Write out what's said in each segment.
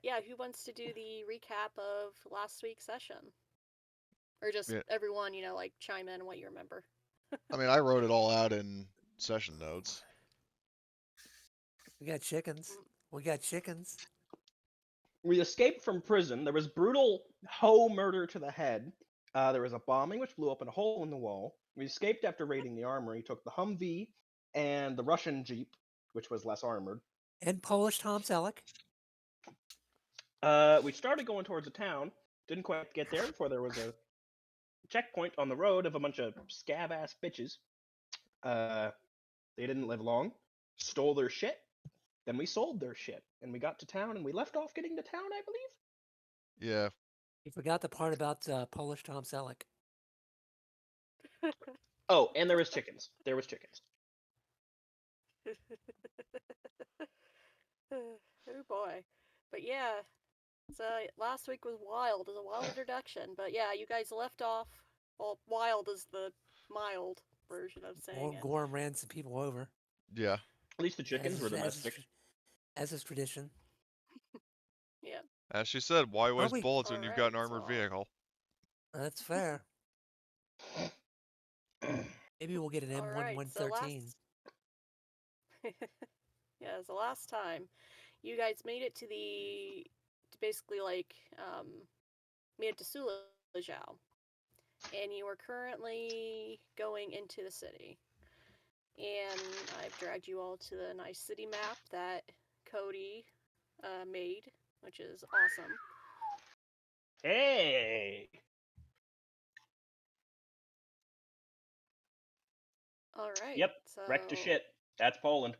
Yeah, who wants to do the recap of last week's session? Or just Yeah. everyone, like chime in what you remember. I mean, I wrote it all out in session notes. We got chickens. We got chickens. We escaped from prison. There was brutal hoe murder to the head. There was a bombing which blew open a hole in the wall. We escaped after raiding the armory, took the Humvee and the Russian Jeep, which was less armored. And Polish Tom Selleck. We started going towards the town. Didn't quite get there before there was a checkpoint on the road of a bunch of scab-ass bitches. They didn't live long. Stole their shit. Then we sold their shit. And we got to town, and we left off getting to town, I believe? Yeah. You forgot the part about Polish Tom Selleck. Oh, and there was chickens. There was chickens. Oh boy. But yeah, so last week was wild. It was a wild introduction. But yeah, you guys left off. Well, wild is the mild version of saying it. Gorham ran some people over. Yeah. At least the chickens were domestic. As is tradition. Yeah. As she said, why waste bullets when you've got an Alright, armored so- vehicle? That's fair. Maybe we'll get an M1113. Yeah, so last time, you guys made it to basically made it to Sulejow. And you are currently going into the city. And I've dragged you all to the nice city map that Cody made, which is awesome. Hey! Alright. Yep, so... wrecked to shit. That's Poland.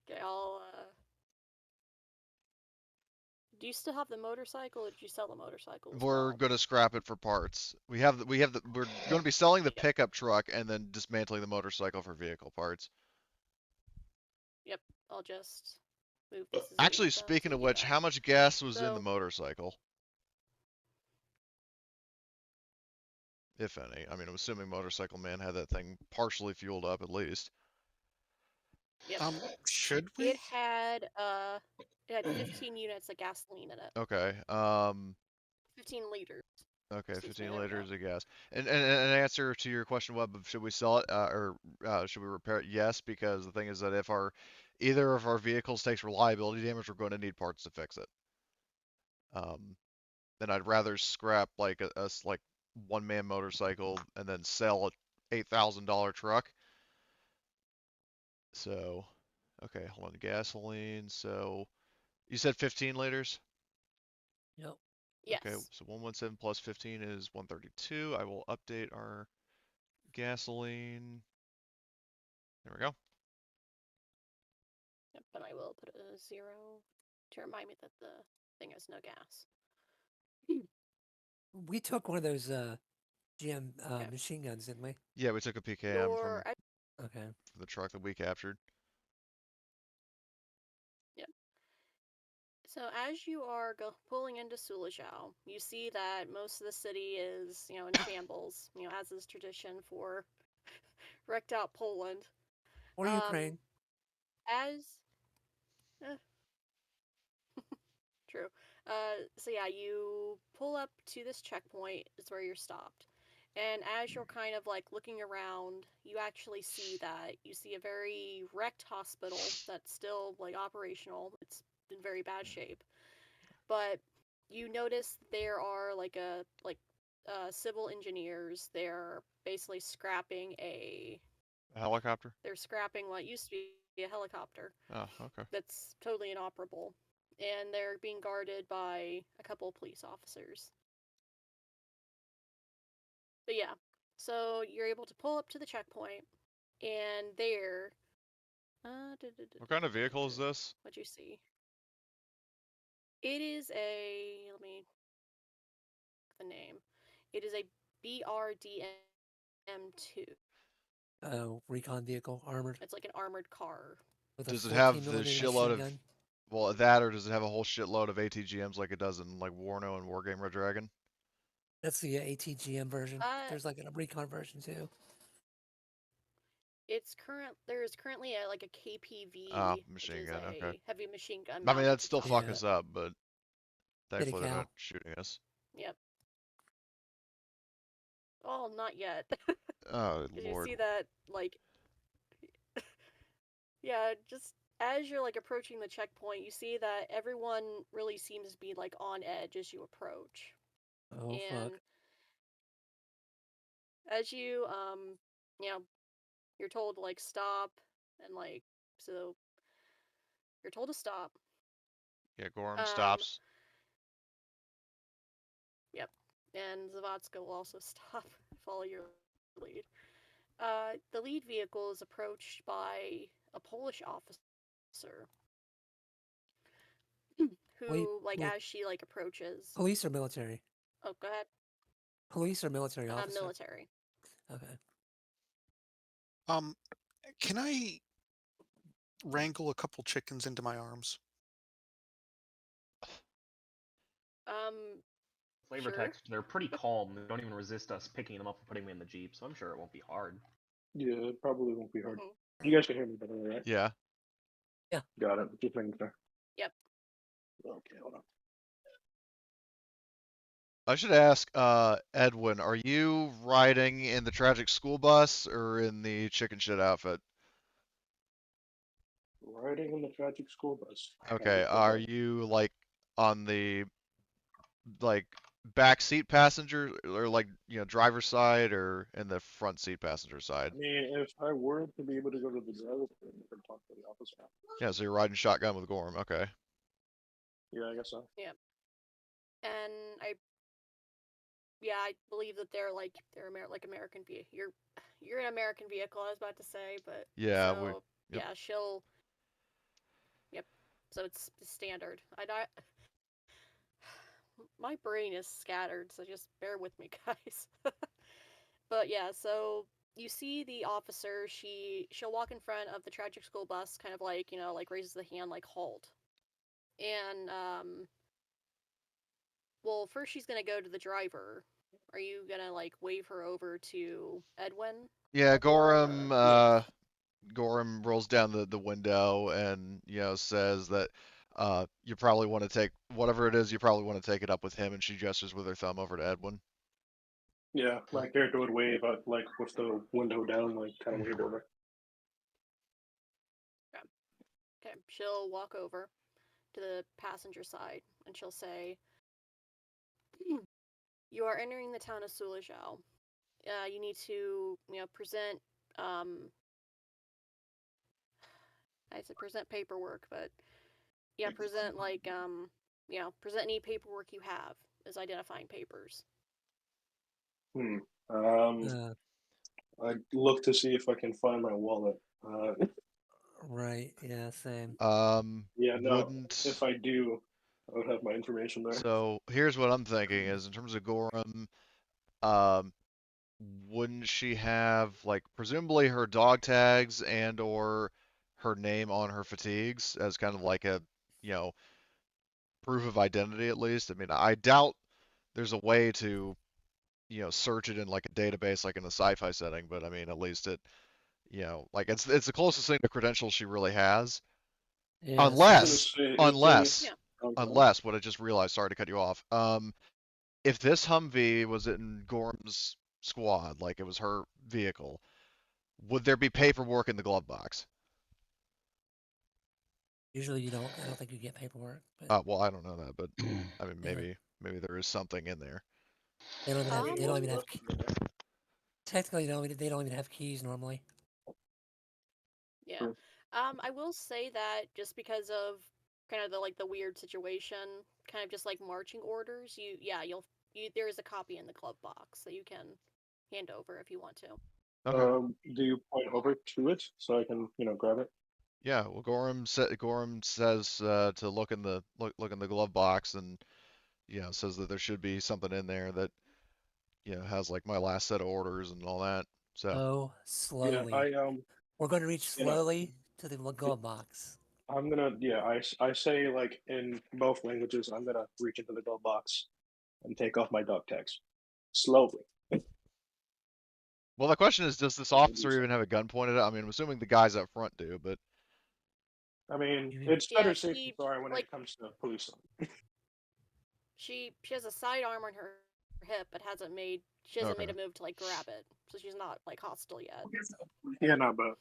Okay, I'll, Do you still have the motorcycle, or did you sell the motorcycle as We're well? gonna scrap it for parts. We're gonna be selling the pickup truck and then dismantling the motorcycle for vehicle parts. Yep, I'll just move this. Actually, speaking of which, how much gas was in the motorcycle? If any. I mean, I'm assuming Motorcycle Man had that thing partially fueled up at least. Yep. Should we? It had 15 units of gasoline in it. Okay. 15 liters. Okay, 15 liters of gas. And an answer to your question, Webb, of should we sell it or should we repair it? Yes, because the thing is that if either of our vehicles takes reliability damage, we're going to need parts to fix it. Then I'd rather scrap like a like one-man motorcycle and then sell a $8,000 truck. So, okay, hold on, gasoline. So, you said 15 liters? Yep. Yes. Okay, so 117 plus 15 is 132. I will update our gasoline. There we go. Yep, but I will put a 0 to remind me that the thing has no gas. We took one of those GM machine guns, didn't we? Yeah, we took a PKM from okay. the truck that we captured. Yep. So as you are pulling into Sulejow, you see that most of the city is, in shambles, as is tradition for wrecked out Poland. Or Ukraine. True. So yeah, you pull up to this checkpoint, is where you're stopped. And as you're kind of looking around, you actually see a very wrecked hospital that's still operational. It's in very bad shape. But you notice there are civil engineers. They're basically scrapping a helicopter? They're scrapping what used to be a helicopter. Oh, okay. That's totally inoperable. And they're being guarded by a couple of police officers. But yeah, so you're able to pull up to the checkpoint, and there... What kind of vehicle is this? What'd you see? It is a... Let me... the name. It is a BRDM-2. Recon vehicle, armored. It's like an armored car. Does it have the shitload of... Gun? Well, that, or does it have a whole shitload of ATGMs like it does in Warno and Wargame Red Dragon? That's the ATGM version. There's like a recon version too. There's currently like a KPV, which Machine is gun. Okay. a heavy machine gun I mean, mounted that'd to still top. fuck Yeah. us up, but Kitty thankfully they're not cow. shooting us. Yep. Oh, not yet. Oh Because you lord. see that, like, yeah, just as you're like approaching the checkpoint, you see that everyone really seems to be like on edge as you approach. Oh And fuck. as you you know, you're told to like stop and like so you're told to stop. Yeah, Gorham Um stops. yep. And Zavotska will also stop, follow your lead. The lead vehicle is approached by a Polish officer Wait, who, like, well, as she like approaches, police or military? oh, go ahead. Police or military officer? Military. Okay. Um, can I wrangle a couple chickens into my arms? Um, Flavor sure. text, they're pretty calm. They don't even resist us picking them up and putting them in the Jeep, so I'm sure it won't be hard. Yeah, it probably won't be hard. Mhm. You guys can hear me better, right? Yeah. Got it. Just making sure. Yep. Okay, hold on. I should ask, Edwin, are you riding in the tragic school bus or in the chicken shit outfit? Riding in the tragic school bus. Okay, Tragic school are bus. you like on the like back seat passenger or like driver's side or in the front seat passenger side? I mean, if I were to be able to go to the driver's seat, I could talk to the officer. Yeah, so you're riding shotgun with Gorham. Okay. Yeah, I guess so. Yep. And I believe that they're like American vehicle. You're an American vehicle. I was about to say, but Yeah, so yep. yeah, she'll. Yep. So it's standard. My brain is scattered, so just bear with me, guys. But yeah, so you see the officer. She'll walk in front of the tragic school bus, kind of like like raises the hand, like halt. And well, first she's gonna go to the driver. Are you gonna like wave her over to Edwin? Yeah, Or Gorham rolls down the window and says that you probably want to take whatever it is, you probably want to take it up with him, and she gestures with her thumb over to Edwin. Yeah, my character would wave out, like, with the window down, like, kind of wave over. okay, she'll walk over to the passenger side and she'll say, "You are entering the town of Sulejow. You need to present I said present paperwork, but yeah, present like present any paperwork you have as identifying papers." Hmm. Uh, I'd look to see if I can find my wallet. right. Yeah, same. Yeah, no. If Wouldn't. I do, I would have my information there. So here's what I'm thinking is in terms of Gorham, um, wouldn't she have like presumably her dog tags and or her name on her fatigues as kind of like a you know proof of identity at least? I mean, I doubt there's a way to search it in like a database like in a sci-fi setting, but I mean at least it like it's the closest thing to credentials she really has. Yeah, I was gonna same. Unless, say, is there? unless, Yeah. Okay. unless what I just realized, sorry to cut you off. If this Humvee was in Gorham's squad, like it was her vehicle, would there be paperwork in the glove box? Usually you don't. I don't think you get paperwork, but Well, I don't know that, but I mean, yeah, maybe there is something in there. they don't even I have. mean, They don't most even have. most of them are. Technically, they don't even have keys normally. Yeah. True. I will say that just because of kind of the weird situation, kind of just like marching orders, there is a copy in the glove box that you can hand over if you want to. Okay. Do you point over to it so I can, grab it? Yeah. Well, Gorham says to look in the glove box and says that there should be something in there that has like my last set of orders and all that. So Oh, Yeah, slowly. We're going to reach you know, slowly to the glove box. I'm gonna, yeah, I say, like, in both languages, I'm gonna reach into the glove box and take off my dog tags slowly. Well, the question is, does this officer even have a gun pointed at? I mean, I'm assuming the guys up front do, but I mean, You mean, it's Yeah, better safe than she sorry when like it comes to police. she has a sidearm on her hip, but she hasn't made okay. a move to like grab it, so she's not like hostile yet. Yeah, no, but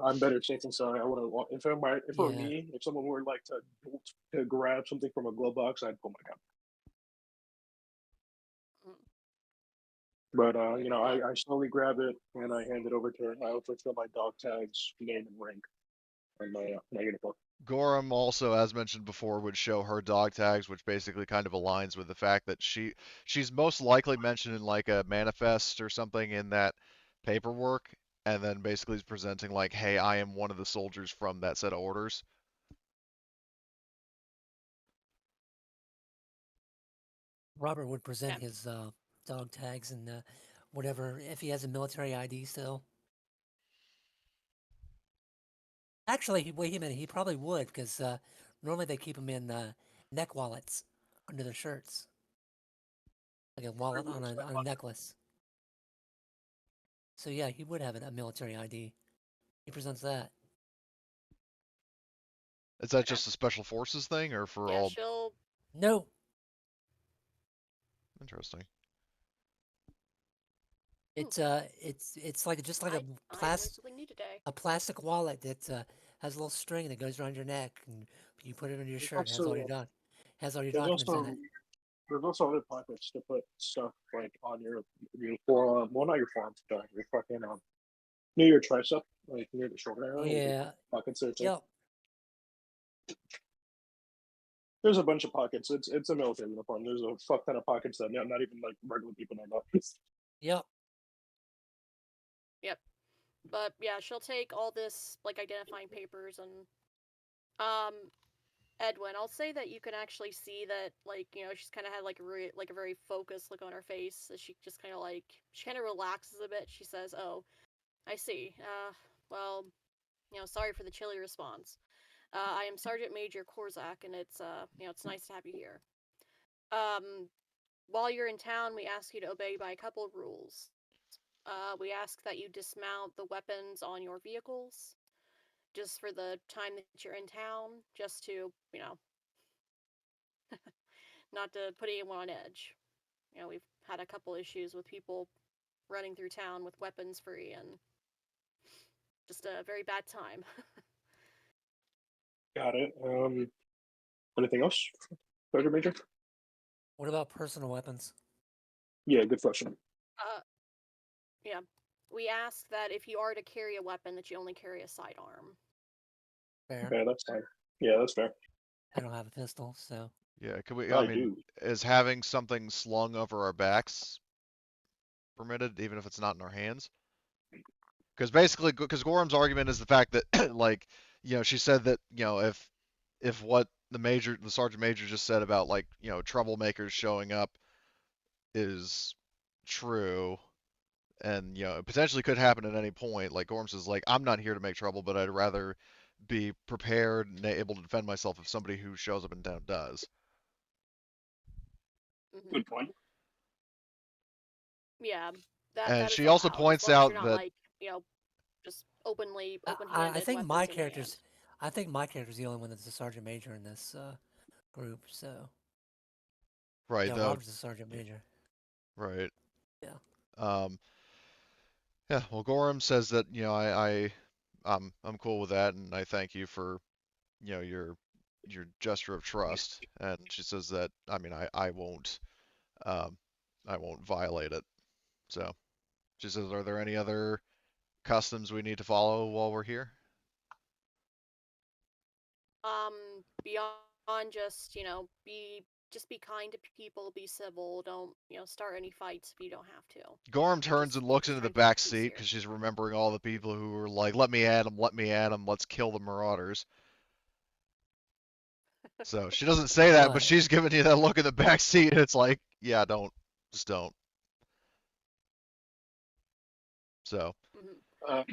I'm better safe than sorry. I would have if it were yeah, me, if someone were like to grab something from a glove box, I'd pull my gun. Mm. But But I slowly grab it and I hand it over to her. I also show my dog tags, name and rank, and my uniform. Gorham also, as mentioned before, would show her dog tags, which basically kind of aligns with the fact that she's most likely mentioned in like a manifest or something in that paperwork, and then basically is presenting like, hey, I am one of the soldiers from that set of orders. Robert would present okay, his dog tags and whatever if he has a military ID still. Actually, wait a minute, he probably would because normally they keep them in neck wallets under their shirts, like a wallet on a necklace. So yeah, he would have a military ID. He presents that. Is that okay, just a special forces thing, or for yeah, all? she'll. No, Interesting. Hmm, it's like just like I learned something new today. a plastic wallet that has a little string that goes around your neck, and you put it under your There's shirt. also Has all your there's documents in also it. there's also other pockets to put stuff like on your forearm. Well, not your forearm, sorry, your fucking near your tricep, like near the shoulder area. There's Yeah. pockets there too. Yep. There's a bunch of pockets. It's a military uniform. There's a fuck ton of pockets that not even like regular people know about. Yep. Yep, but yeah, she'll take all this like identifying papers and um Edwin, I'll say that you can actually see that, like, she's kind of had like a very focused look on her face as she just kind of she kind of relaxes a bit. She says, "Oh, I see. Well, sorry for the chilly response. I am Sergeant Major Korzak, and it's nice to have you here. Um, while you're in town, we ask you to obey by a couple of rules. We ask that you dismount the weapons on your vehicles." Just for the time that you're in town, just to, not to put anyone on edge. We've had a couple issues with people running through town with weapons free and just a very bad time. Got it. Anything else, Sergeant Major? What about personal weapons? Yeah, good question. uh, yeah. We ask that if you are to carry a weapon, that you only carry a sidearm. Fair. Okay, that's fine. Yeah, that's fair. I don't have a pistol, so Yeah, could we? I I mean, do. is having something slung over our backs permitted, even if it's not in our hands? Because basically, because Gorham's argument is the fact that, like, she said that, if what the sergeant major just said about like, troublemakers showing up is true, and it potentially could happen at any point. Like Gorham says, like, I'm not here to make trouble, but I'd rather be prepared and able to defend myself if somebody who shows up in town does. Hmm. Good point. Yeah, that And is she also allowed as points long as you're out not that, like just I open-handed think weapons in your hand. I think my character's the only one that's a sergeant major in this group. So right, yeah, though, Robert's a sergeant major. right. Yeah. Um, yeah, well, Gorham says that, I'm cool with that, and I thank you for, your gesture of trust. And she says that, I mean, um, I won't violate it. So she says, are there any other customs we need to follow while we're here? Beyond just be kind to people, be civil. Don't start any fights if you don't have to. Gorham turns and looks Just into the trying to keep back the peace seat here. because she's remembering all the people who were like, let me at him, let's kill the marauders. So she doesn't say that, but What? she's giving you that look in the back seat. It's like, yeah, just don't. So Hmm. Uh,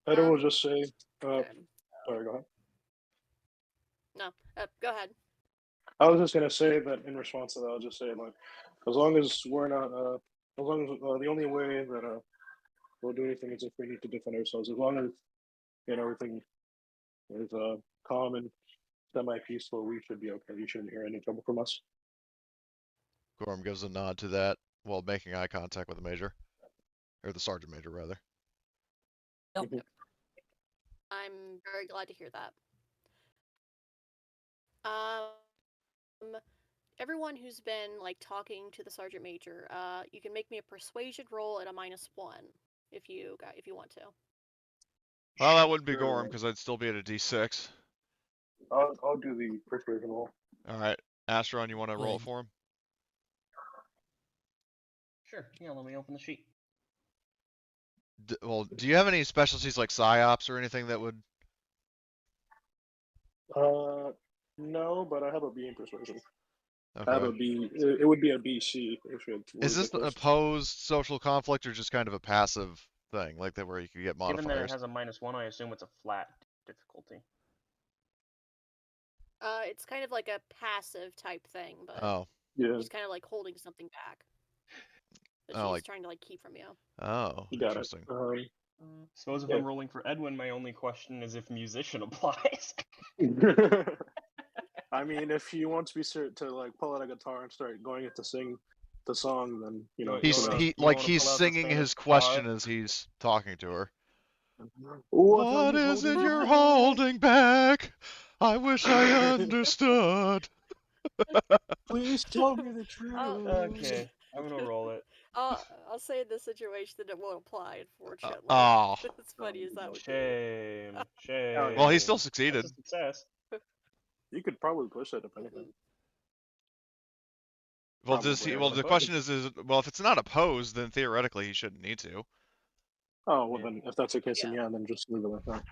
I Um. will just say, Okay. sorry, go ahead. No. Go ahead. I was just gonna say that in response to that, I'll just say like, as long as we're not, as long as the only way that we'll do anything as if we need to defend ourselves. As long as everything is calm and semi-peaceful, we should be okay. You shouldn't hear any trouble from us. Gorham gives a nod to that while making eye contact with the major, or the sergeant major rather. Nope. I'm very glad to hear that. Everyone who's been like talking to the sergeant major, you can make me a persuasion roll at a -1 if you want to. Well, that wouldn't be Sure. Gorham because I'd still be at a D6. I'll do the persuasion roll. All right, Astron, you want to roll it Good. for him? Sure. Yeah, let me open the sheet. Well, do you have any specialties like psyops or anything that would? No, but I have a B in persuasion. Okay. I have a B. It would be a BC if it Is were this an the opposed social conflict or just kind of a passive thing, like that where you could get Given that it modifiers? has a -1, I assume it's a flat difficulty. It's kind of like a passive type thing, but Oh, Yeah, she's kind of like holding something back that oh, she's like trying to like keep from you. oh, you got it. interesting. Suppose if Yeah. I'm rolling for Edwin, my only question is if musician applies. I mean, if he wants me to like pull out a guitar and start going to sing the song, then He's wanna- he you like wanna he's pull out the singing standard his guitar? question as he's talking to her. What are you What is it holding you're back? holding back? I wish I understood. Please tell me the truth. Okay, I'm gonna roll it. I'll say in this situation that it won't apply, unfortunately. Oh, As funny as that would be. Shame. Shame. well, he still That's succeeded. a success. You could probably push it if anything. Well, does he? Probably, Well, I the suppose. question is, well, if it's not opposed, then theoretically he shouldn't need to. Oh well, Yeah. then if that's the case, then Yeah. yeah, then just leave it like that.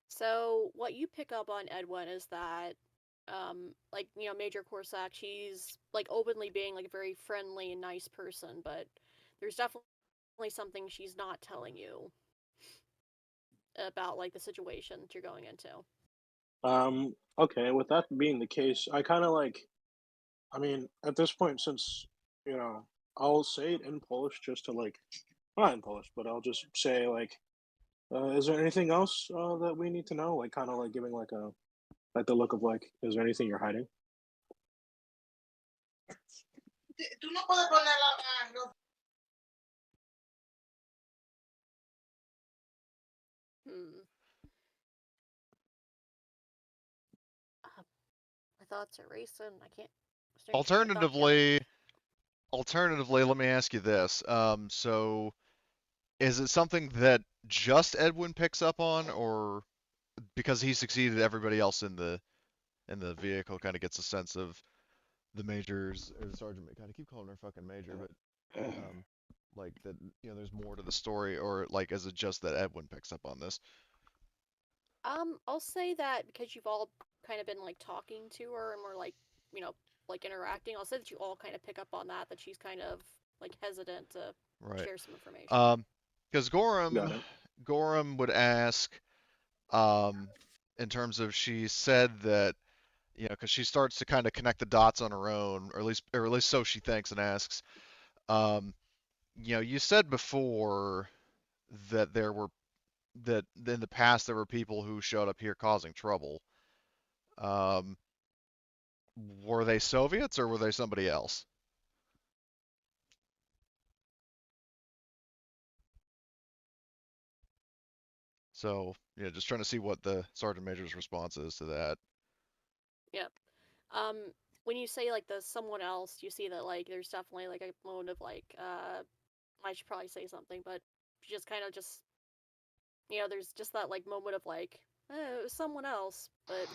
So what you pick up on Edwin is that, like Major Corsac, she's like openly being like a very friendly and nice person, but there's definitely something she's not telling you about like the situation that you're going into. Okay, with that being the case, I kind of I mean, at this point, since I'll say it in Polish just to like, not in Polish, but I'll just say like, is there anything else that we need to know? Like, kind of like giving like the look of like, is there anything you're hiding? Hmm. My thoughts are racing. I can't. Alternatively, let me ask you this. So is it something that just Edwin picks up on, or because he succeeded, everybody else in the vehicle kind of gets a sense of the major's or the sergeant? God, I keep calling her fucking major, but like that, there's more to the story, or like is it just that Edwin picks up on this? I'll say that because you've all kind of been like talking to her and we're like, like interacting. I'll say that you all kind of pick up on that she's kind of like hesitant to Right. share some information. Because Got it. Gorham would ask, in terms of she said that, because she starts to kind of connect the dots on her own, or at least so she thinks, and asks, you said before that that in the past there were people who showed up here causing trouble. Were they Soviets or were they somebody else? So, just trying to see what the sergeant major's response is to that. Yep. When you say like the someone else, you see that like there's definitely like a moment of like, I should probably say something, but just kind of just, there's just that like moment of like, it was someone else, but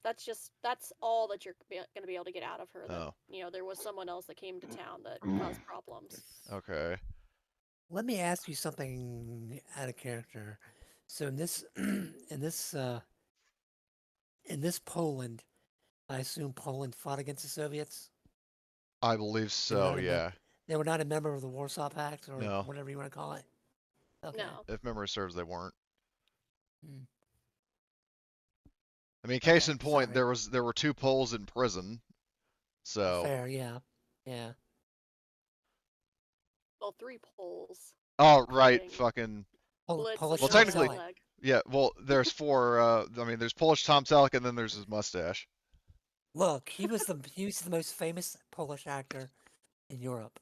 that's all that you're gonna be able to get out of her. That Oh, there was someone else that came to town that caused problems. okay. Let me ask you something out of character. So in this in this Poland, I assume Poland fought against the Soviets. I believe so, yeah. They were not a member of the Warsaw Pact or No. whatever you want to call it. Okay. No. If memory serves, they weren't. Hmm. I mean, case Okay, in point, sorry. there were 2 Poles in prison. So, Fair, yeah. Yeah. well, 3 Poles, Oh, right, including fucking. Blitzen Polish Well, and Tom technically, Selleck. Oleg. yeah. Well, there's four. I mean, there's Polish Tom Selleck, and then there's his mustache. Look, he was the most famous Polish actor in Europe.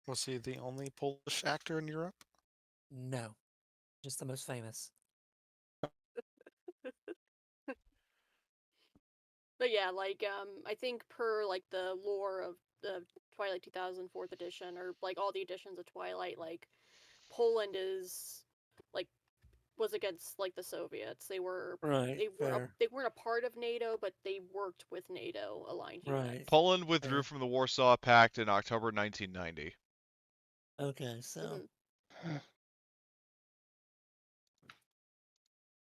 Was he the only Polish actor in Europe? No, just the most famous. But yeah, like I think per like the lore of the Twilight 2000 4th edition, or like all the editions of Twilight, like Poland is like was against like the Soviets. Right, fair. they weren't a part of NATO, but they worked with NATO aligned Right. units. Poland withdrew Fair. from the Warsaw Pact in October 1990. Okay, so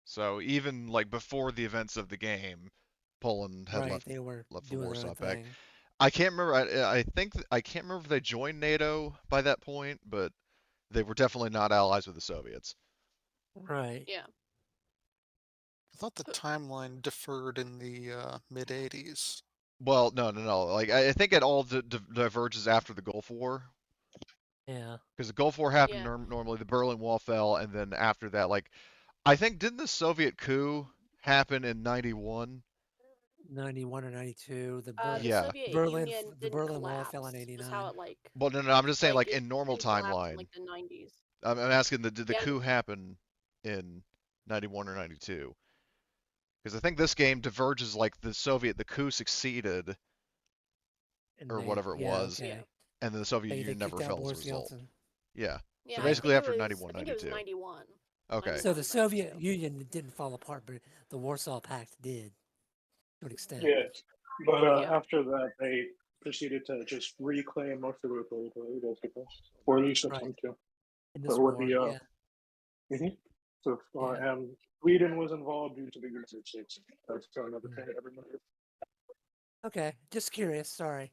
So even like before the events of the game, Poland had right, left they were left the doing their Warsaw own Pact. thing. I can't remember. I think I can't remember if they joined NATO by that point, but they were definitely not allies with the Soviets. Right. Yeah. I thought the timeline deferred in the mid 80s. Well, no. Like I think it all diverges after the Gulf War, Yeah. because the Gulf War happened Yeah. normally. The Berlin Wall fell, and then after that, like I think didn't the Soviet coup happen in '91? 91 or 92. The Yeah. Soviet Berlin Union the didn't Berlin Wall fell in collapse. Is how 89. it like Well, no. I'm just saying, like it in normal didn't collapse in timeline. like the 90s. I'm asking, did the Yeah. coup happen in '91 or '92? Because I think this game diverges like the coup succeeded And or they whatever it yeah, was, okay. Yeah. and then the Soviet They Union never kicked out fell as a Boris result. Yeltsin. Yeah. Yeah, So I basically think after it was 91, I think it was 92. 91. Okay. So the 91, Soviet 92. Union didn't fall apart, but the Warsaw Pact did to an extent. Yeah, but Yeah. after that, they proceeded to just reclaim most of the territory, basically, or at least Right. attempt to. In this But with war, the yeah. mhm. So Yeah. and Sweden was involved due to the United States. That's another Mm. thing that everyone knows. Okay, just curious, sorry.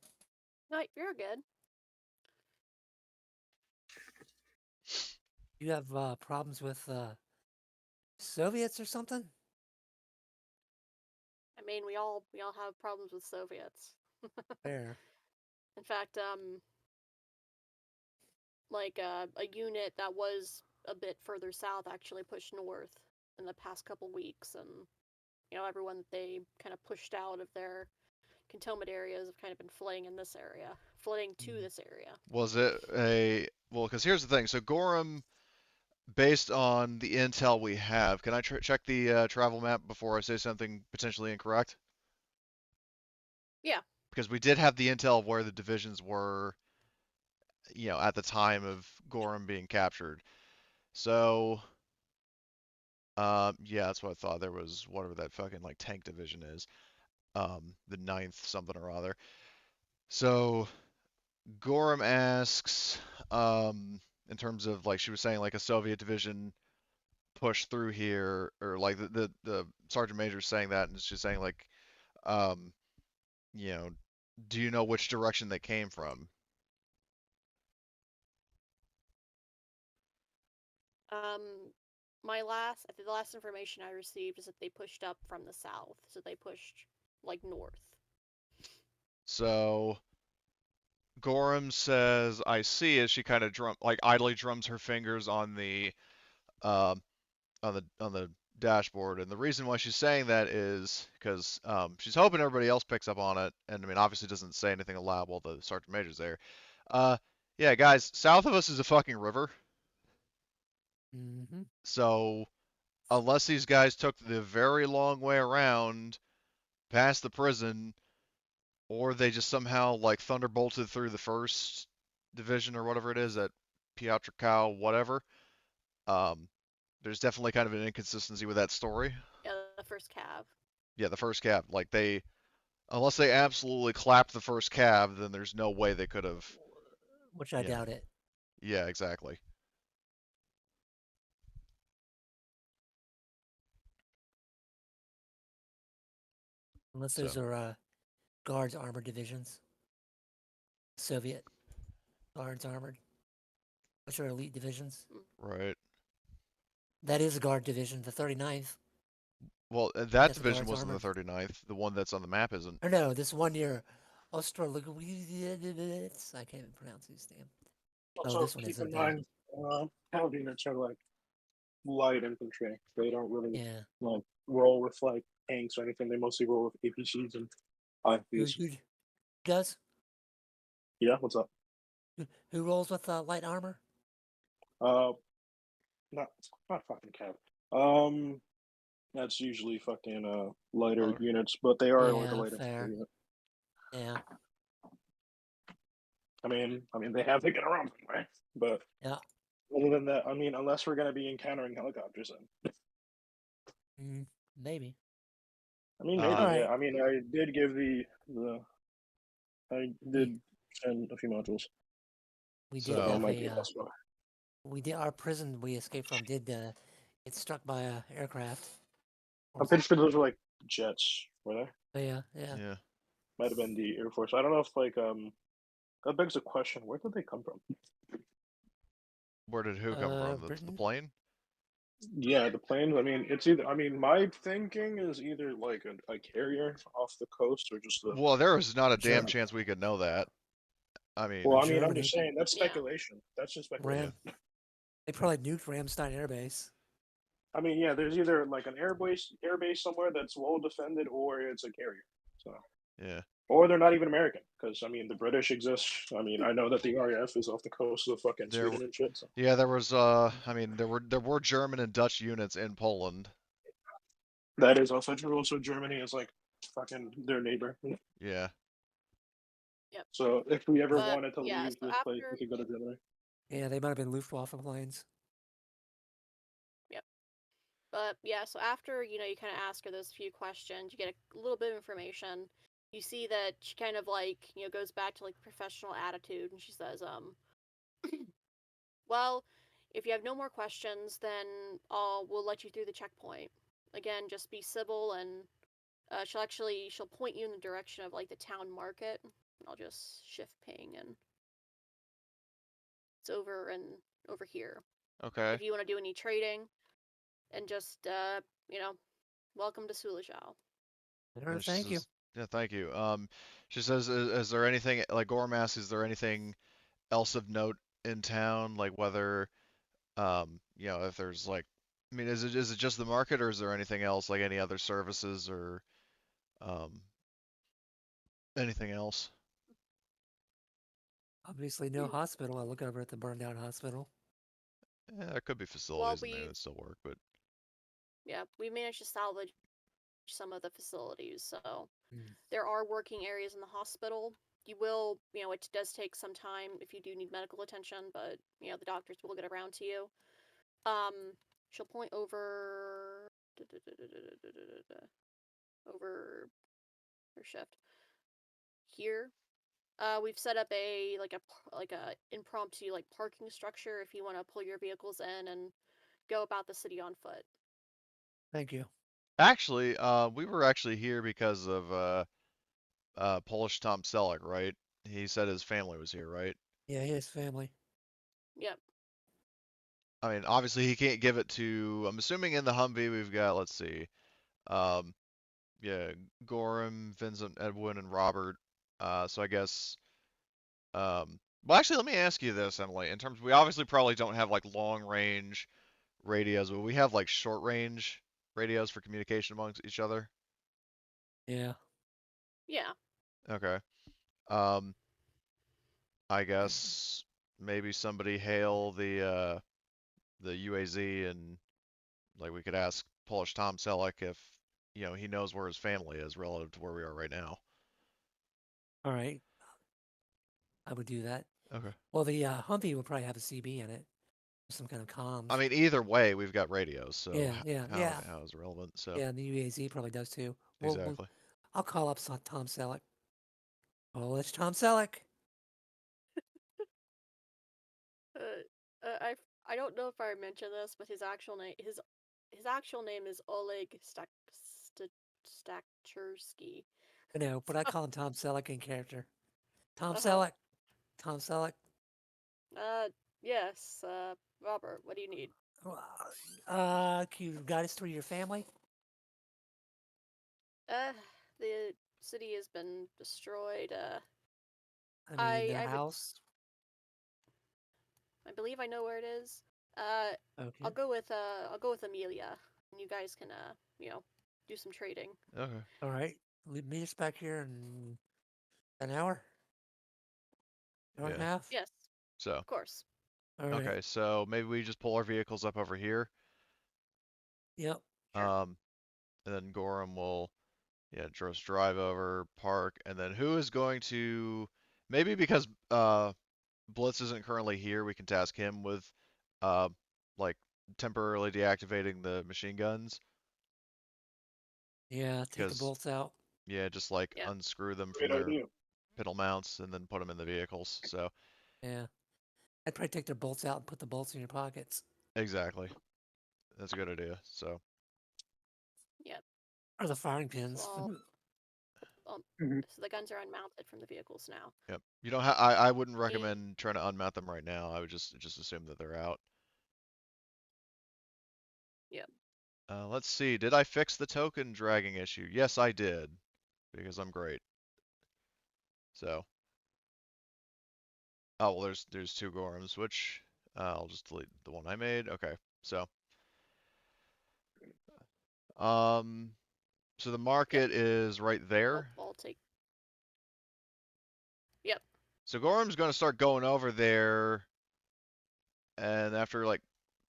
No, you're good. You have problems with Soviets or something? I mean, we all have problems with Soviets. Fair. In fact, like a unit that was a bit further south actually pushed north in the past couple weeks, and everyone that they kind of pushed out of their cantonment areas have kind of been fleeing in this area, fleeing to this area. Was it a well? Because here's the thing. So Gorham, based on the intel we have, can I check the travel map before I say something potentially incorrect? Yeah. Because we did have the intel of where the divisions were, at the time of Gorham being captured. So, yeah, that's what I thought. There was whatever that fucking like tank division is, the ninth something or other. So Gorham asks, in terms of like she was saying like a Soviet division pushed through here, or like the sergeant major saying that, and she's saying like, um, you know, do you know which direction they came from? Um, I think the last information I received is that they pushed up from the south, so they pushed like north. So Gorham says, "I see," as she kind of idly drums her fingers um, on the dashboard. And the reason why she's saying that is because she's hoping everybody else picks up on it. And I mean, obviously doesn't say anything aloud while the sergeant major's there. Uh, yeah, guys, south of us is a fucking river. Mm-hmm. So unless these guys took the very long way around past the prison, or they just somehow like thunderbolted through the first division or whatever it is at Piotrkow, whatever. Um, there's definitely kind of an inconsistency with that story. Yeah, the first cav. Yeah, the first cab, like unless they absolutely clapped the first cab, then there's no way they could have. Which I doubt it. Yeah, exactly. Unless those are guards armored divisions. Soviet guards armored, which are elite divisions. Right. That is a guard division, the 39th. Well, that That's the division guards wasn't the armored. 39th. The one that's on the map isn't. Or no, this one near Australopithecus. I can't even pronounce his name. Oh, Also, this one keep in isn't. mind, pound units are like light infantry. They don't really Yeah. like roll with like tanks or anything. They mostly roll with APCs and Who, IFVs. who does? Yeah, what's up? Who rolls with light armor? Uh, not not fucking cab. Um, that's usually fucking lighter Oh, units, but they are like a Yeah, light infantry fair. unit. Yeah. I mean, they have to get around anyway. But Yeah. other than that, I mean, unless we're gonna be encountering helicopters, then Maybe. I mean, All maybe. uh, Yeah. right. I mean, I did give the I We did send a few modules, we did so it so have might be a possible. we did our prison we escaped from did get struck by a aircraft. Or I'm was it? pretty sure those were like jets, were they? Oh, yeah. Yeah. yeah. Might have been the Air Force. I don't know if like that begs a question. Where did they come from? Where did who come from? The Britain. plane? Yeah, the planes. I mean, it's either. I mean, my thinking is either like a carrier off the coast or just the. Well, there was not a damn Ger- chance we could know that. I Well, mean, I mean, I'm just Germany. saying that's Yeah. speculation. That's just yeah. speculation. Ram. They probably nuked Ramstein Air Base. I mean, yeah, there's either like an airbase somewhere that's well defended, or it's a carrier. So, Yeah. or they're not even American, because I mean, the British exist. I mean, I know that the RAF is off the coast of fucking There Sweden and shit. So. yeah, there was I mean there were German and Dutch units in Poland. That is also true. Also, Germany is like fucking their neighbor. Yeah. Yep. So if we ever But wanted to yeah, leave so this place, we after could go to Germany. Yeah, they might have been Luftwaffe planes. yep. But yeah, so after, you kind of ask her those few questions, you get a little bit of information. You see that she kind of like, goes back to like professional attitude and she says, well, if you have no more questions, then we'll let you through the checkpoint. Again, just be civil and she'll point you in the direction of like the town market. I'll just shift ping and it's over here. Okay. If you want to do any trading and just you know, welcome to Sulejow. And she Thank you. says, yeah, thank you. She says, is there anything like Gorham asks, is there anything else of note in town, like whether if there's like, I mean, is it just the market, or is there anything else, like any other services or um anything else? Obviously, no hospital. I look over at the burned down hospital. Yeah, there could be Well, facilities in there that still work, but we managed to salvage some of the facilities, so Mm. there are working areas in the hospital. You will, it does take some time if you do need medical attention, but the doctors will get around to you. Um, she'll point over her shift here. We've set up a impromptu like parking structure if you want to pull your vehicles in and go about the city on foot. Thank you. actually, we were actually here because of Polish Tom Selleck, right? He said his family was here, right? Yeah, his family. Yep. I mean, obviously he can't give it to. I'm assuming in the Humvee we've got. Let's see. Um, yeah, Gorham, Vincent, Edwin, and Robert. So I guess. Well, actually, let me ask you this, Emily. In terms, we obviously probably don't have like long range radios, but we have like short range radios for communication amongst each other. Yeah. Yeah. Okay. Um, I guess maybe somebody hail the UAZ, and like we could ask Polish Tom Selleck if he knows where his family is relative to where we are right now. All right. I would do that. Okay. Well, the Humvee would probably have a CB in it, some kind of I comms. mean, either way, we've got radios, so Yeah, yeah, how yeah, how is it relevant? So yeah. And the UAZ probably does too. exactly. I'll call up Tom Selleck. Oh, it's Tom Selleck. I don't know if I mentioned this, but his actual name is Oleg Stakchersky. I know, but I So, call him Tom Selleck in character. Tom uh-huh. Selleck. Tom Selleck. Yes, Robert, what do you need? Can you guide us through your family? Uh, the city has been destroyed. I mean, the I would. house. I believe I know where it is. Okay. I'll go with Amelia, and you guys can do some trading. Okay. All right. Meet us back here in an hour. Hour and a Yeah. half. Yes, So, of course. All right. okay, so maybe we just pull our vehicles up over here. Yep. Sure. And then Gorham will, just drive over, park, and then who is going to, maybe because Blitz isn't currently here, we can task him with, uh, like temporarily deactivating the machine guns. Yeah. Take the Because, bolts out. yeah, just like Yeah. unscrew them Great from their idea. pedal mounts and then put them in the vehicles. So, Yeah. I'd probably take their bolts out and put the bolts in your pockets. exactly. That's a good idea. So, Yep. Or the firing pins. Well, Mhm. so the guns are unmounted from the vehicles now. yep. You don't I wouldn't And recommend trying to unmount them right now. I would just assume that they're out. Yep. Let's see. Did I fix the token dragging issue? Yes, I did, because I'm great. So, oh well, there's two Gorams, which I'll just delete the one I made. Okay, so um, so the Yep. market is right Oh, there. I'll take. Yep. So Gorham's gonna start going over there, and after like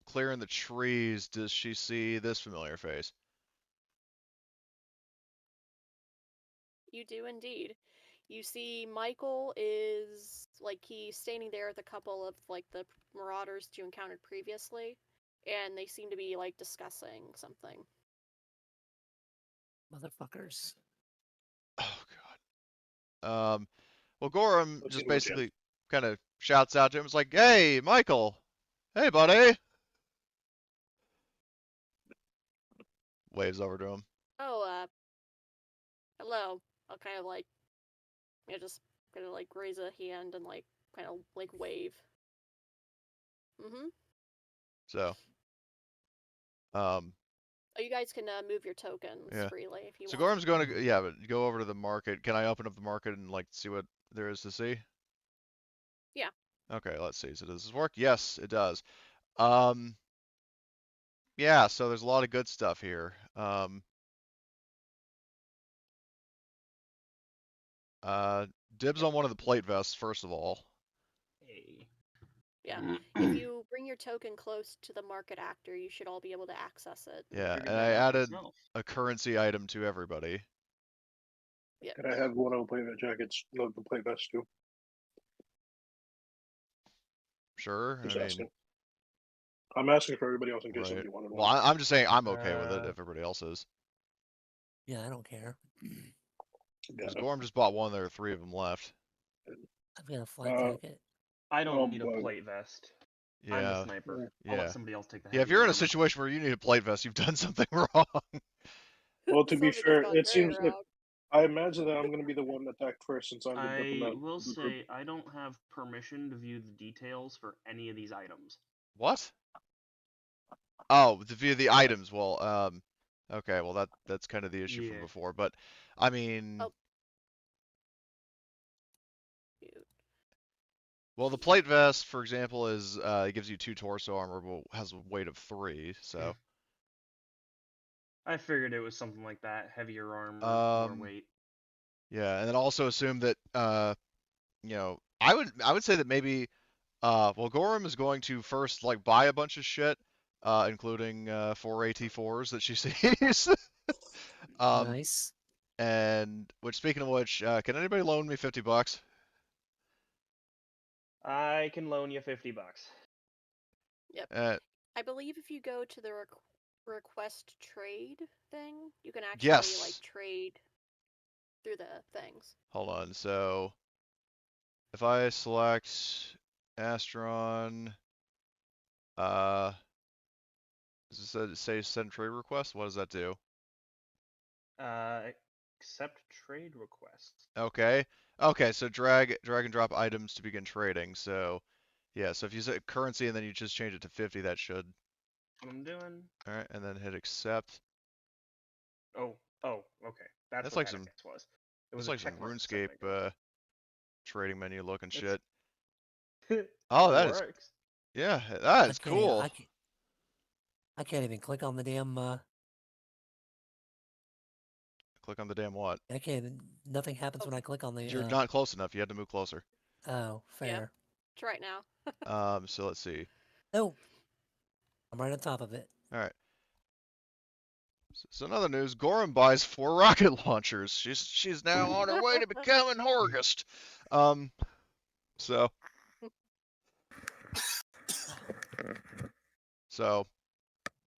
clearing the trees, does she see this familiar face? You do indeed. You see, Michael is he's standing there with a couple of the marauders you encountered previously, and they seem to be discussing something. Motherfuckers. Oh God. Well, Gorham Let's see just what chance. basically kind of shouts out to him. It's like, "Hey, Michael! Hey, buddy!" Waves over to him. Oh, hello. I'll kind of just kind of raise a hand and kind of wave. Mm-hmm. So, um, Oh, you guys can move your tokens yeah. freely if you So want. Gorham's going to, yeah, but go over to the market. Can I open up the market and like see what there is to see? Yeah. Okay, let's see. So does this work? Yes, it does. Um, yeah. So there's a lot of good stuff here. Uh, dibs on one of the plate vests first of all. Hey. Yeah. If you bring your token close to the market actor, you should all be able to access it. Yeah, Figured and that I out added myself. a currency item to everybody. Yep. Can I have one of the plate jackets? No, the plate vest too. Sure. Just I mean, asking. I'm asking for everybody else in case right. somebody wanted Well, one. I'm just saying I'm okay with it Uh, if everybody else is. Yeah, I don't care. Because Yeah. Gorham just bought one, there are three of them left. I've got a flight Uh, jacket. I oh don't need a boy. plate vest. I'm the Yeah, sniper. I'll let yeah. somebody else take the Yeah, if heavy you're in a armor. situation where you need a plate vest, you've done something wrong. Well, to be Something has fair, gone it very seems like wrong. I imagine that I'm going to be the one attacked first since I'm the I diplomat will of the group. say I don't have permission to view the details for any of these items. What? Oh, to view the Yes. items. Well, okay, well that's kind of the issue from Yeah. before, but I mean, Oh. Shoot. well, the plate vest, for example, is it gives you 2 torso armor, but has a weight of 3, so I figured it was something like that. Heavier armor, more um, weight. yeah, and then also assume that I would say that maybe well, Gorham is going to first like buy a bunch of shit, including 4 AT4s that she sees. Um, Nice. and which, speaking of which, can anybody loan me $50? I can loan you $50. Yep. Uh, I believe if you go to the request trade thing, you can actually yes. trade through the things. Hold on. So if I select Astron, uh, does it say send trade request? What does that do? Accept trade requests. Okay. Okay, so drag and drop items to begin trading. So yeah, so if you set currency and then you just change it to 50, that should. What I'm doing. All right, and then hit accept. Oh, okay. That's That's what like that I some guess was. It Looks was a like some check mark a second RuneScape trading menu looking It's- shit. ago. Oh, It that is, works. yeah, that I is can't. cool. I can't even click on the damn. Click on the damn what? I can't even. Nothing happens when I click on the. You're not close enough. You had to move closer. Oh, fair. It's right now. So let's see. Nope. I'm right on top of it. All right. So another news: Gorham buys 4 rocket launchers. She's now on her way to becoming Horgust. So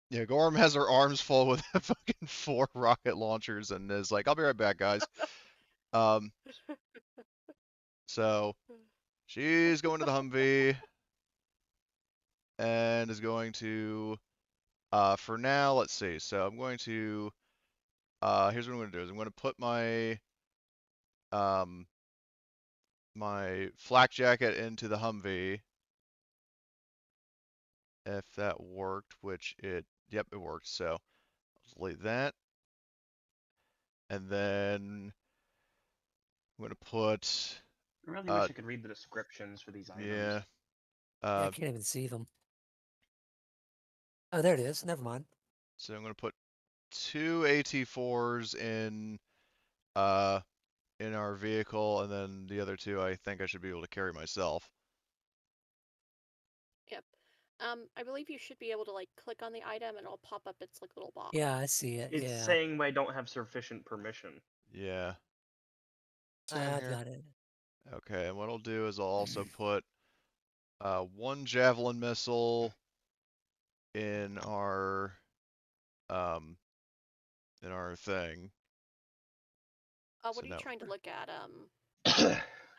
yeah, Gorham has her arms full with fucking 4 rocket launchers and is like, "I'll be right back, guys." Um, so she's going to the Humvee and is going to, for now, let's see. So I'm going to, here's what I'm going to do: is I'm going to put um, my flak jacket into the Humvee, if that worked, which yep, it worked. So I'll delete that, and then I'm going to put, I really wish I could read the descriptions for these items. yeah, Yeah, I can't even see them. Oh, there it is. Never mind. so I'm going to put 2 AT4s in our vehicle, and then the other 2 I think I should be able to carry myself. Yep. I believe you should be able to like click on the item and it'll pop up its like little box. Yeah, I see it. It's yeah. saying I don't have sufficient permission. Yeah. Same I've here. got it. Okay, and what I'll do is I'll also put 1 javelin missile in our thing. What So are you now, trying to look at,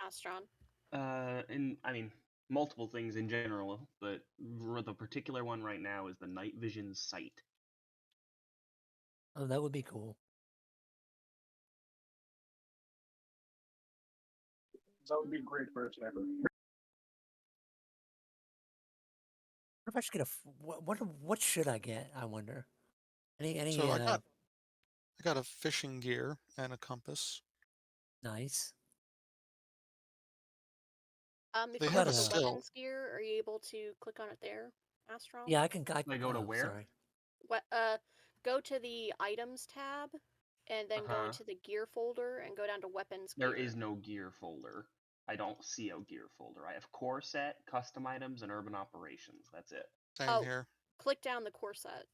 Astron? And I mean, multiple things in general, but the particular one right now is the night vision sight. Oh, that would be cool. That would be great for a sniper. What if I should get a? What should I get? I wonder. Any? So I got a fishing gear and a compass. Nice. If They you have go a to the skill. weapons gear, are you able to click on it there, Astron? Yeah, I can. I go to oh, where? Sorry. What? Go to the items tab, and then go into the gear folder and go down to weapons gear. There is no gear folder. I don't see a gear folder. I have core set, custom items, and urban operations. That's it. Same here. Click down the core set.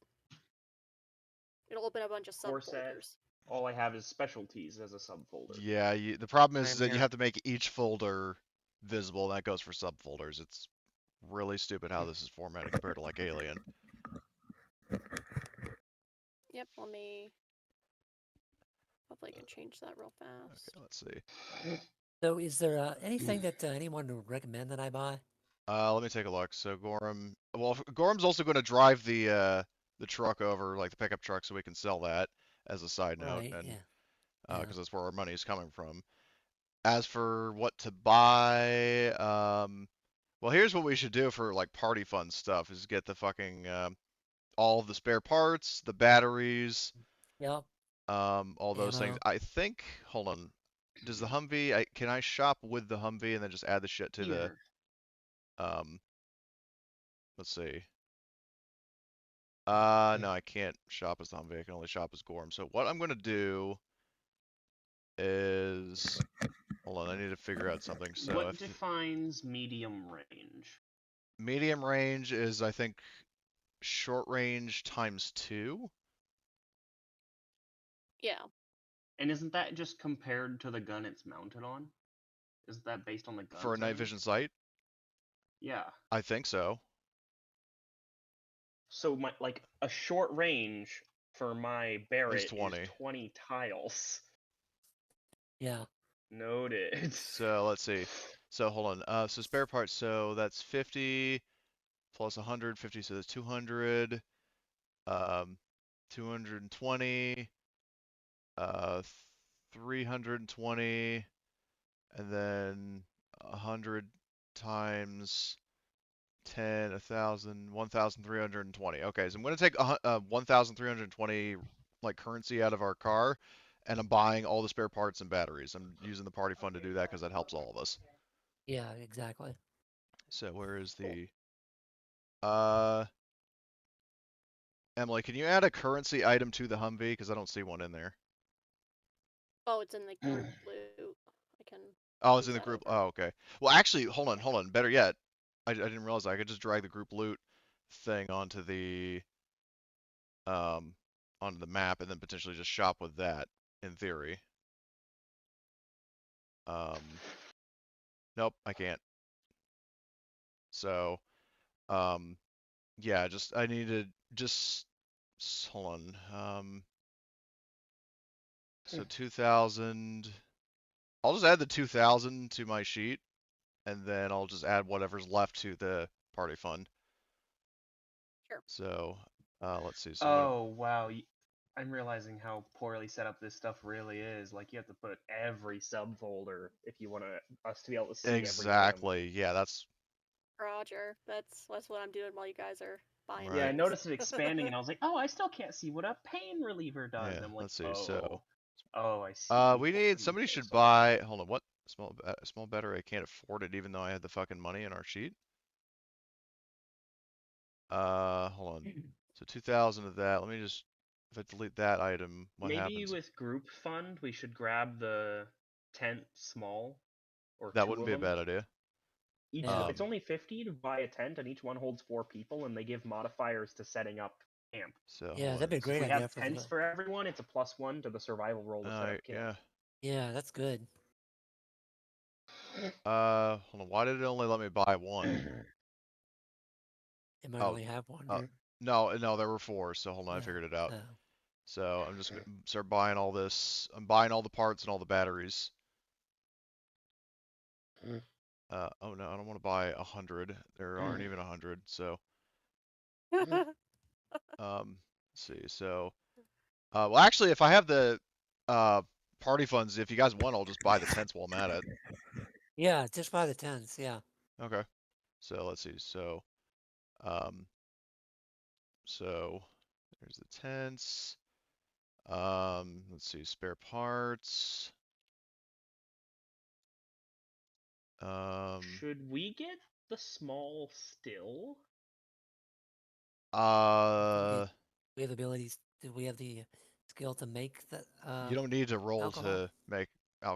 It'll open a bunch of Core set. subfolders. All I have is specialties as a subfolder. yeah, the problem is Same that you here. have to make each folder visible, and that goes for subfolders. It's really stupid how this is formatted compared to like Alien. Yep, let me. Hopefully, I can change that real fast. Okay, let's see. So, is there anything that anyone would recommend that I buy? Let me take a look. So Gorham, well, Gorham's also going to drive the truck over, like the pickup truck, so we can sell that as a side note, Right. and Yeah. because that's where our money is coming from. As for what to buy, well, here's what we should do for like party fun stuff: is get the fucking all of the spare parts, the batteries, Yep. all those things. Ammo. I think. Hold on. Does the Humvee? Can I shop with the Humvee and then just add the shit to the? Let's see. No, I can't shop as the Humvee. I can only shop as Gorham. So what I'm gonna do is, hold on, I need to figure out something. So what if defines medium range? medium range is, I think, short range times 2. Yeah. And isn't that just compared to the gun it's mounted on? Isn't that based on the gun For a night setting? vision sight? Yeah. I think so. So my like a short range for my Barrett is 20. 20 tiles. Yeah. Noted. So let's see. So hold on. So spare parts. So that's 50 plus 150. So that's 200. 220. 320. And then 100 times 10, 1,000, 1,320. Okay, so I'm going to take 1,320 like currency out of our car, and I'm buying all the spare parts and batteries. I'm using the party fund to do that because that helps all of us. Yeah, exactly. So where is the Emily, can you add a currency item to the Humvee? Because I don't see one in there. Oh, it's in the group loot. I can Oh, it's move in the that group. over. Oh, okay. Well, actually, hold on. Better yet, I didn't realize I could just drag the group loot thing um onto the map and then potentially just shop with that in theory. Nope, I can't. So, um, yeah, just I need to just hold on. So 2,000. I'll just add the 2,000 to my sheet, and then I'll just add whatever's left to the party fund. Sure. So, let's see. So I'm gonna. Oh wow, I'm realizing how poorly set up this stuff really is. Like you have to put every subfolder if you want us to be able to see every item. Exactly. Yeah, that's Roger. That's what I'm doing while you guys are buying Yeah, I right. things. noticed it expanding, and I was like, oh, I still can't see what a pain reliever does. Yeah, And I'm like, let's see. So, oh, I see. we need You somebody feel should so bad. buy. Hold on. What small battery? I can't afford it, even though I had the fucking money in our sheet. Hold on. So 2,000 of that. Let me just. If I delete that item, what Maybe happens? with group fund, we should grab the tent small, or That two wouldn't of be a them. bad idea. Yeah. It's only 50 to buy a tent, and each one holds 4 people, and they give modifiers to setting up camp. So Yeah, hold that'd be on. a So if great we idea have for tents the. for everyone, it's a +1 to the survival roll to set up camp. Yeah. Yeah, that's good. Hold on. Why did it only let me buy one? It might Oh, only have one. uh, no, there were four. So hold on, I Yeah. figured it out. Oh. So I'm just gonna start buying all this. I'm buying all the parts and all the batteries. Oh no, I don't want to buy 100. There aren't even 100. So, let's see. So, well, actually, if I have the uh party funds, if you guys want, I'll just buy the tents while I'm at it. Yeah, just buy the tents. Yeah. Okay. So let's see. Um, so there's the tents. Let's see, spare parts. Should we get the small still? Uh, We have the abilities. Do we have the skill to make the you don't need to roll alcohol? to make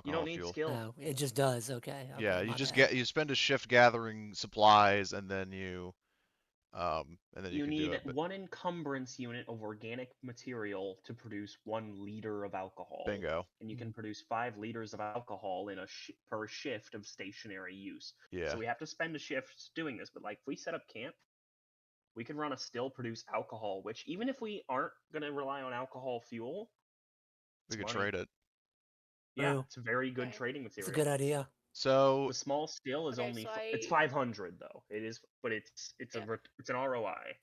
You don't alcohol need fuel. skill. Oh, it just does. Okay. Yeah, Okay. you My just bad. get you spend a shift gathering supplies and then you You can do need it. But one encumbrance unit of organic material to produce 1 liter of alcohol. bingo. And you can produce 5 liters of alcohol in per shift of stationary use. Yeah, So we have to spend a shift doing this, but like if we set up camp, we can run a still produce alcohol, which even if we aren't gonna rely on alcohol fuel, we it's could money. trade it. Yeah, True. it's a very good Okay. trading It's a material. good idea. So The small still is Okay, only so it's I 500 though. It is, but yeah. it's an ROI.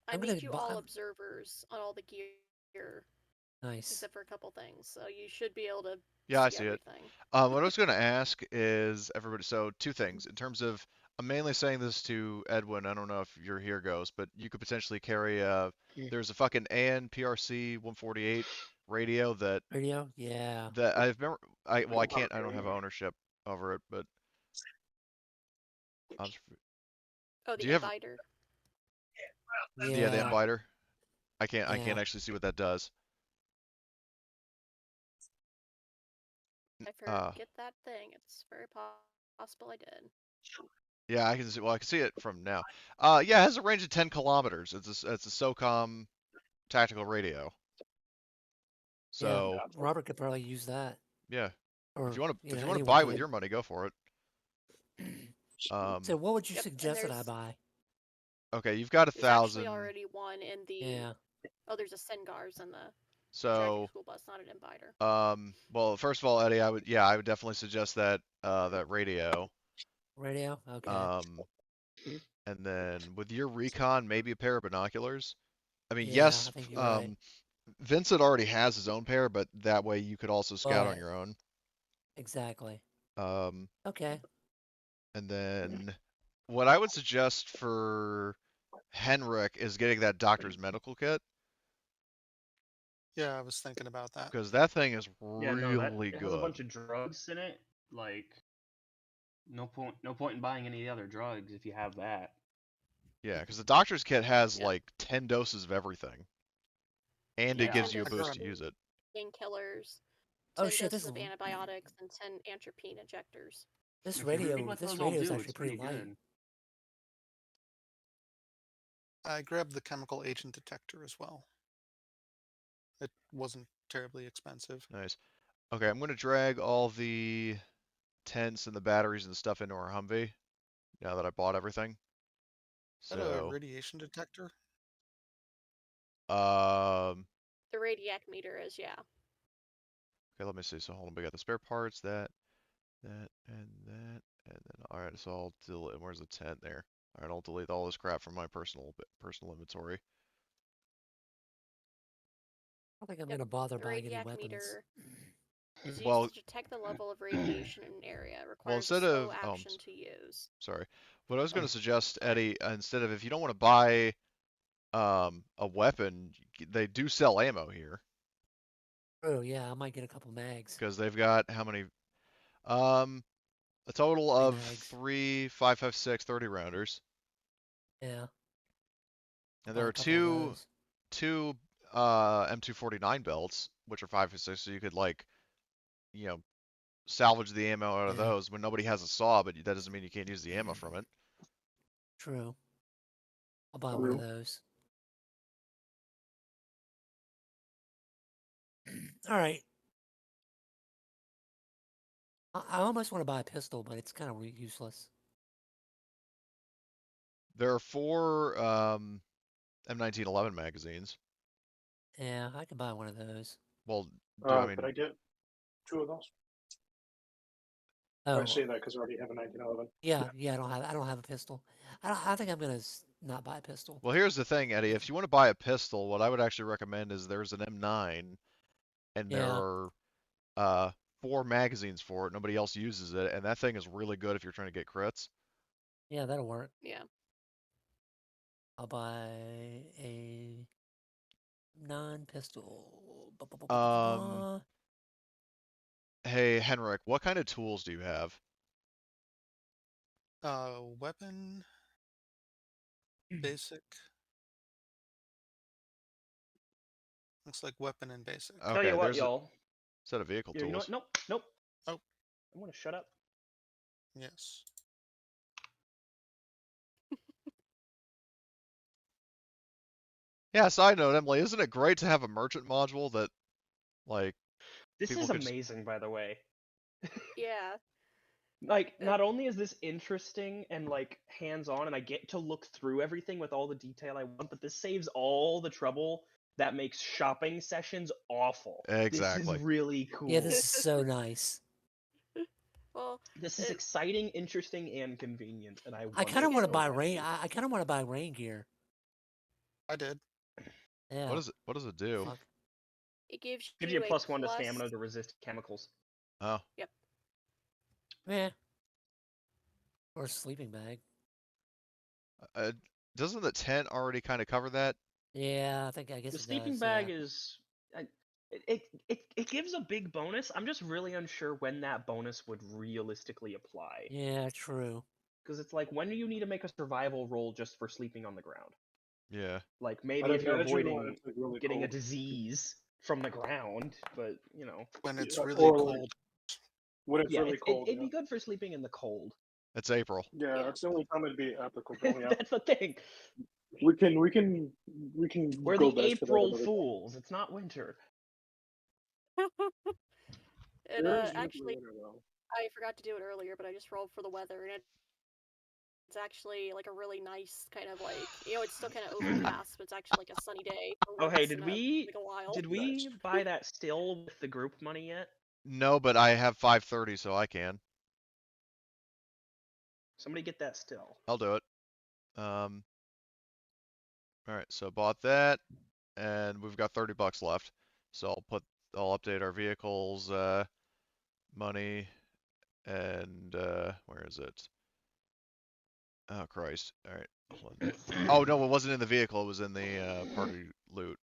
I I'm gonna made you buy. all observers on all the gear, Nice. except for a couple things, so you should be able to yeah, I see see it. everything. What I was going to ask is everybody. So two things in terms of. I'm mainly saying this to Edwin. I don't know if your here goes, but you could potentially carry a. There's a fucking AN PRC 148 radio that Radio. Yeah. I've never. I can't. I don't have ownership over it, but I'm, Oh, do the you have? Inviter. Yeah, the Yeah. Inviter. I can't. I Yeah. can't actually see what that does. I Uh, forget that thing. It's very possible I did. yeah, I can see. Well, I can see it from now. Yeah, it has a range of 10 kilometers. It's a SOCOM tactical radio. Yeah. So Robert could probably use that, yeah, or if you want to anyone buy with could. your money, go for it. So, what would you Yep, and suggest that I there's buy? Okay, you've got actually 1,000. already one in the. Yeah. Oh, there's a Sengars in the tracking So school bus, not an Inviter. well, first of all, Eddie, I would definitely suggest that radio. Radio. Okay. Um, and then with your recon, maybe a pair of binoculars. I mean, Yeah, I yes, think you're right. Vincent already has his own pair, but that way you could also scout on But your own. exactly. Um, Okay. and then what I would suggest for Henrik is getting that doctor's medical kit. Yeah, I was thinking about that. Because that thing is Yeah, no, that really it has a good. bunch of drugs in it. Like, no point in buying any other drugs if you have that. Yeah, because the doctor's kit has Yeah. like 10 doses of everything, and it Yeah, Yeah. 10 gives you a doses boost of to use it. painkillers, Oh 10 shit, doses of antibiotics, and 10 atropine injectors. this If you read radio what this those all radio is do, actually it's pretty pretty light. good. I grabbed the chemical agent detector as well. It wasn't terribly expensive. Nice. Okay, I'm gonna drag all the tents and the batteries and stuff into our Humvee now that I bought everything. Is that a So, radiation detector? um, The radiac meter is, yeah. okay, let me see. So hold on, we got the spare parts, that, and that, and then all right. So I'll delete. Where's the tent there? All right, I'll delete all this crap from my personal inventory. I don't think I'm Yep, gonna bother the buying any radiac weapons. meter is used Well, to detect the level of radiation in an area. It well, requires a instead slow of action to use. sorry, what I was gonna suggest, Sorry. Eddie, instead of if you don't want to buy a weapon, they do sell ammo here Oh yeah, I might get a couple mags. because they've got how many? Um, a total 3 of mags. 3, 5, 5, 6, 30 rounders, Yeah, and there buy a are couple of two those. two M249 belts, which are 5 or 6, so you could like you know salvage the ammo out of Yeah, those when nobody has a saw, but that doesn't mean you can't use the ammo from it. true. I'll buy one of True. those. All right. I almost want to buy a pistol, but it's kind of useless. There are 4 M1911 magazines. Yeah, I could buy one of those. Well, I Could mean, I get 2 of those? I Oh, say that because I already have a 1911. yeah, yeah. I don't have a pistol. I think I'm gonna not buy a pistol. well, here's the thing, Eddie. If you want to buy a pistol, what I would actually recommend is there's an M9, and there Yeah, are uh, 4 magazines for it. Nobody else uses it, and that thing is really good if you're trying to get crits. yeah, that'll work. Yeah. I'll buy a non-pistol. Um, hey, Henrik, what kind of tools do you have? Weapon, basic. Looks like weapon and basic. Tell you Okay, what, there's a y'all. set of vehicle You know what? tools. Nope, nope. Oh, I want to shut up. yes. Yeah, side note, Emily, isn't it great to have a merchant module that, like, This people is could just... amazing, by the way. Yeah. Like, not only is this interesting and like hands-on, and I get to look through everything with all the detail I want, but this saves all the trouble that makes shopping sessions awful. This is Exactly. really cool. Yeah, this is so nice. Well, This is exciting, interesting, and convenient, and I I want kind of it want to so buy badly. I kind of want to buy rain gear. I did. Yeah. What does it do? Fuck. it gives Gives you a you a +1 to plus. stamina to resist chemicals. Oh, Yep. Yeah. Or a sleeping bag. uh, doesn't the tent already kind of cover that? Yeah, I guess The it sleeping does. bag Yeah. is. It gives a big bonus. I'm just really unsure when that bonus would realistically apply. Yeah, true. Because it's like, when do you need to make a survival roll just for sleeping on the ground? Yeah. Like, maybe I'd if you're imagine when avoiding it's like really getting a cold. disease from the ground, but, you know. When it's Yeah, really or like cold. when it's Yeah, really cold. it'd Yeah, be good for sleeping in the cold. It's April. yeah, Yeah. that's the only time it'd be applicable. Yeah, That's the thing. we can We're go the back to that April another time. Fools. It's not winter. And There is usually actually, winter though. I forgot to do it earlier, but I just rolled for the weather, and it's actually like a really nice kind of like, it's still kind of overcast, but it's actually like a sunny day for Oh, hey, once in like a while. did Nice. we buy that still with the group money yet? No, but I have 530, so I can. Somebody get that still. I'll do it. All right, so bought that, and we've got 30 bucks left. So I'll update our vehicles, money, and where is it? Oh Christ! All right, hold on. Oh no, it wasn't in the vehicle. It was in the party loot.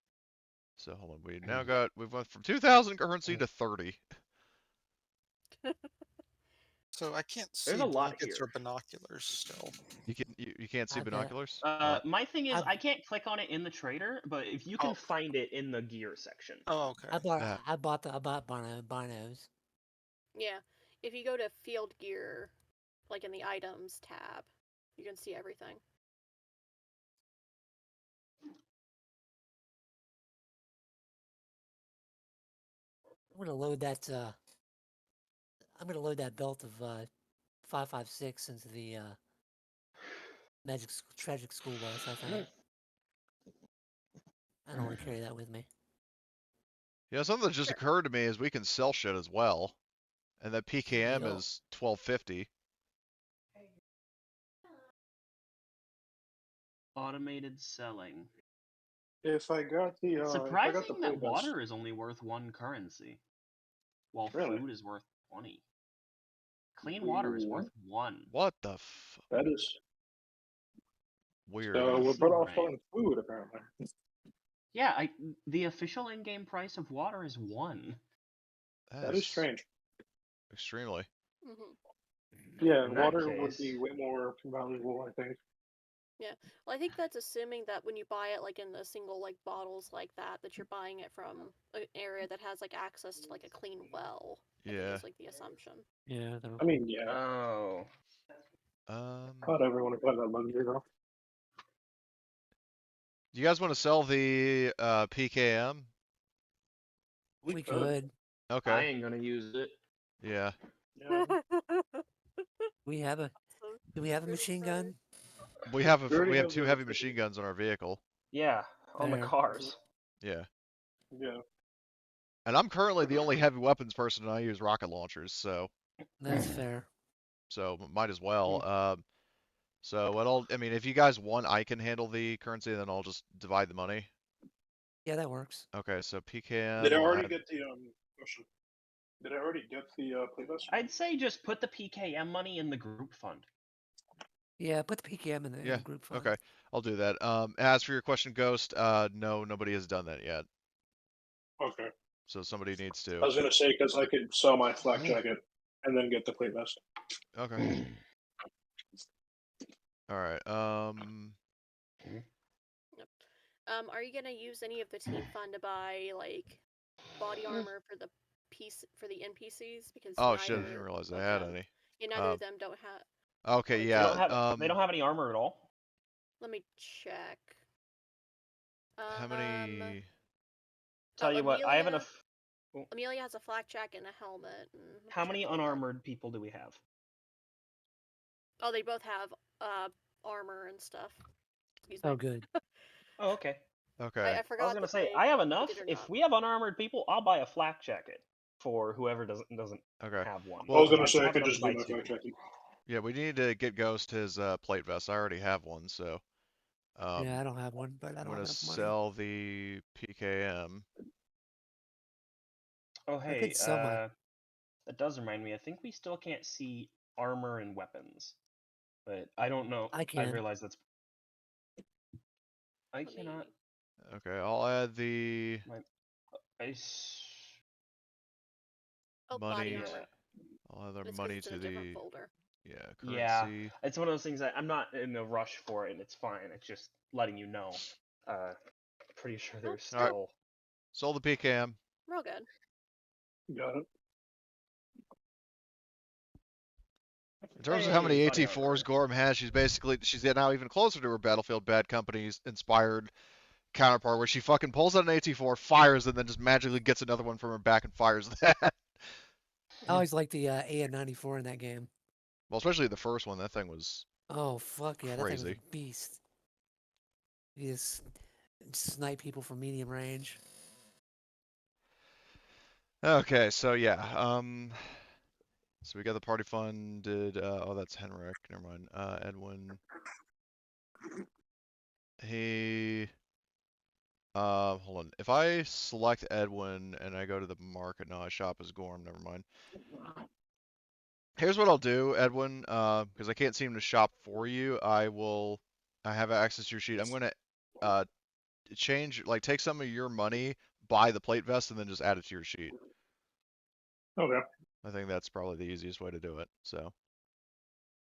So hold on, we've went from 2,000 currency to 30. So I can't There's see a lot blankets here. or binoculars still. You can't see I've got- binoculars? What? My thing is, I've- I can't click on it in the trader, but if you can Oh. find it in the gear section. Oh, okay. I bought Yeah. I bought binos. Yeah. If you go to field gear, like in the items tab, you can see everything. I'm gonna load that. I'm gonna load that belt of 556 into the tragic school bus. I think. I don't want to carry that with me. Yeah, something that just Sure. occurred to me is we can sell shit as well. And that PKM Deal. is 1250. Automated selling. If I got the if I got the Surprising that plate vest, water is only worth 1 currency, while Really? food is worth 20. Clean water is worth 1. What the f... that is Weird. so we're Seems better off right. selling food apparently. Yeah, the official in-game price of water is 1. That is strange. Extremely. Mm-hmm. Yeah, In that water would case- be way more valuable, I think. Yeah. Well, I think that's assuming that when you buy it, like in the single like bottles like that you're buying it from an area that has like access to like a clean well. I think Yeah. is like the assumption. Yeah. I mean, yeah, Oh. not everyone would have that luxury though. Do you guys want to sell the PKM? We could. I Okay. ain't gonna use it. Yeah. Yeah, We have a. Do we have a machine gun? We have We already we have have 2 the heavy ticket. machine guns on our vehicle. Yeah, on the There. cars. Yeah. yeah. And I'm currently the only heavy weapons person, and I use rocket launchers, so That's fair. might as well. So I mean, if you guys want, I can handle the currency, then I'll just divide the money. Yeah, that works. Okay, so PKM. Did I I'll already add- get the question? Did I already get the plate vest? I'd say just put the PKM money in the group fund. Yeah, put the PKM in the Yeah. group fund. Okay, I'll do that. As for your question, Ghost, no, nobody has done that yet. Okay. So somebody needs I to. was gonna say because I could sell my flak jacket and then get the plate vest. Okay. All right. Are you gonna use any of the team fund to buy like body armor for the NPCs? Because Oh shit! I neither didn't realize I of had them, any. yeah, neither of them don't have. Okay. Like, Yeah. They don't have any armor at all. Let me check. How many? Tell you what, I have enough. Amelia has a flak jacket and a helmet. And How check many the helmet. unarmored people do we have? Oh, they both have armor and stuff. Excuse me. Oh, good. Oh, okay. Okay. I forgot. I was gonna that say they I have enough. did or If not. we have unarmored people, I'll buy a flak jacket for whoever doesn't Okay. have one. I was Well, gonna say I have could enough just to do buy my two. flak jacket. Yeah, we need to get Ghost his plate vest. I already have one, so Yeah, I don't have one, but I I'm don't gonna have enough money. sell the PKM. Oh, I hey, could sell my. that does remind me. I think we still can't see armor and weapons, but I don't know. I can. realize that's. I Let me- cannot. Okay, I'll add the Oh, body money. armor. I'll add the It's 'cause money it's in to a different the folder. Yeah, currency. it's one of those things that I'm not in a rush for it, and it's fine. It's just letting you know. Pretty sure there's All right. still. Sold the PKM. We're all good. Got it. In terms of how many Hey, body AT4s armor. Gorm has, she's now even closer to her Battlefield Bad Company's inspired counterpart, where she fucking pulls out an AT4, fires, and then just magically gets another one from her back and fires that. I always liked the AN-94 in that game. Well, especially the first one. That thing was Oh fuck yeah, that thing was crazy. a beast. You just snipe people from medium range. Okay, so yeah, so we got the party funded. Oh, that's Henrik. Never mind. Edwin. He. Hold on. If I select Edwin and I go to the market, no, I shop as Gorm. Never mind. Here's what I'll do, Edwin. Because I can't seem to shop for you. I have access to your sheet. I'm gonna change, like take some of your money, buy the plate vest, and then just add it to your sheet. Okay. I think that's probably the easiest way to do it. So,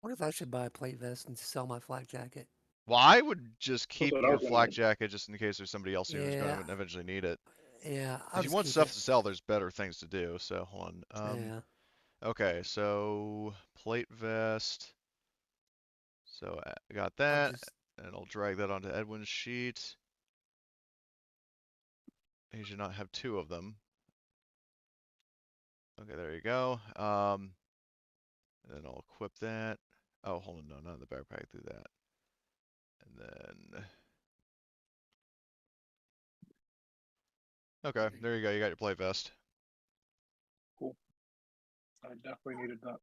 What if I should buy a plate vest and sell my flak jacket? well, I would just That's keep what I your was gonna flak do. jacket just in case there's somebody else here who's Yeah, going to eventually need it. yeah, I'll If you just want keep stuff it. to sell, there's better things to do. So, hold on. Yeah, Okay, so plate vest. So I got I'll that, just. and I'll drag that onto Edwin's sheet. He should not have two of them. Okay, there you go. And then I'll equip that. Oh, hold on, no, not in the backpack. Do that, and then okay, there you go. You got your plate vest Cool. I definitely needed that.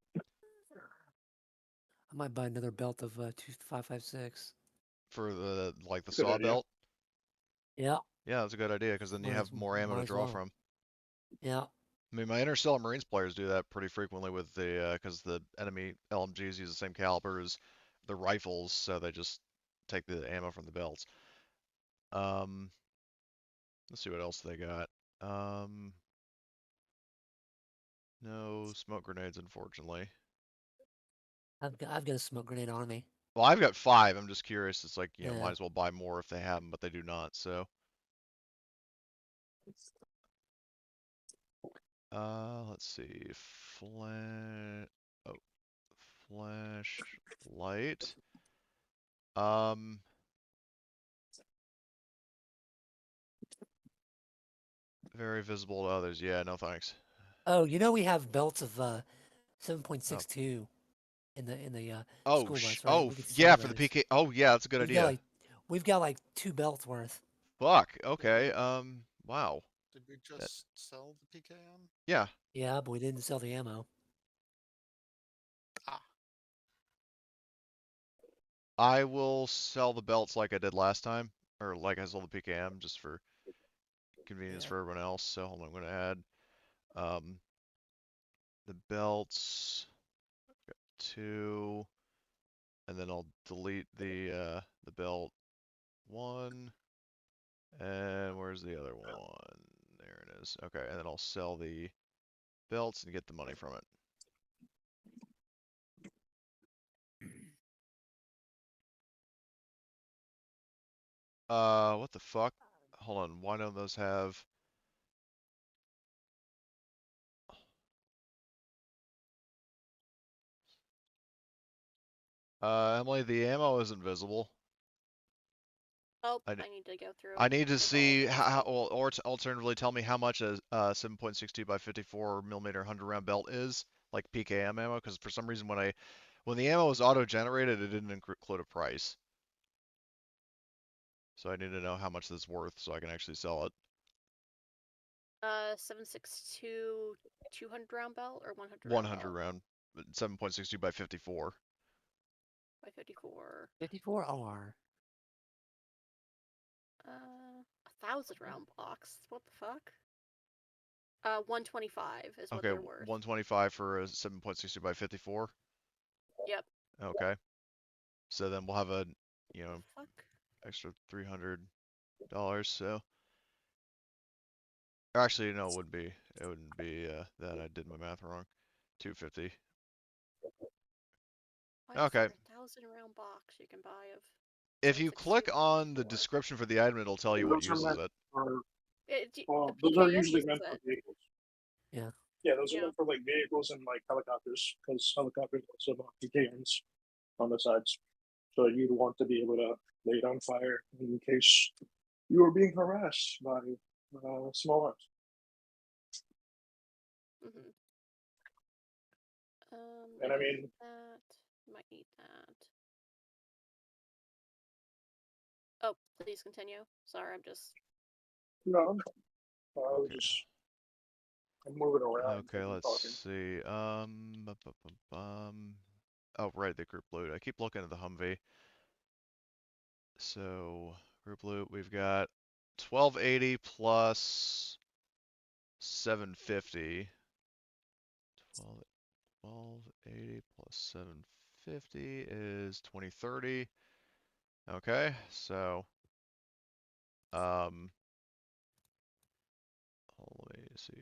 I might buy another belt of 2556. for the like the Good saw idea. belt. Yeah, Yeah, that's a good idea because then you have more ammo might to as draw well. from. Yeah, I mean, my Interstellar Marines players do that pretty frequently with the because the enemy LMGs use the same caliber as the rifles, so they just take the ammo from the belts. Um, let's see what else they got. No smoke grenades, unfortunately. I've got a smoke grenade on me. Well, I've got 5. I'm just curious. It's like, might Yeah, as well buy more if they have them, but they do not. So, let's see. Oh, flashlight. Um, very visible to others. Yeah, no thanks. Oh, we have belts of Oh, 7.62 in the oh, school bus, right? oh, We could yeah, sell for the those. PK. Oh, yeah, that's a good We've got idea. like we've got like 2 belts worth. Fuck. Okay. Wow. Did we That, just sell the PKM? yeah. Yeah, but we didn't sell the ammo. Ah, I will sell the belts like I did last time, or like I sold the PKM, just for convenience Yeah. for everyone else. So hold on, I'm going to add um, the belts 2, and then I'll delete the belt 1, and where's the other one? There it is. Okay, and then I'll sell the belts and get the money from it. What the fuck? Hold on, why don't those have? Emily, the ammo isn't visible. Oh, I, I need to go through I need to with all of see this. or alternatively tell me how much a 7.62 by 54 millimeter 100 round belt is, like PKM ammo, because for some reason when the ammo was auto generated, it didn't include a price. So I need to know how much this is worth so I can actually sell it. 7.62 200 round belt or 100 round 100 belt? round, 7.62 by 54. By 54. 54 OR. 1,000 round box. What the fuck? 125 is what Okay, they're worth. 125 for a 7.62 by 54. Yep. Okay, so then we'll have a Fuck. extra $300. So actually, no, it wouldn't be. It wouldn't be that. I did my math wrong. 250. Why is Okay. there 1,000 round box you can buy of If you 7.62 click on the 54? description for the item, it'll tell you what Those are uses meant it. for, A those are PKM usually uses meant for it. vehicles. Yeah. Yeah, those are Yeah. meant for like vehicles and like helicopters, because helicopters also have PKMs on the sides. So you'd want to be able to lay it on fire in case you were being harassed by small arms. Mm-hmm. And I mean, that. Might need that. Oh, please continue. Sorry, I'm just. no, I was Okay. just I'm moving around Okay, as I'm let's talking. see. Oh, right, the group loot. I keep looking at the Humvee. So, group loot, we've got 1280 plus 750. 1280 plus 750 is 2030. Okay, so Let me see.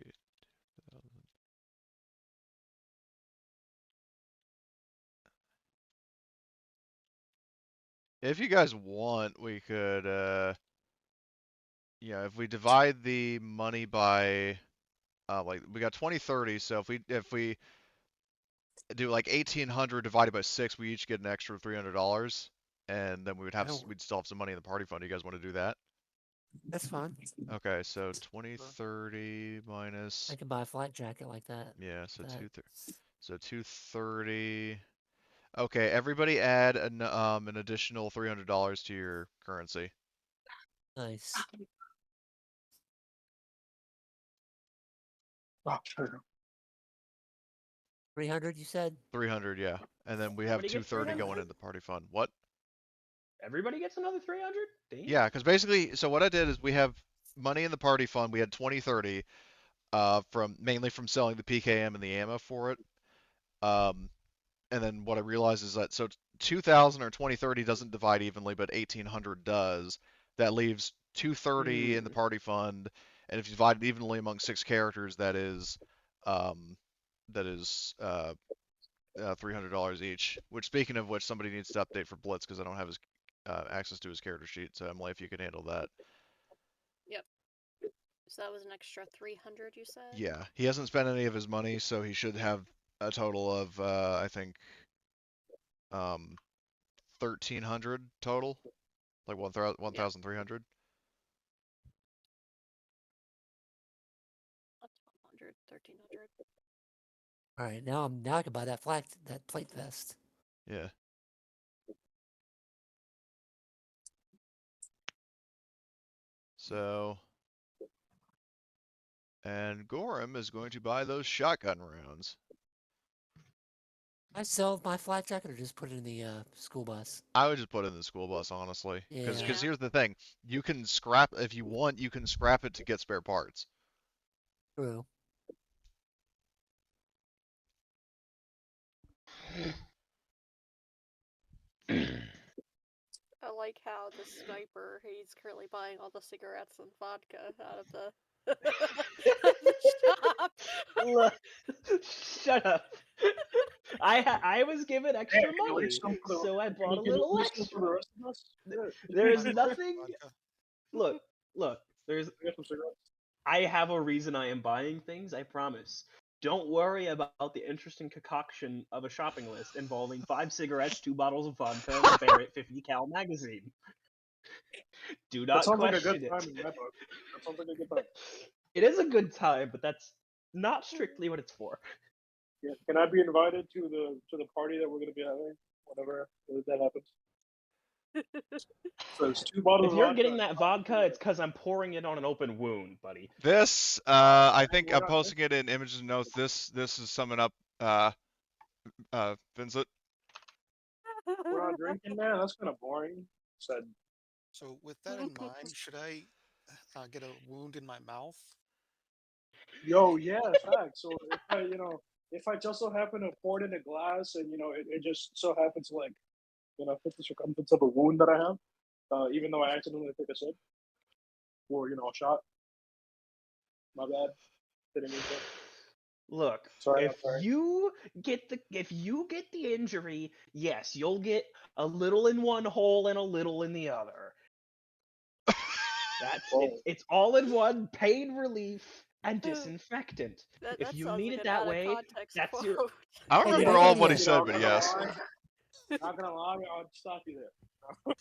If you guys want, we could, if we divide the money by, like we got 2030, so if we do like 1800 divided by 6, we each get an extra $300, and then we'd still have some money in the party fund. You guys want to do that? That's fine. Okay, so 2030 minus. I can buy a flight jacket like that. Yeah, so 230. Okay, everybody add an additional $300 to your currency. Nice. Oh, sure. 300, you said? 300, yeah. And then we have Everybody gets 230 going 300? into the party fund. What? Everybody gets another 300? Damn. Yeah, because basically, so what I did is we have money in the party fund. We had 2030, mainly from selling the PKM and the ammo for it. And then what I realized is that 2000 or 2030 doesn't divide evenly, but 1800 does. That leaves 230 in the party fund, and if you divide it evenly among 6 characters, that is $300 each. Which, speaking of which, somebody needs to update for Blitz because I don't have his access to his character sheet. So Emily, if you can handle that. Yep. So that was an extra 300, you said? Yeah, he hasn't spent any of his money, so he should have a total of I think 1,300 total, like 1,300. 1,200, 1,300. All right, now I can buy that plate vest. Yeah. So, and Gorham is going to buy those shotgun rounds. I sell my flight jacket or just put it in the school bus? I would just put it in the school bus, honestly. Yeah. Because here's the thing. You can scrap, if you want, you can scrap it to get spare parts. True. I like how the sniper, he's currently buying all the cigarettes and vodka out of the, the shop. Look, shut up. I was given extra Hey, can you money, leave some for the- so I can bought a you little leave some for the extra. rest of us? Yeah. There is nothing. Vodka. Look. There's. I got some cigarettes. I have a reason I am buying things. I promise. Don't worry about the interesting concoction of a shopping list involving 5 cigarettes, 2 bottles of vodka, and a Barrett 50 cal magazine. Do That not sounds like a good question time it. in my book. That sounds like a good time. It is a good time, but that's not strictly what it's for. Yeah. Can I be invited to the party that we're gonna be having whenever that happens? So it's 2 bottles If of you're vodka getting and that 5 vodka, it's cigarettes. because I'm pouring it on an open wound, buddy. This, I think We're I'm not posting it in images and notes. This is summing up, Vincent. We're not drinking, man. That's kind of boring. Said, So with that in mind, should I get a wound in my mouth? yo, yeah, facts. So if I just so happen to pour it in a glass and it just so happens to fit the circumference of a wound that I have, even though I accidentally took a sip or a shot. My bad. Didn't mean to. Look, Sorry, I'm if sorry. you get the injury, yes, you'll get a little in one hole and a little in the other. That's Whoa. it. It's all in one, pain relief and disinfectant. That If you sounds need like it an that out of way, context that's quote. your. I don't Hey, remember all of what he said, Not but gonna yes. lie. Not gonna lie, I'll stop you there.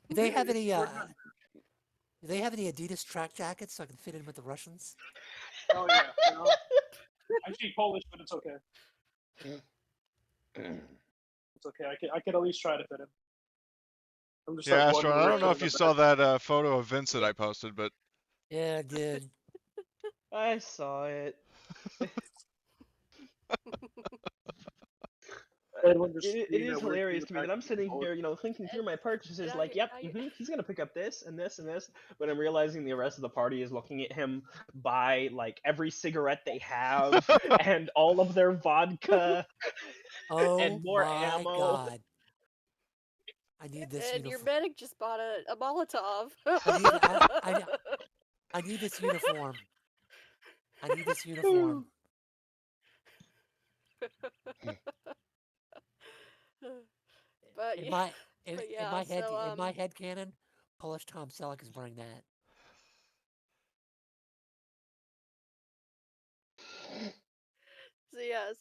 Do they have any? We're not- Do they have any Adidas track jackets so I can fit in with the Russians? Oh yeah, I speak Polish, but it's okay. It's okay. I can at least try to fit in. I'm just Yeah, like one Astron, I don't know wrinkle in if the you saw back. that photo of Vincent I posted, but Yeah, I did. I saw it. Everyone just It being is that weird thing in hilarious the to me back that I'm of the sitting Polish. here, thinking through my purchases, and like, yep, he's gonna pick up this and this and this, but I'm realizing the rest of the party is looking at him buy like every cigarette they have and all of their vodka Oh and more my ammo. God! I need this And your uniform. medic just bought a Molotov. I need this uniform. I need this uniform. But In yeah, my in, but in yeah. my head So in my head canon, Polish Tom Selleck is wearing that. So yeah,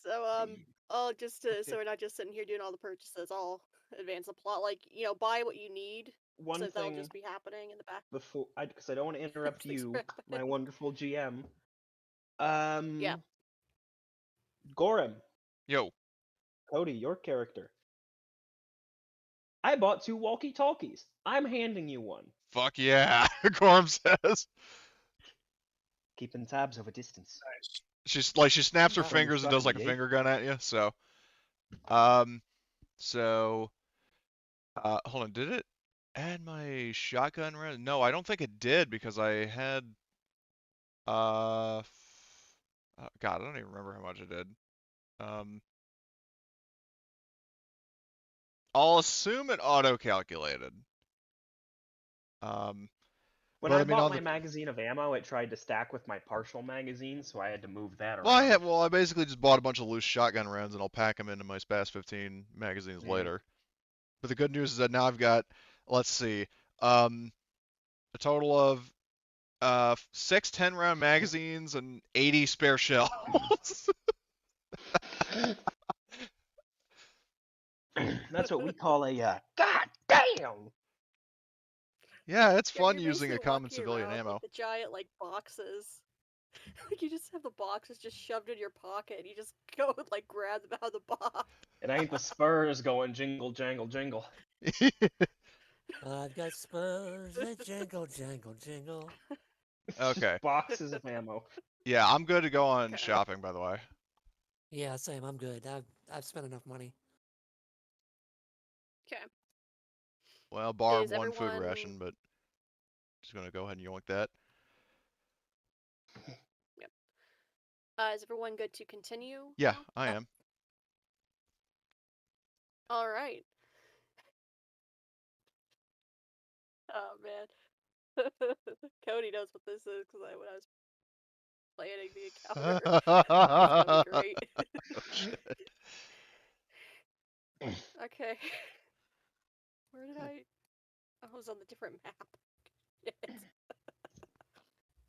I'll just so we're not just sitting here doing all the purchases. I'll advance the plot, like buy what you need, One so that'll thing just be happening in the back. before, because I don't want to interrupt Things you, are my happening. wonderful GM. Yeah. Gorham, Yo. Cody, your character. I bought 2 walkie-talkies. I'm handing you one. Fuck yeah, Gorm says. Keeping tabs over distance. Nice. She snaps her From the fingers and does like a Sunday, eh? finger gun at you. Um, so hold on, did it add my shotgun round? No, I don't think it did because I had God, I don't even remember how much it did. Um, I'll assume it auto-calculated. When But I I mean bought on my the magazine of ammo, it tried to stack with my partial magazine, so I had to move that well, around. I basically just bought a bunch of loose shotgun rounds and I'll pack them into my SPAS 15 magazines Mm. later. But the good news is that now I've got, let's see, a total of 6 10-round magazines and 80 spare shells. That's what we call a god damn. Yeah, it's Yeah, fun you're using basically a common walking civilian around like ammo. the giant boxes. Like you just have the boxes just shoved in your pocket. And you just go and grab them out of the box. It ain't the spurs going jingle jangle jingle. I've got spurs that jingle, jangle, jingle. Okay. Boxes of ammo. Yeah, I'm good to go on Okay. shopping, by the way. Yeah, same. I'm good. I've spent enough money. Okay. Well, bar Is one food everyone ration, but just gonna go ahead and yoink that. Yep. Is everyone good to continue Yeah, now? I am. All right. Oh man. Cody knows what this is because when I was planning the encounter, it's gonna be great. Oh shit. Okay. Where did I was on the different map.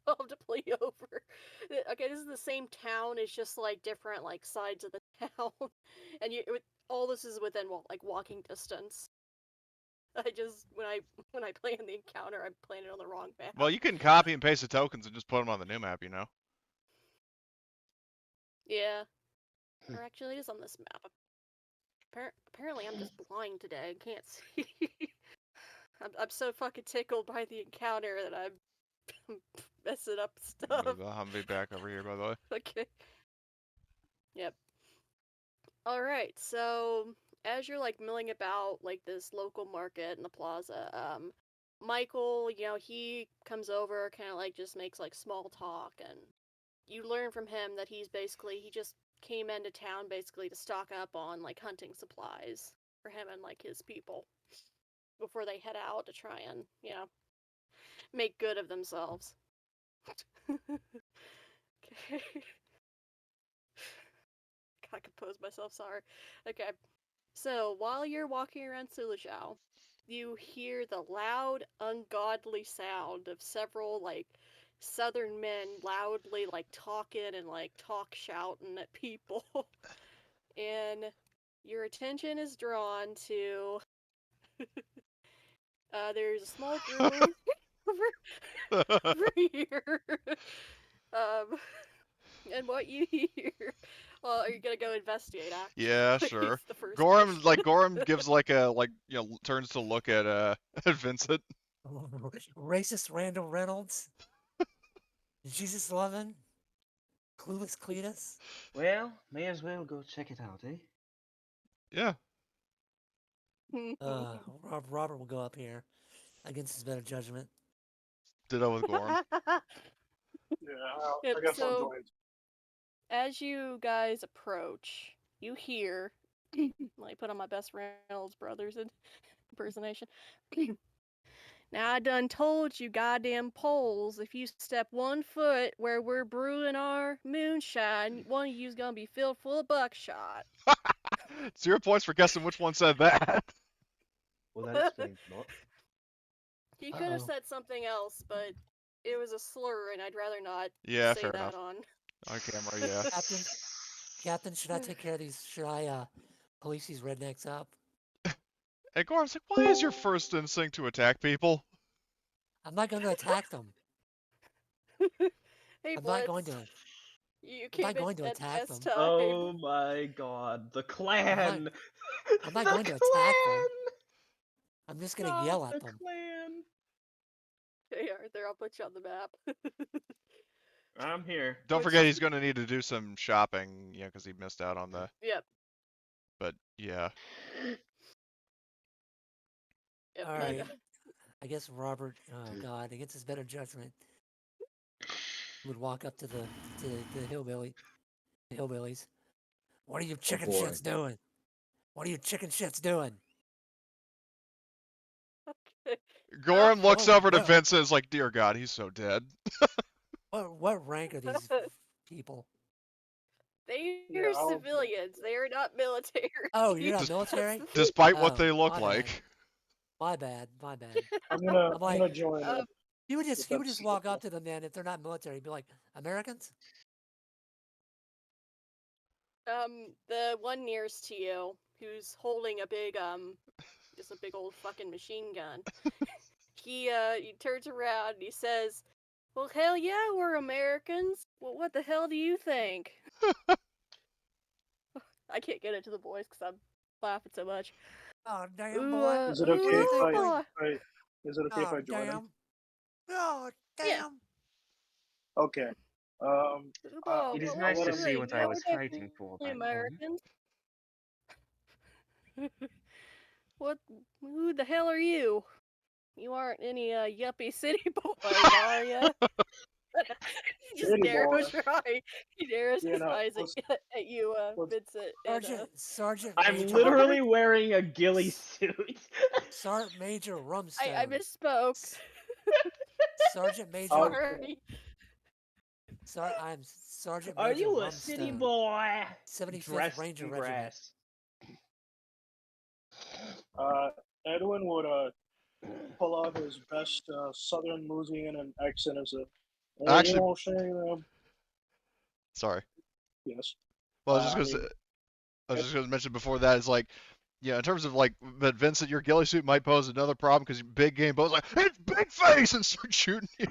I'll have to play over. Okay, this is the same town. It's just different sides of the town, and all this is within walking distance. I just when I plan the encounter, I'm planning on the wrong map. Well, you can copy and paste the tokens and just put them on the new map, you know. Yeah, or actually, it is on this map. Apparently, I'm just blind today. I can't see. I'm so fucking tickled by the encounter that I'm messing up stuff. Move the Humvee back over here, by the way. Okay. Yep. All right. So as you're milling about this local market in the plaza, Michael, he comes over, kind of just makes small talk, and you learn from him that he just came into town basically to stock up on hunting supplies for him and his people before they head out to try and make good of themselves. Okay. Gotta compose myself, sorry. Okay. So, while you're walking around Sulejow, you hear the loud, ungodly sound of several, southern men loudly, talking and, talk shouting at people. And your attention is drawn to. There's a small group over here. Um, and what you hear. Well, are you gonna go investigate? Yeah, Actually, sure. is the first Gorham question. Gorham gives turns to look at at Vincent. Racist Randall Reynolds, Jesus loving, clueless Cletus. Well, may as well go check it out, eh? Yeah. Robert will go up here against his better judgment. Ditto with Gorham. Yeah, Yep, I guess I'll so join. as you guys approach, you hear. Let me put on my best Reynolds brothers and impersonation. Now I done told you goddamn Poles, if you step 1 foot where we're brewing our moonshine, one of you's gonna be filled full of buckshot. 0 points for guessing which one said that. Well, that explains a lot. He could have Uh-oh. said something else, but it was a slur, and I'd rather not Yeah, say fair that enough. On camera, yeah. Captain, should I take care of these? Should I police these rednecks up? And Gorham's like, why is your first instinct to attack people? I'm not going to attack them. Hey, I'm not Blitz, going to. you I'm came not in going to at attack best them. time. Oh my god, the clan! I'm not The going to attack them. clan! I'm just going to Not yell at the them. clan! Hey, Arthur, I'll put you on the map. I'm here. Don't Which- forget he's going to need to do some shopping, yeah, because he missed out on the. Yep. But yeah. Yep. All right. I guess Robert, oh God, against his better judgment, would walk up to the hillbillies. What are you chicken boy. shits doing? What are you chicken shits doing? Okay. Gorham looks over to what- Vincent and is like, dear God, he's so dead. What rank are these people? They Yeah, are I'll- civilians. They are not military. Oh, you're not Just- military? Despite what Oh, they look my like. bad. My bad. I'm gonna I'm like, I'm gonna join. He would just that's- walk up to them then if they're not military, be like, Americans? The one nearest to you, who's holding a big, just a big old fucking machine gun. He turns around and he says, well, hell yeah, we're Americans. Well, what the hell do you think? I can't get into the voice because I'm laughing so much. Oh damn Ooh, boy. Is it ooh, okay if boy. is it okay if Oh I join him? damn. Oh damn. Yeah. Okay. Ooh, boy, It is what nice would to you see think? what Yeah, I we're was fighting for definitely back then. Americans. What? Who the hell are you? You aren't any yuppie city boys, are ya? He just City narrows boy. your eye. He narrows Yeah, his no, eyes let's- at you, let's- Vincent. And, Sergeant I'm Major literally wearing a ghillie suit. Sergeant Major Rumstone. I misspoke. Sergeant Major Sorry. I'm Sergeant Are Major you a Rumstone. city boy? 75th Dressed Ranger in Regiment. grass. Edwin would pull out his best Southern Louisiana accent as a. Actually- you know what I'm saying? Sorry. Yes. Well, I mean, I was just going to mention before that is like, yeah, in terms of like, but Vincent, your ghillie suit might pose another problem because big game bo's like, it's big face and start shooting you.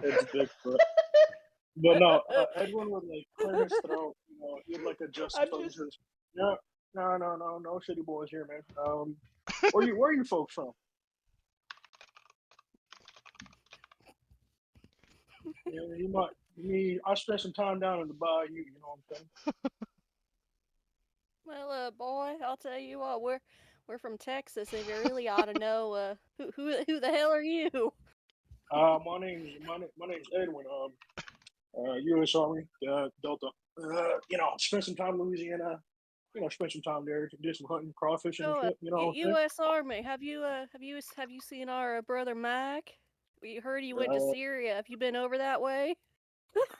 It's Bigfoot. But no, Edwin would like clear his throat. You know, he'd like adjust I'm his just- tones. No, no shitty boys here, man. Where are you folks from? Yeah, you might. I spent some time down in the bayou. You know what I'm saying? Well, boy, I'll tell you what, we're from Texas, and you really ought to know who the hell are you? My name's Edwin. U.S. Army, Delta. You know, spent some time in Louisiana. You know, spent some time there. Did some hunting, crawfishing and Oh, shit. You know, what I'm saying? U.S. Army. Have you seen our brother Mike? We heard he went to Syria. Have you been over that way?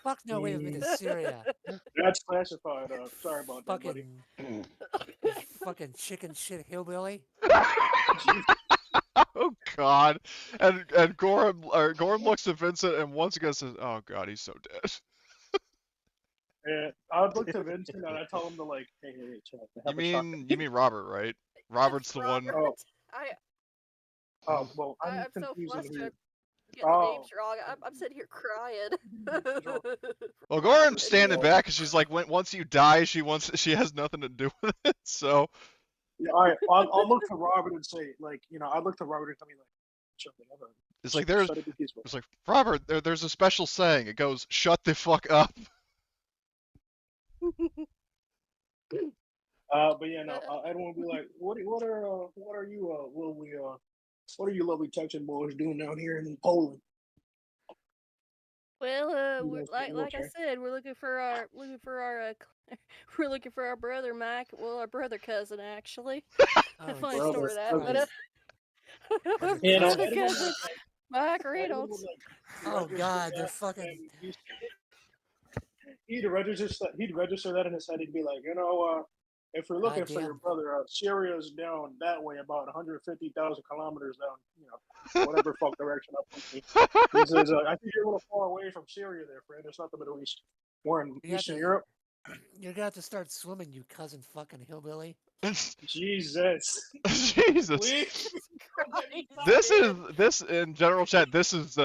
Fuck no, we haven't been to Syria. That's classified. Sorry about that, buddy. Fucking chicken shit hillbilly. Oh God! And Gorham looks at Vincent and once again says, "Oh God, he's so dead." And I'd look to Vincent and I tell him to like, hey, chill out, You mean Robert, right? Robert's the one. Robert. Well, I'm I'm so confusing flustered. here. Getting the names wrong. I'm sitting here crying. Well, Gorham's Robert, standing anyway. back because she's like, once you die, she has nothing to do with it. So Yeah, all right, I'll look to Robert and say, like, you know, I'd look to Robert and tell me, like, shut the hell up. it's like there's, Try to be peaceful. it's like Robert, there's a special saying. It goes, "Shut the fuck up." But yeah, no, Edwin would be like, what are you lovely Texan boys doing down here in Poland? Well, You we're, guys getting like I military? said, we're looking for we're looking for our brother Mike. Well, our brother cousin actually. Oh, funny Brother, story that, but Jesus Christ. you know, Cousin. Edwin would cousin like, Mark Edwin would Reynolds. like Oh register God, they're that, fucking. and he'd register that in his head. He'd be like, if you're looking for your Goddamn. brother, Syria's down that way, about 150,000 kilometers down, whatever fuck direction up with me. He says, I think you're a little far away from Syria there, friend. It's not the Middle East. We're in You got Eastern to. Europe. You're gonna have to start swimming, you cousin fucking hillbilly. Jesus. Jesus. Please. Don't get me Christ, This in general chat. This is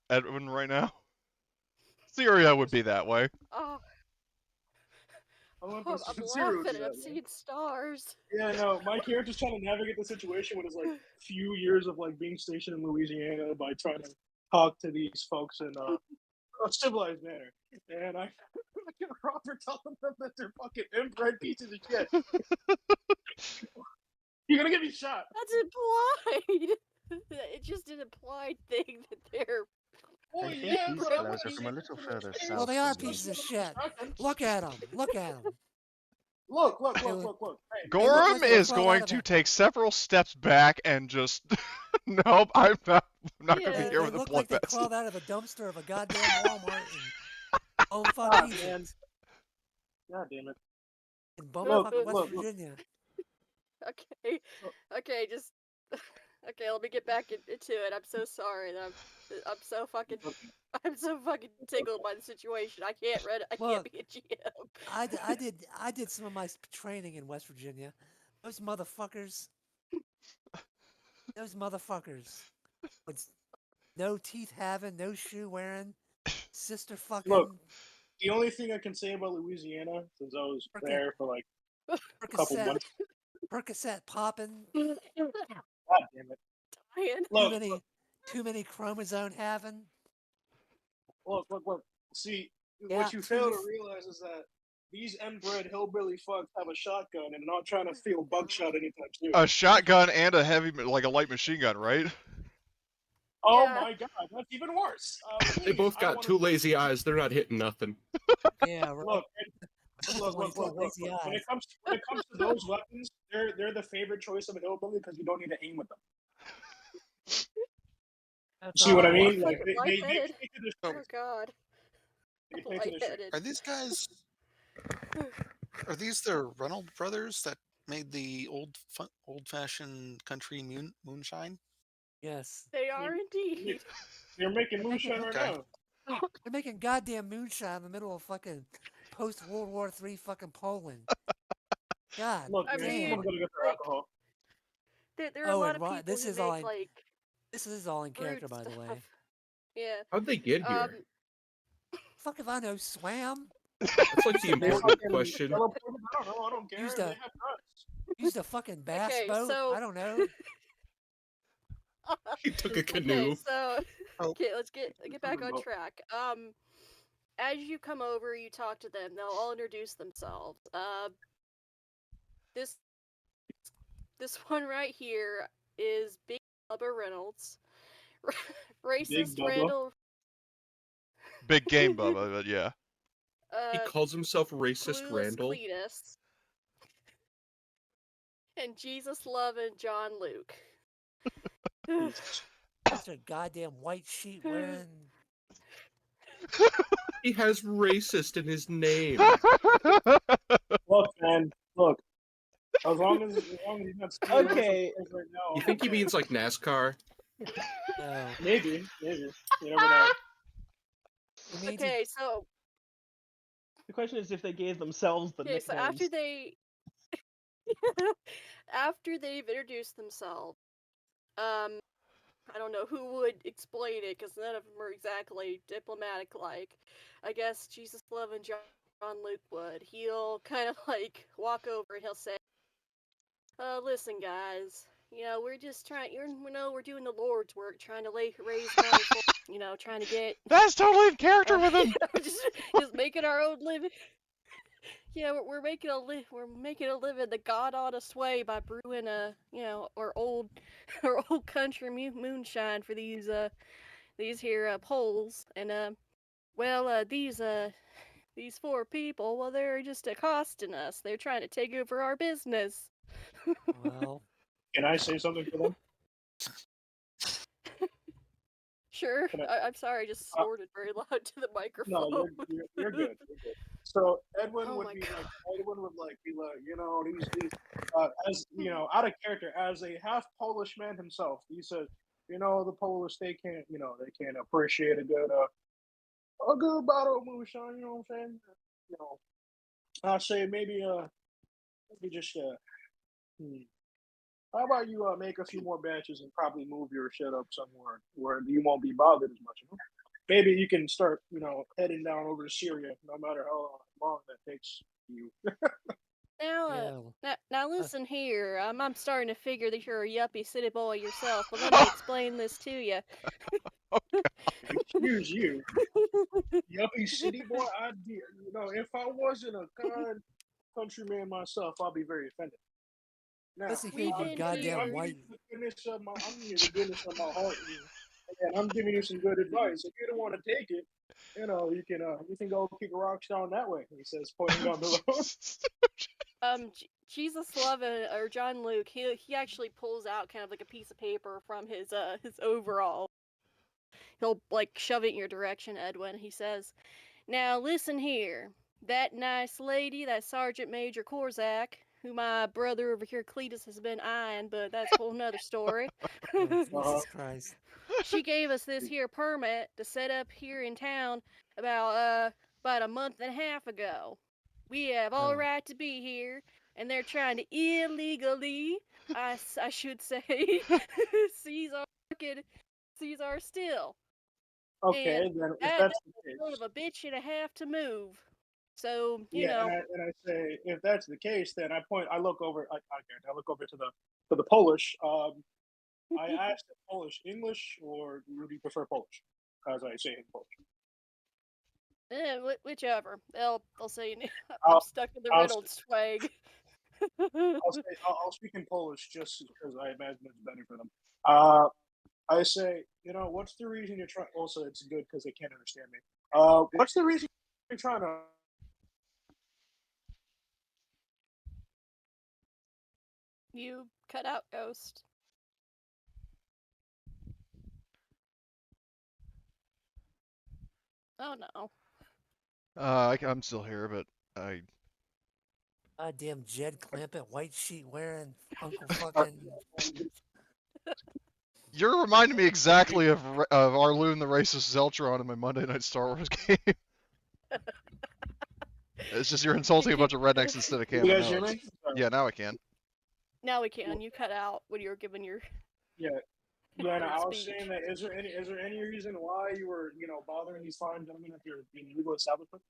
Edwin right now. Syria would be that way. Oh, I want I'm, this I'm Syria would laughing do and I'm that, man. seeing stars. Yeah, no, my character's trying to navigate the situation with his like few years of like being stationed in Louisiana by trying to talk to these folks in a civilized manner. And I Robert telling them that they're fucking inbred pieces of shit. You're gonna get me shot. That's implied. It's just an implied thing that they're. Oh I think yeah, he's but I want closer to from see a little them further change. Well, south they are than me. pieces of shit. Look at them. Look at them. Look. They look, Hey, they look Gorham like they is crawled out going of to a. take several steps back and just. Nope, I'm not going to be Yeah. here They with a look like they bloodbath. crawled out of a dumpster of a goddamn Walmart in Bumfuck, ah, Egypt, man. God damn it. in Look, Bumfuck, West look. Virginia. Okay, okay, just. Okay, let me get back into it. I'm so sorry. I'm so fucking. I'm so fucking tickled by the situation. I can't read. I can't Look, be a GM. I did some of my training in West Virginia. Those motherfuckers. Those motherfuckers. With no teeth having, no shoe wearing, sister Look, fucking, the only thing I can say about Louisiana, since I was there for like a couple Percocet, months. Percocet popping. God damn it. Dying. Look, Too many chromosome having. look. See, Yeah, what you too fail many. to realize is that these inbred hillbilly fucks have a shotgun and are not trying to feel buckshot anytime soon. A shotgun and a like a light machine gun, right? Oh Yeah. my god, that's even worse. They Please, both I got want two lazy eyes. They're not hitting nothing. Yeah, right. look. When he's got lazy When eyes. it comes to those weapons, they're the favorite choice of a hillbilly because you don't need to aim with them. That's See all what I right. mean? Like they Lightheaded. take to Oh the god. they I'm take to the street. lightheaded. Are these guys? Are these the Reynolds brothers that made the old-fashioned country moonshine? Yes. They are indeed. They're making They're making, moonshine right Okay. now. they're making goddamn moonshine in the middle of fucking post World War III fucking Poland. God Look, I man, mean, someone's gonna get their like, alcohol. there are a Oh, lot and of people this who is all make in like this is all in brewed character, by the way. stuff. Yeah. How'd they get here? Fuck if I know, swam. That's like the They important fucking question. teleported. I don't know. I don't care. Used They a have guns. used a fucking bass Okay, boat. so I don't know. He took a okay, canoe. so Oh, okay, let's get back on track. As you come over, you talk to them. They'll all introduce themselves. This this one right here is Big Bubba Reynolds, Big racist Bubba. Randall. Big game, Bubba, but yeah. He calls himself Racist Clueless Randall. Cletus, and Jesus loving John Luke. Mr. Goddamn white sheet wearing. He has racist in his name. Look, man. Look. As long as he's not stealing Okay. right now. You think he means like NASCAR? No. Maybe. You never know. It means Okay, so The question is if they gave themselves the okay, so nicknames. after they've introduced themselves, I don't know who would explain it because none of them are exactly diplomatic. Like, I guess Jesus loving John Luke would. He'll kind of like walk over and he'll say, listen, guys. You know, we're just trying. We're doing the Lord's work, trying to raise money for. Trying to get. That's totally in character with him. just making our own living. Yeah, we're making we're making a living the God honest way by brewing our old country moonshine for these here Poles, and these four people, well, they're just accosting us. They're trying to take over our business. well, Can I say something to them? Sure. Can I, I'm sorry, I just snorted very loud to the microphone. no, you're good. You're good. So Edwin Oh would my be god. like, you know, these as you know, out of character as a half Polish man himself. He said, you know, the Polish they can't appreciate a good bottle of moonshine. You know what I'm saying? You know, I say maybe just hmm, how about you make a few more batches and probably move your shit up somewhere where you won't be bothered as much. You know? Maybe you can start, you know, heading down over to Syria, no matter how long that takes you. Now, Yeah. now listen here. I'm starting to figure that you're a yuppie city boy yourself, but let me explain this to you. Excuse you, yuppie city boy. You know, if I wasn't a kind countryman myself, I'll be very offended. Now, Listen here, We've you been goddamn here. white. I'm giving you the goodness of my heart, and I'm giving you some good advice. If you don't want to take it, you know, you can go kick rocks down that way. He says, pointing down the road. Jesus loving or John Luke, he actually pulls out kind of like a piece of paper from his overall. He'll like shove it in your direction, Edwin. He says, "Now listen here. That nice lady, that Sergeant Major Korzak, who my brother over here Cletus has been eyeing, but that's a whole nother story. Oh, Jesus Christ. She gave us this here permit to set up here in town about a month and a half ago. We have all Oh. right to be here, and they're trying to illegally, I should say, seize our still. Okay, And then if that's that's the a son case, of a bitch and a half to move. So, you yeah, know, and I say if that's the case, then I look over, I look over to the Polish. I asked the Polish English, or would you prefer Polish, as I say in Polish? whichever. They'll say I'm I'll stuck in the I'll Reynolds swag. I'll speak in Polish just because I imagine it's better for them. I say, you know, what's the reason you're trying? Also, it's good because they can't understand me. What's the reason you're trying to? You cut out Ghost. Oh no. I'm still here, but I. Goddamn Jed Clampett, white sheet wearing Uncle fucking. You're reminding me exactly of Arloon the Racist Zeltron in my Monday Night Star Wars game. It's just you're insulting a bunch of rednecks instead of You canon. guys hear me? Yeah, now I can. Now we can. You cut out when you were giving your Yeah. Yeah, and I was speech. saying that is there any reason why you were, you know, bothering these fine gentlemen at your legal establishment?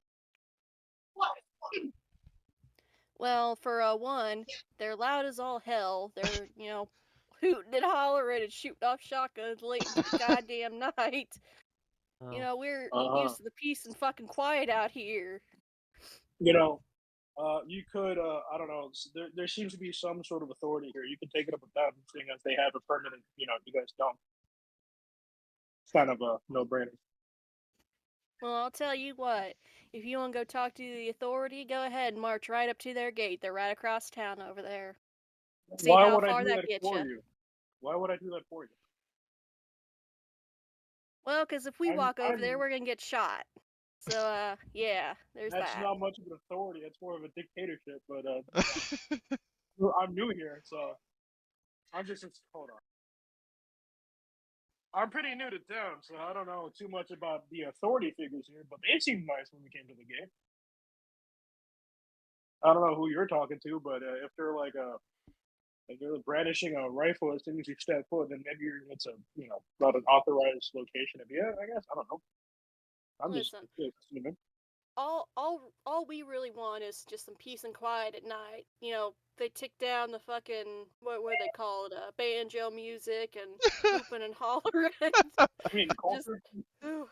Well, for one, they're loud as all hell. They're, hooting and hollering and shooting off shotguns late into the goddamn night. Oh. You know, we're Uh-huh. used to the peace and fucking quiet out here. You know, you could I don't know. There seems to be some sort of authority here. You could take it up with them, seeing as they have a permanent. You know, you guys don't. It's kind of a no-brainer. Well, I'll tell you what. If you want to go talk to the authority, go ahead and march right up to their gate. They're right across town over there. See Why how would I far do that that gets for you. you? Why would I do that for you? Well, because if we I'm walk over there, I'm we're gonna get shot. So, yeah, there's That's that. not much of an authority. It's more of a dictatorship. But I'm new here, so I'm just hold on. I'm pretty new to town, so I don't know too much about the authority figures here. But they seemed nice when we came to the game. I don't know who you're talking to, but if they're like they're brandishing a rifle as soon as you step foot, then maybe it's a not an authorized location. Yeah, I guess I don't know. I'm just Listen, assuming. all we really want is just some peace and quiet at night. You know, they tick down the fucking what do they call it, banjo music and hooping and hollering. I mean, Just, culture. ooh.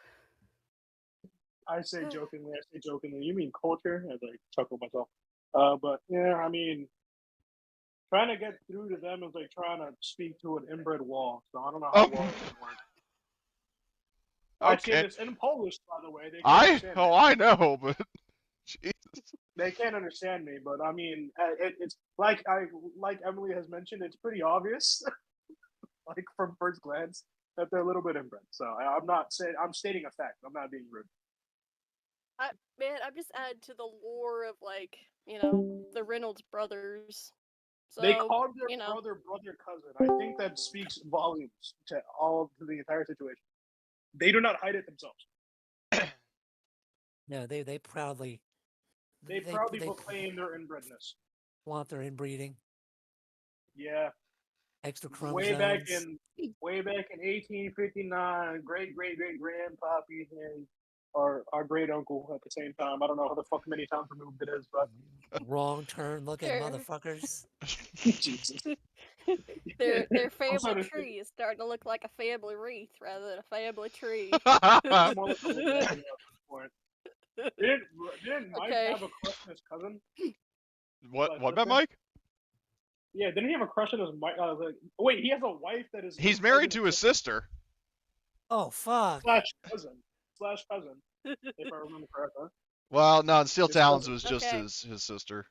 I say jokingly. I say jokingly. You mean culture? As I chuckle myself. But yeah, I mean, trying to get through to them is like trying to speak to an inbred wall. So I don't know how Oh, well it's gonna work. I say okay. this in Polish, by the way. They can understand that. I know, but Jesus. They can't understand me, but I mean, it's like Emily has mentioned, it's pretty obvious, like from first glance, that they're a little bit inbred. So I'm not saying, I'm stating a fact. I'm not being rude. Man, I'm just adding to the lore of like, you know, the Reynolds brothers. They So, called their you know, brother cousin. I think that speaks volumes to the entire situation. They do not hide it themselves. No, they proudly They they proudly they proclaim their inbredness. flaunt their inbreeding, Yeah, extra way back chromosomes. in 1859, great grandpappy and our great uncle at the same time. I don't know how the fuck many times removed it is, but Wrong turn looking sure. motherfuckers. Jesus. Their I'm family starting to think tree is starting to look like a family wreath rather than a family tree. it's more like a lasagna at this point. Didn't Mike Okay. have a crush on his cousin? What? Slash What about sister? Mike? Yeah, didn't he have a crush on his Mike? Wait, he has a wife that is his He's married cousin's to his sister. Oh fuck! slash cousin, if I remember correctly. Well, no, Steel His Talons cousin. was just Okay. his sister.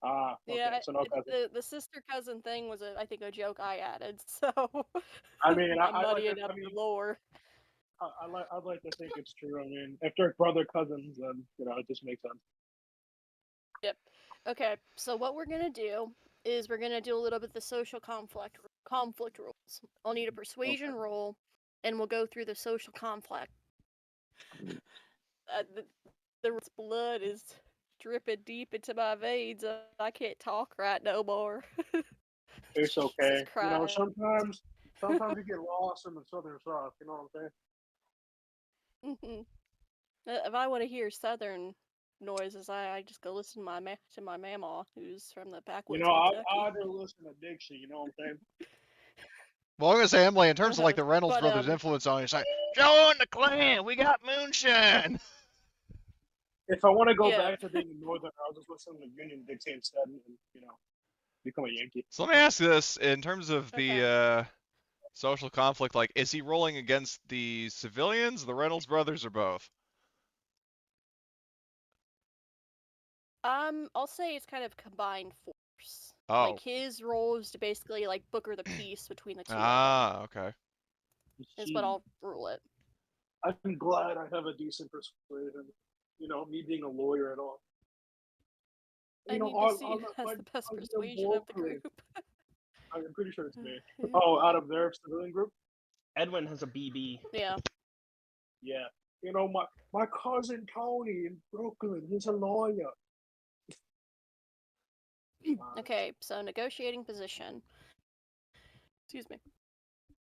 Ah, okay, Yeah, so no cousin. the sister cousin thing was I think a joke I added, so I mean, I'm I like muddying to. up I mean, the lore. I'd like to think it's true. I mean, if they're brother cousins, then it just makes sense. Yep. Okay, so what we're gonna do is we're gonna do a little bit of the social conflict rules. I'll need a persuasion Okay. roll, and we'll go through the social conflict. The blood is dripping deep into my veins. I can't talk right no more. It's Jesus okay. Christ. Sometimes you get lost in the southern South. You know what I'm saying? Mhm. If I want to hear southern noises, I just go listen to my mama, who's from the backwoods Kentucky. I'd listen to Dixie. You know what I'm saying? Well, I'm gonna say, Emily, in terms of like the Reynolds But brothers' influence on you, it's like, join the clan. We got Moonshine. If I want to go yeah. back to being northern, I'll just listen to Union Dixie instead, and become a Yankee. So let me ask you this: in terms of Okay. the social conflict, like, is he rolling against the civilians, the Reynolds brothers, or both? I'll say it's kind of combined force. Like Oh. his role is to basically like booker the peace between the two of them. Ah, okay. Is what I'll rule it. I'm glad I have a decent persuasion. Me being a lawyer and all. I need to see who has the best persuasion of the group. I'm pretty sure it's me. Oh, out of their civilian group? Edwin has a BB. Yeah. Yeah. My cousin Tony in Brooklyn, he's a lawyer. Okay, so negotiating position. Excuse me.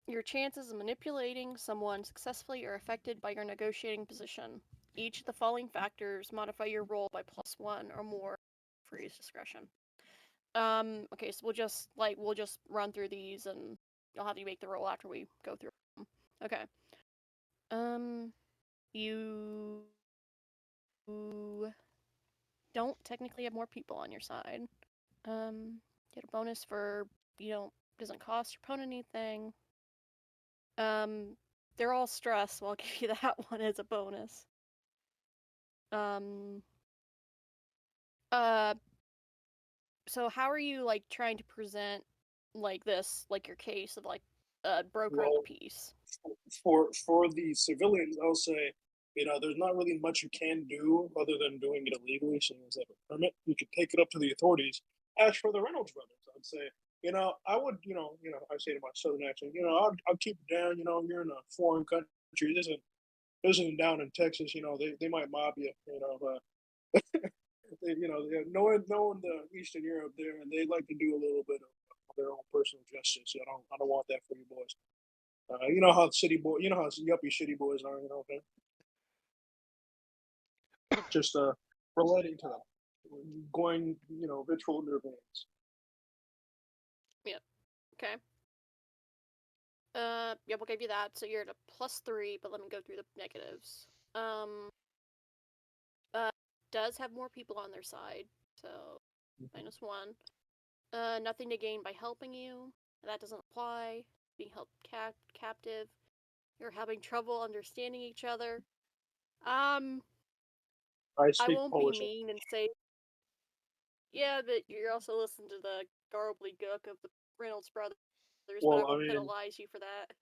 Your chances of manipulating someone successfully are affected by your negotiating position. Each of the following factors modify your roll by +1 or more for his discretion. Okay, so we'll just run through these and I'll have you make the roll after we go through them. Okay. You don't technically have more people on your side. Get a bonus for doesn't cost your opponent anything. They're all stressed, so I'll give you that one as a bonus. So how are you like trying to present like this, like your case of like brokering Well, the peace? for the civilians, I'll say, there's not really much you can do other than doing it illegally, so as they have a permit. You can take it up to the authorities. As for the Reynolds brothers, I'd say, I would, I say to my southern accent, I'll keep it down. You're in a foreign country. This isn't down in Texas. They might mob you. Knowing the Eastern Europe there, and they like to do a little bit of their own personal justice. I don't want that for you boys. You know how yuppie shitty boys are. Just relating to them, going vitriol in their veins. Yep. Okay. Yep, we'll give you that. So you're at a +3, but let me go through the negatives. Does have more people on their side, so -1. Nothing to gain by helping you. That doesn't apply. Being held captive. You're having trouble understanding each other. I I speak won't be Polish. mean and say, yeah, but you're also listening to the gobbledygook of the Reynolds brothers, but I Well, I won't mean, penalize you for that.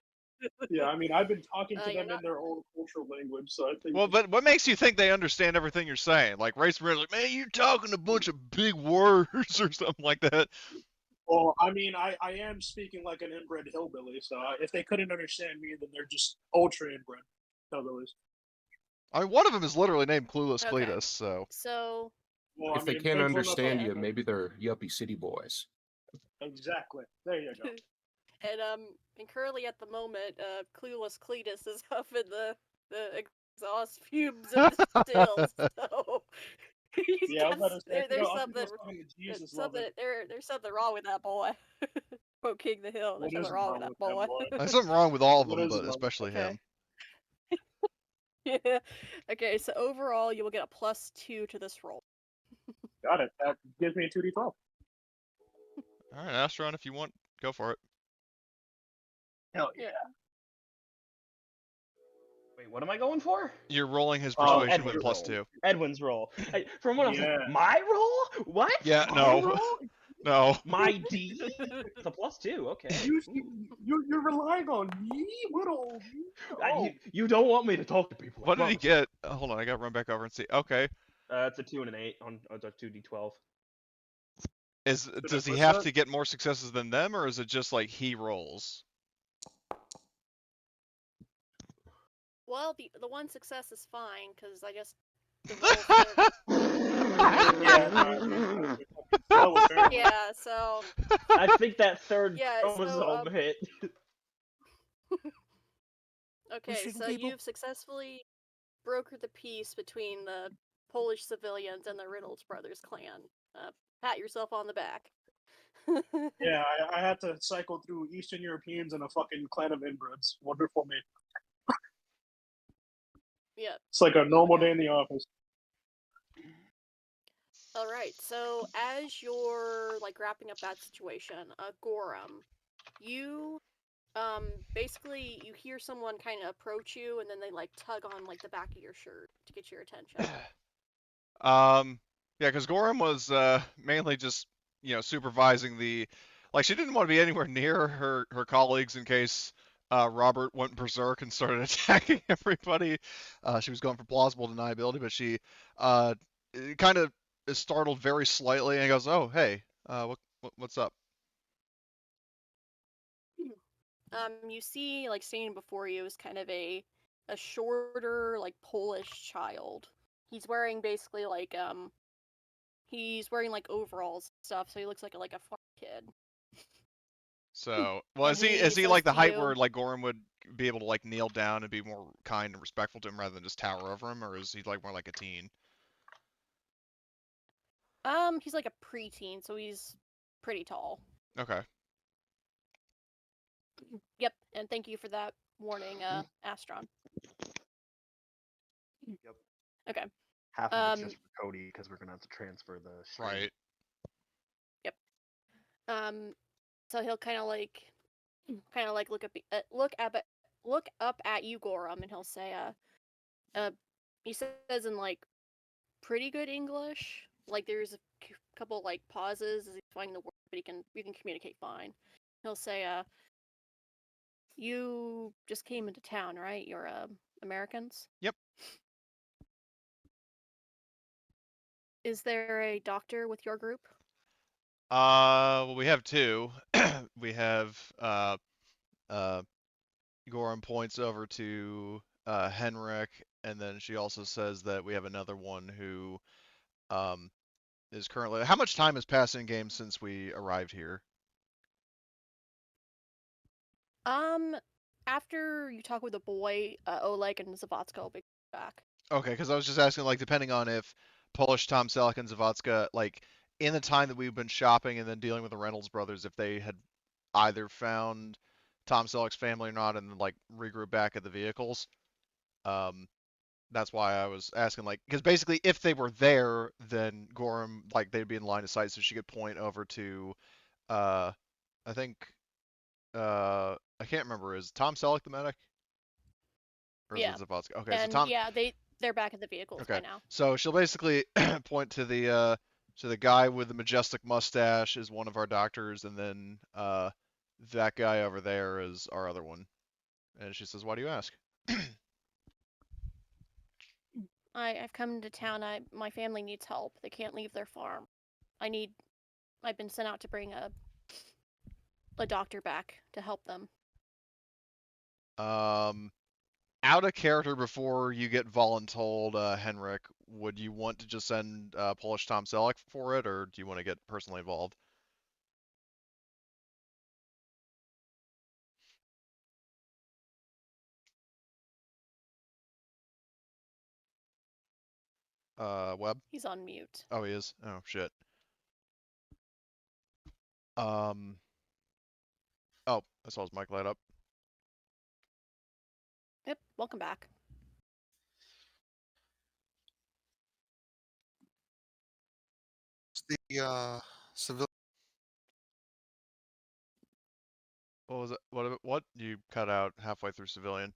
yeah, I mean, I've been talking to You're them not. in their own cultural language, so I think. Well, but what makes you think they understand everything you're saying? Like Race Red's like, man, you're talking a bunch of big words or something like that. Well, I mean, I am speaking like an inbred hillbilly, so if they couldn't understand me, then they're just ultra inbred hillbillies. I mean, one of them is literally named Clueless Okay. Cletus, so. So, Well, If I they mean, can't thankful enough understand yeah. you, maybe they're yuppie city boys. Exactly. There you go. and currently at the moment, Clueless Cletus is up in the exhaust fumes of the stills, so he's Yeah, I was got about to say, there's I think I something was talking to Jesus something loving. there's something wrong with that boy. Quote King the Hill. There's What something isn't wrong wrong with with that that boy. boy? There's something wrong with all of What them, isn't but wrong with especially Okay. him. Yeah. Okay, so overall you will get a +2 to this roll. Got it. That gives me a 2d12. All right, Astron, if you want, go for it. Hell yeah. Yeah. Wait, what am I going for? You're rolling his Oh, persuasion with Edward's +2. roll. Edwin's roll. For one, I was Yeah. like, my roll? What? Yeah, My no. roll? No. My D? It's a +2. Okay. You're relying on me? What old me? Oh, You don't want me to talk to people. I What did he promise. get? Hold on, I gotta run back over and see. Okay. It's a 2 and an 8 on a 2d12. Does I he miss have that? to get more successes than them, or is it just like he rolls? Well, the one success is fine because I just divulged Yeah, no, I mean, slow apparently. Yeah, so I think that third yeah, so chromosome hit. okay, shooting so people? you've successfully brokered the peace between the Polish civilians and the Reynolds brothers clan. Pat yourself on the back. Yeah, I had to cycle through Eastern Europeans and a fucking clan of inbreds. Wonderful me. Yeah. It's like a normal Okay. day in the office. All right. So as you're like wrapping up that situation, Gorham, you basically you hear someone kind of approach you, and then they like tug on like the back of your shirt to get your attention. Yeah, because Gorham was mainly just, supervising the, like, she didn't want to be anywhere near her colleagues in case Robert went berserk and started attacking everybody. She was going for plausible deniability, but she kind of is startled very slightly and goes, "Oh, hey, what's up?" You see like standing before you is kind of a shorter like Polish child. He's wearing basically like he's wearing like overalls and stuff, so he looks like a farm kid. So, well, And is he he says like the to height you, where like Gorham would be able to like kneel down and be more kind and respectful to him rather than just tower over him, or is he like more like a teen? he's like a preteen, so he's pretty tall. Okay. Yep, and thank you for that warning, Astron. Yep. Okay. Half of it's just for Cody because we're gonna have to transfer the string. Right. Yep. So he'll kind of like look up at you, Gorham, and he'll say, he says in like pretty good English. Like there's a couple like pauses as he's finding the word, but you can communicate fine. He'll say, you just came into town, right? You're Americans. Yep. Is there a doctor with your group? Well, we have two. We have Gorham points over to Henrik, and then she also says that we have another one who is currently. How much time has passed in game since we arrived here? After you talk with the boy, Oleg and Zavotska will be back. Okay, because I was just asking, like, depending on if Polish Tom Selleck and Zawadzka, like, in the time that we've been shopping and then dealing with the Reynolds brothers, if they had either found Tom Selleck's family or not, and then like regroup back at the vehicles. That's why I was asking, like, because basically, if they were there, then Gorham, like, they'd be in line of sight, so she could point over to, I think, I can't remember, is Tom Selleck the medic? Or is Yeah. it Zawadzka? Okay, so And Tom. yeah, they They're back at the vehicles by Okay. now. So she'll basically point to the guy with the majestic mustache is one of our doctors, and then that guy over there is our other one. And she says, "Why do you ask?" I've come to town. My family needs help. They can't leave their farm. I've been sent out to bring a doctor back to help them. Out of character before you get voluntold, Henrik, would you want to just send Polish Tom Selleck for it, or do you want to get personally involved? Webb? He's on mute. Oh, he is? Oh, shit. Oh, I saw his mic light up. Yep, welcome back. The civilian. What was it? What? You cut out halfway through civilian.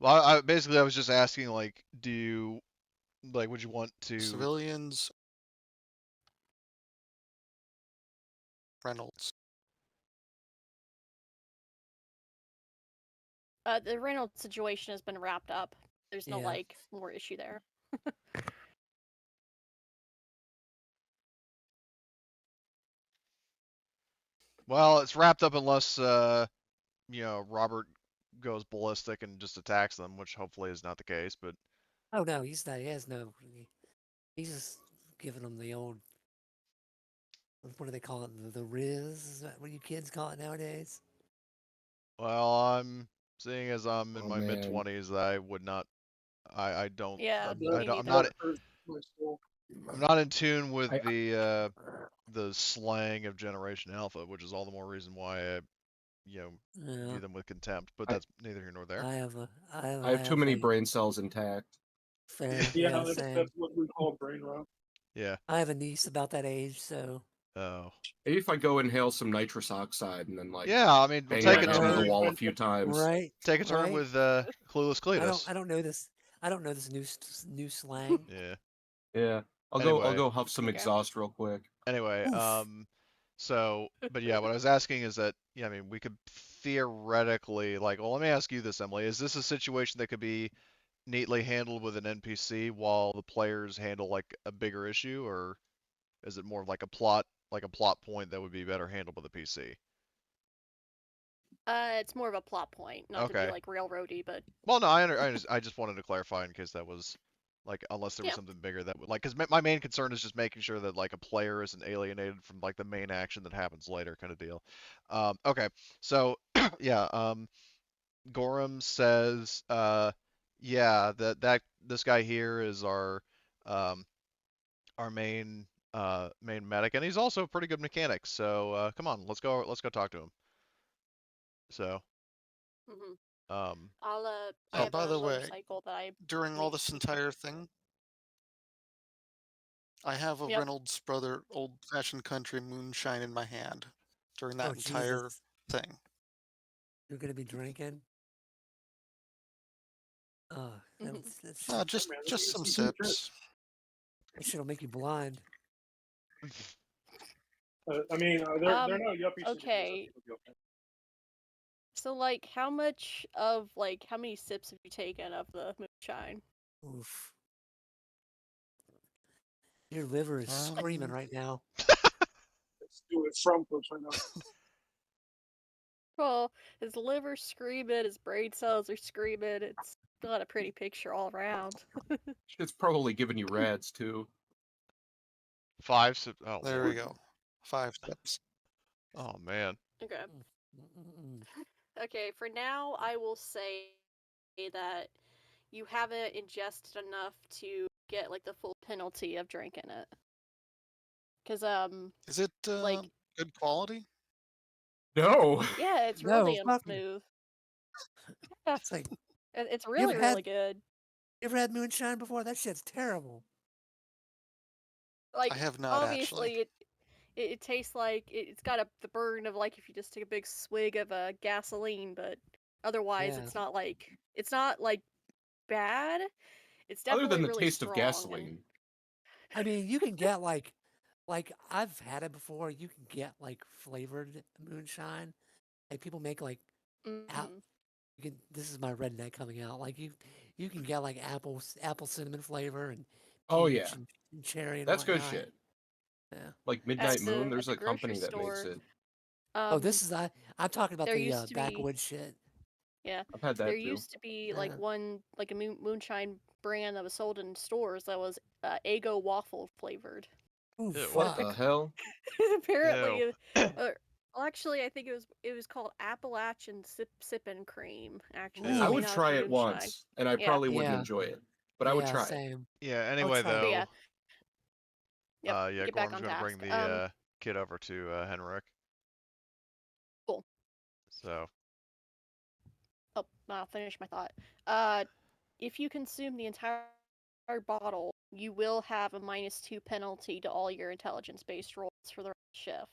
Well, basically I was just asking, like, would you want to? Civilians. Reynolds. The Reynolds situation has been wrapped up. There's no Yeah. more issue there. Well, it's wrapped up unless Robert goes ballistic and just attacks them, which hopefully is not the case. But Oh no, he's not. He has no. He's just giving them the old. What do they call it? The Riz? Is that what you kids call it nowadays? well, I'm seeing as I'm in Oh, my man. mid-20s that I would not. I don't. Yeah, I'm, me I don't. I'm neither. not. I'm not in tune with I- the slang of Generation Alpha, which is all the more reason why I Yeah. view them with contempt. But I- that's neither here nor there. I have a. I have too many brain cells intact. Fair. Yeah, Yeah, same. that's what we call brain rot. Yeah. I have a niece about that age, so. Oh. Maybe if I go inhale some nitrous oxide and then Yeah, I mean, we'll bang take my a head into turn. the wall a few times. Right. Take a turn right? with Clueless Cletus. I don't know this. I don't know this new slang. Yeah. Yeah. I'll Anyway. go huff some Okay. exhaust real quick. Anyway, Oof. so, but yeah, what I was asking is that, yeah, I mean, we could theoretically, like, well, let me ask you this, Emily. Is this a situation that could be neatly handled with an NPC while the players handle like a bigger issue, or is it more of like a plot point that would be better handled with a PC? It's more of a plot point, not to be Okay. like railroady, but Well, no, I just wanted to clarify in case that was like, unless there was Yeah. something bigger that would like, because my main concern is just making sure that like a player isn't alienated from like the main action that happens later, kind of deal. Okay, so yeah, Gorham says, yeah, that this guy here is our main medic, and he's also a pretty good mechanic. So come on, let's go talk to him. So mhm. um, I Oh, have by a the way, motorcycle that I during all leased this from entire thing, I have a Yep. Reynolds brother old-fashioned country moonshine in my hand during that Oh entire Jesus! thing. You're gonna be drinking. Oh, Mhm. Just man, just some it's legit. sips. that shit'll make you blind. I mean, they're not yuppie city boys. I Okay. think it'll be okay. So like, how many sips have you taken of the moonshine? Oof. Your liver is screaming right now. Let's do it from clips right now. Well, his liver's screaming, his brain cells are screaming. It's not a pretty picture all around. It's probably giving you rads too. 5 sips. Oh There Lord. we go. 5 sips. Oh man. Okay. Mm-mm-mm. Okay, for now, I will say that you haven't ingested enough to get like the full penalty of drinking it. Cause Is it like good quality? No. yeah, it's No, really fuck no. smooth. Yeah, It's like it's you really ever had really good. you ever had moonshine before? That shit's terrible. Like, I have not actually. obviously, it tastes like it's got the burn of like if you just took a big swig of gasoline, but otherwise Yeah. it's not like bad. It's Other than definitely the really taste of strong and gasoline. I mean, you can get like I've had it before. You can get like flavored moonshine. Like people make like out. mhm. You can, this is my redneck coming out. Like you can get like apple cinnamon flavor and Oh yeah, peach and cherry and that's good whatnot. shit. Yeah. Like at Midnight Moon, the there's a grocery company that makes store. it. Oh, Um, this is I'm talking about there the used to be backwoods shit. yeah, I've had there that too. used to be like Yeah. one like a moonshine brand that was sold in stores that was Eggo waffle flavored. Ooh, Ew. What the fuck. hell? Apparently, Ew. well, actually, I think it was called Appalachian Sippin' Cream. Actually, I it Ew. may would not have try been it moonshine. once, and I Yeah, probably wouldn't Yeah. enjoy it, but I would Yeah. try it. Same. Yeah. I would Anyway, try but it. yeah, though, yep. yeah, Get back Gorm's on gonna bring task. the kid over to Henrik. Cool. So Oh, I'll finish my thought. Uh, if you consume the entire bottle, you will have a -2 penalty to all your intelligence-based rolls for the shift.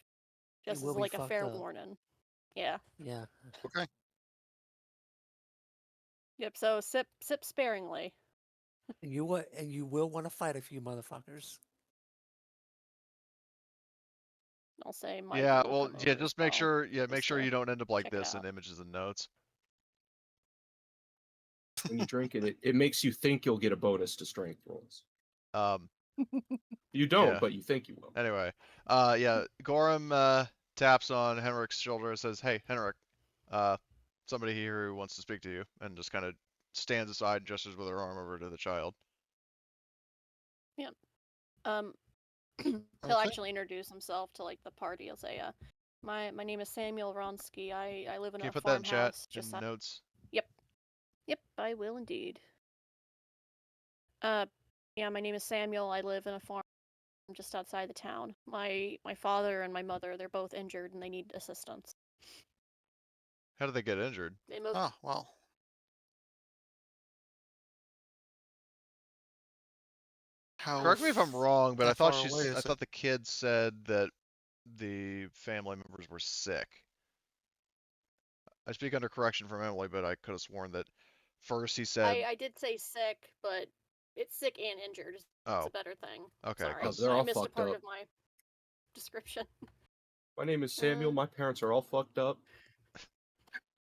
It Just will as be like a fucked fair up. warning. Yeah. Yeah. Okay. Yep. So sip sparingly. And you will want to fight a few motherfuckers. I'll say Mikey yeah, will well, come yeah, over as just make well, sure, make just sure to you don't end up like check it this in out. images and notes. When you drink it, it makes you think you'll get a bonus to strength rolls. Um, You don't, yeah. but you think you will. Anyway, yeah, Gorham taps on Henrik's shoulder and says, "Hey, Henrik, uh, somebody here who wants to speak to you," and just kind of stands aside and gestures with her arm over to the child. Yep. Um, he'll Okay. actually introduce himself to like the party. He'll say, my name is Samuel Ronsky. I live in Can you a put that in chat farmhouse just in notes? Yep. Yep, I will indeed. Uh, yeah, my name is Samuel. I live in a farm just outside the town. My father and my mother, they're both injured and they need assistance. How did they get injured? They most Oh well. How Correct me if I'm wrong, but how I thought far away I is it? thought the kid said that the family members were sick. I speak under correction from Emily, but I could have sworn that first he said, I did say sick, but it's sick and injured. It's a "Oh, better thing. okay," Sorry, Oh, because they're I all missed a fucked part up. of my description. My name is Samuel. My parents are all fucked up.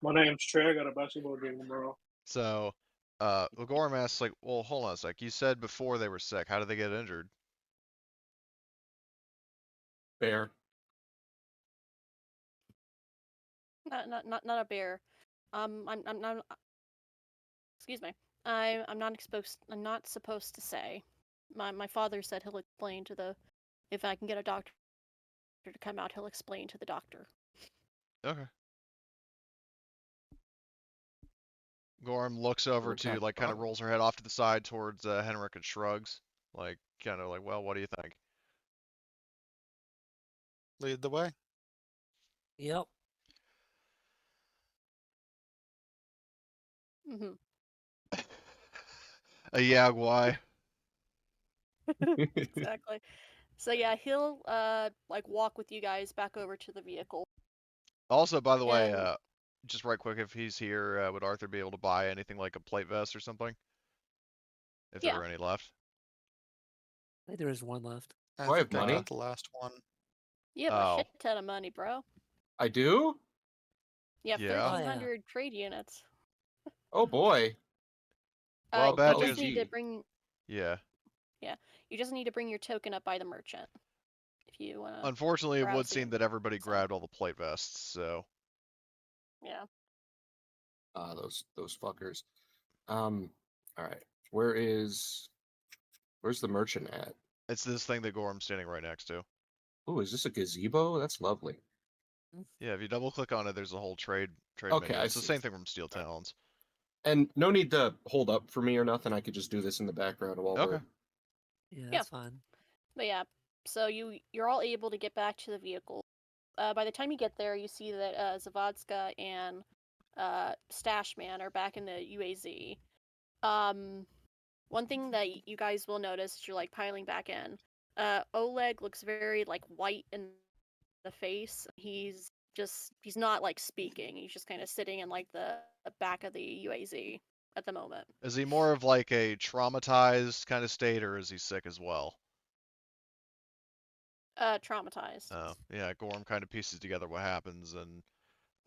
My name's Trey. I got a basketball game tomorrow. so Gorham asks like, "Well, hold on a sec. You said before they were sick. How did they get injured?" Fair. Not a bear. I'm not. Excuse me. I'm not supposed to say. My father said he'll explain to the. If I can get a doctor to come out, he'll explain to the doctor. Okay. Gorham looks over What kind to of like kind of doctor? rolls her head off to the side towards Henrik and shrugs, like kind of like, "Well, what do you think?" Lead the way. Yep. Mm-hmm. A Yagwai. Exactly. So yeah, he'll like walk with you guys back over to the vehicle. Also, by the way, And just right quick, if he's here, would Arthur be able to buy anything like a plate vest or something, if there yeah, were any left? I think there is one left. I Do I have think I money? got the last one. you have a Oh, shit ton of money, bro. I do? You have yeah. Oh yeah. 1,300 trade units. Oh boy. Well, You bad Golly just news. need to gee. bring. Yeah. Yeah, you just need to bring your token up by the merchant if you wanna Unfortunately, it would browse the seem that everybody inside. grabbed all the plate vests, so Yeah. Those fuckers. All right. Where's the merchant at? it's this thing that Gorham's standing right next to. Oh, is this a gazebo? That's lovely. Yeah, if you double click on it, there's a whole trade Okay, menu. I It's the see. same thing from Steel All right. Talons. And no need to hold up for me or nothing. I could just do this in the background while Okay. we're. Yeah, Yeah. that's fine. But yeah, so you're all able to get back to the vehicle. By the time you get there, you see that Zavadska and Stashman are back in the UAZ. One thing that you guys will notice as you're like piling back in, Oleg looks very like white in the face. He's not like speaking. He's just kind of sitting in like the back of the UAZ at the moment. Is he more of like a traumatized kind of state, or is he sick as well? Traumatized. Oh, yeah. Gorham kind of pieces together what happens, and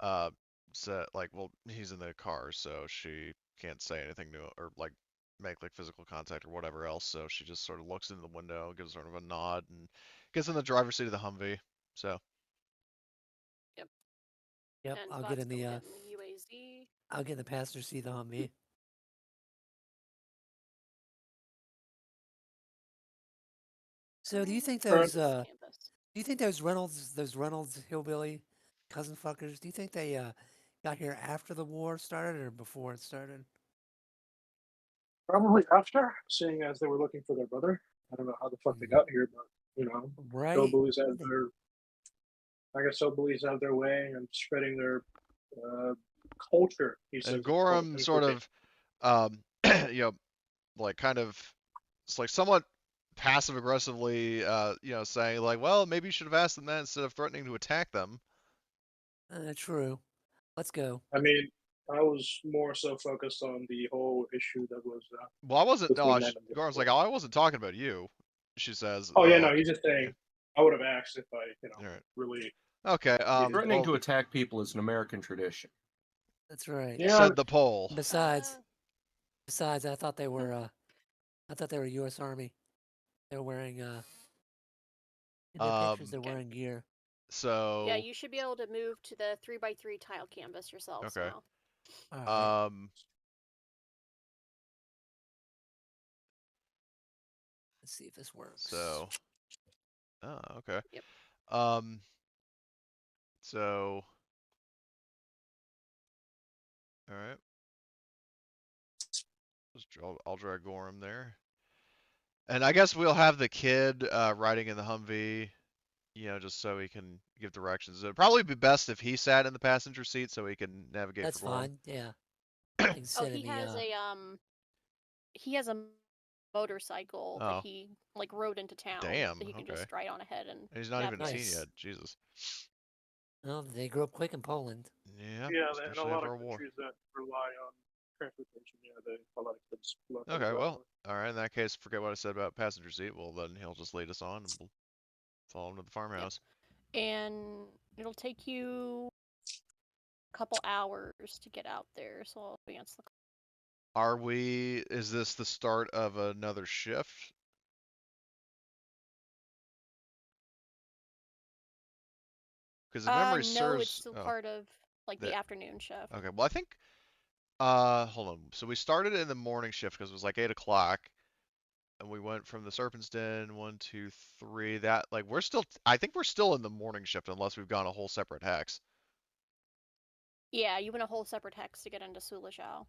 uh, said like, well, he's in the car, so she can't say anything to or like make like physical contact or whatever else. So she just sort of looks into the window, gives sort of a nod, and gets in the driver's seat of the Humvee. So Yep. Yep, And I'll get Bot's in go the get in the UAZ. I'll get in the passenger seat of the Humvee. So do you think Alright. those Reynolds hillbilly cousin fuckers, do you think they got here after the war started or before it started? Probably after, seeing as they were looking for their brother. I don't know how the fuck they got here, but Right? hillbillies have their, I guess hillbillies have their way and spreading their uh, culture. He and says, Gorham in sort quotation. of you know like kind of it's like somewhat passive aggressively saying like, well, maybe you should have asked them that instead of threatening to attack them. True. Let's go. I mean, I was more so focused on the whole issue that was Well, I wasn't. No, between them and the Gorham's like, war. oh, I wasn't talking about you. She says, Oh yeah, no, like, he's just yeah, saying. I would have asked if I, all right, really okay. needed. Threatening Well, to attack people is an American tradition. That's right. Yeah, said the poll. Besides, Uh, besides, I thought they were U.S. Army. They're wearing in their pictures. Um, They're okay. wearing gear. Yeah, so you should be able to move to the 3x3 tile canvas yourselves okay. now. All right. Um, Let's see if this works. so oh, okay. Yep. Um, so all right. I'll drag Gorham there. And I guess we'll have the kid riding in the Humvee, just so he can give directions. It'd probably be best if he sat in the passenger seat so he can navigate for That's Gorham. fine. Yeah. I can Oh, sit in the he has a motorcycle that Oh, he like rode into town damn. that he can Okay. just ride on ahead and And he's not even a navigate. teen Nice. yet. Jesus. Well, they grew up quick in Poland. Yeah, yeah, and a especially lot after of a war. countries that rely on transportation, yeah, they a lot of kids learn how to Okay, drive well, more. all right. In that case, forget what I said about passenger seat. Well, then he'll just lead us on, and we'll follow him to the Yep. farmhouse. And it'll take you a couple hours to get out there, so I'll advance the. Is this the start of another shift? Because if memory No, it's serves, still oh, part of like the that, afternoon shift. okay. Well, I think, hold on. So we started in the morning shift because it was like 8 o'clock, and we went from the Serpent's Den, 1, 2, 3. That like I think we're still in the morning shift unless we've gone a whole separate hex. Yeah, you went a whole separate hex to get into Sulejow.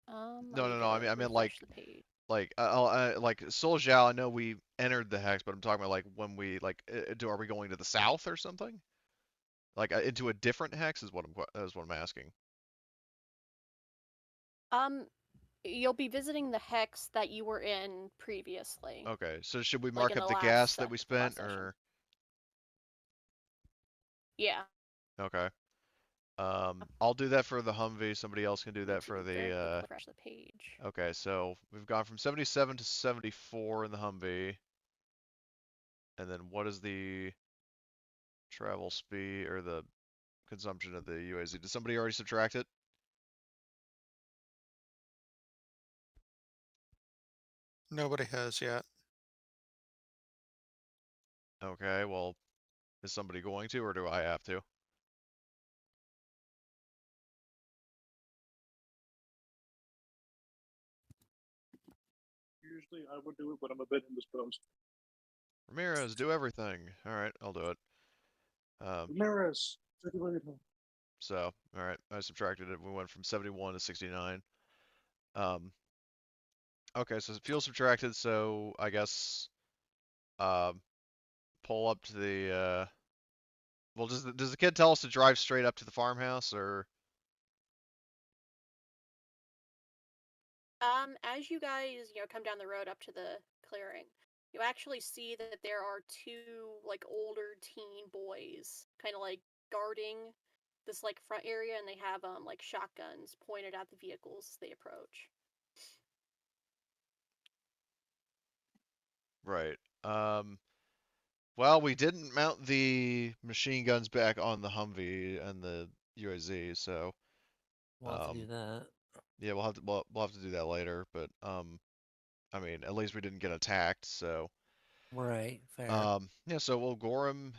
Let No, me no, no. go I mean refresh the page. like Sulejow. I know we entered the hex, but I'm talking about like when we like, are we going to the south or something? Like into a different hex is what I'm asking. Um, you'll be visiting the hex that you were in previously, Okay, so should we like mark in up the the gas last that we the last spent, session. or Yeah. okay? I'll do that for the Humvee. Somebody else can do Let me that do for very quick the. refresh the page. Okay, so we've gone from 77 to 74 in the Humvee, and then what is the travel speed or the consumption of the UAZ? Did somebody already subtract it? Nobody has yet. Okay, well, is somebody going to, or do I have to? Usually I would do it, but I'm a bit indisposed. Ramirez, do everything. All right, I'll do it. Ramirez, take it away. So, all right, I subtracted it. We went from 71 to 69. Um, okay, so fuel subtracted. So I guess um, pull up to the. Well, does the kid tell us to drive straight up to the farmhouse, or? As you guys, come down the road up to the clearing, you actually see that there are two like older teen boys kind of like guarding this like front area, and they have like shotguns pointed at the vehicles as they approach. Right. Well, we didn't mount the machine guns back on the Humvee and the UAZ, so We'll have to do that. yeah, we'll have to do that later. But I mean, at least we didn't get attacked, so Right, fair. yeah. So we'll gore them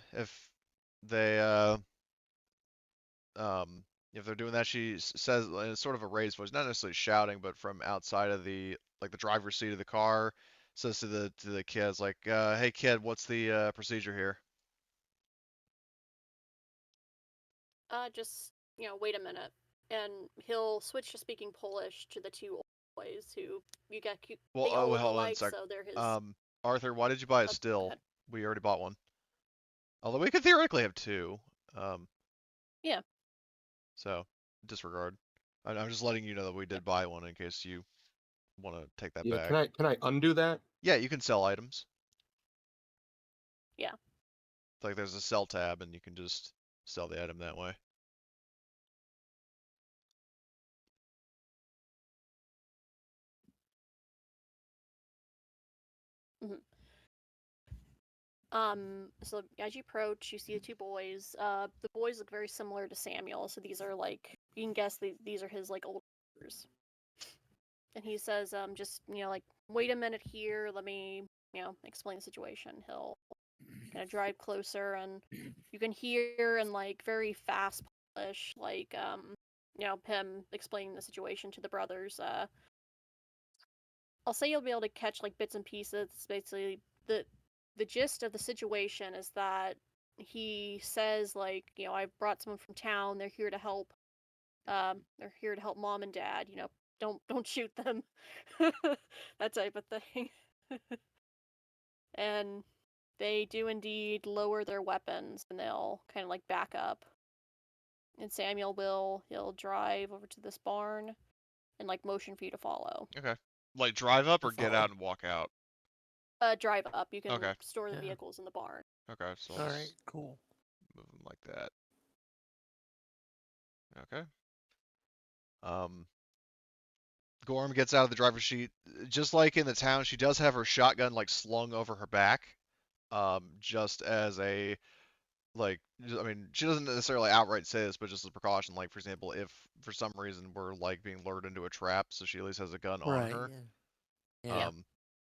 they if they're doing that. She says in sort of a raised voice, not necessarily shouting, but from outside of the like the driver's seat of the car, says to the kids like, "Hey kid, what's the procedure here?" Just wait a minute, and he'll switch to speaking Polish to the two boys who you get. Well, They all look hold on a alike, sec. so they're his. Arthur, why did you buy a Go still? ahead. We already bought one. Although we could theoretically have two. Um, Yeah. so disregard. I'm just letting you know that we did buy one in case you want to take that Yeah, back. can I undo that? Yeah, you can sell items. Yeah. Like there's a sell tab, and you can just sell the item that way. Mm-hmm. So as you approach, you see the two boys. The boys look very similar to Samuel, so these are like you can guess these are his like older brothers. And he says, just like wait a minute here. Let me explain the situation. He'll kind of drive closer, and you can hear in like very fast Polish, like him explaining the situation to the brothers. I'll say you'll be able to catch like bits and pieces. It's basically the gist of the situation is that he says like I've brought someone from town. They're here to help. They're here to help mom and dad. Don't shoot them. That type of thing. And they do indeed lower their weapons, and they'll kind of like back up. And Samuel he'll drive over to this barn and like motion for you to follow. Okay. Like drive up To or get follow. out and walk out. Drive up. You can Okay. store the Yeah. vehicles in the barn. Okay. So I'll All just right, cool. move them like that. Okay. Um, Gorm gets out of the driver's seat. Just like in the town, she does have her shotgun like slung over her back. Just as a like, I mean, she doesn't necessarily outright say this, but just as a precaution. Like, for example, if for some reason we're like being lured into a trap, so she at least has a gun on Right, her. yeah.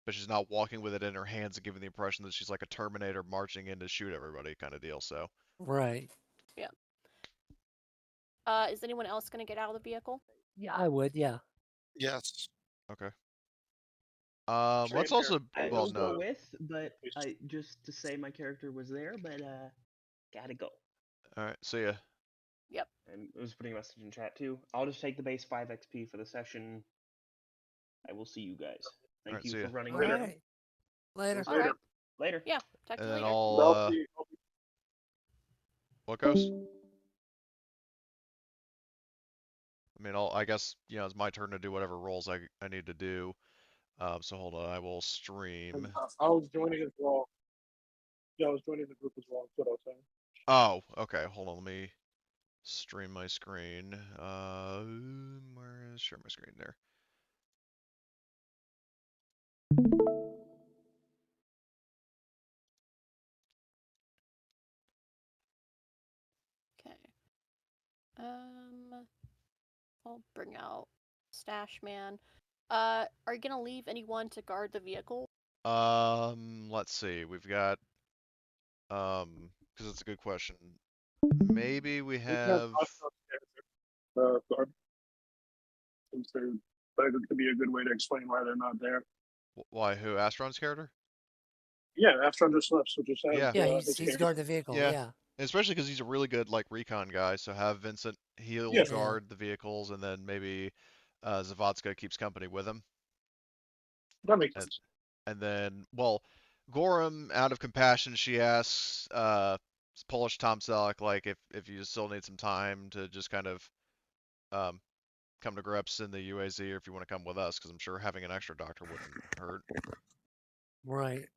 But she's not walking with it in her hands and giving the impression that she's like a Terminator marching in to shoot everybody kind of deal. So, Right. Yeah. Is anyone else gonna get out of the vehicle? Yeah, I would, yeah. Yes. okay. Same Let's here. also, well, I'll Just, go no. with, but please. I just to say my character was there, but gotta go. All right, see ya. Yep. And I was putting a message in chat too. I'll just take the base 5 XP for the session. I will see you guys. All Thank right, you see for ya. running All the Later. show. right. Later. All right. Later. Yeah. Talk to And you then later. what goes? I mean, I guess, it's my turn to do whatever roles I need to do. So hold on, I will stream. I was joining as well. Yeah, I was joining the group as well. That's what I was saying. Oh, okay, hold on, let me stream my screen. Where is share my screen there? Okay. I'll bring out Stash Man. Are you gonna leave anyone to guard the vehicle? Let's see. We've got because it's a good question. Maybe we We can have have Oshkosh guard, since that could be a good way to explain why they're not there. why who Astron's character? Yeah, after just left, so just have Yeah. Yeah, his he's character. guarding the vehicle, Yeah. yeah. Especially because he's a really good like recon guy. So have Vincent he'll Yeah. guard the vehicles, and then maybe Zavodska keeps company with him. That makes And, sense. and then, well, Gorham, out of compassion, she asks Polish Tom Selleck like if you still need some time to just kind of um, come to grips in the UAZ, or if you want to come with us, because I'm sure having an extra doctor wouldn't hurt. Right.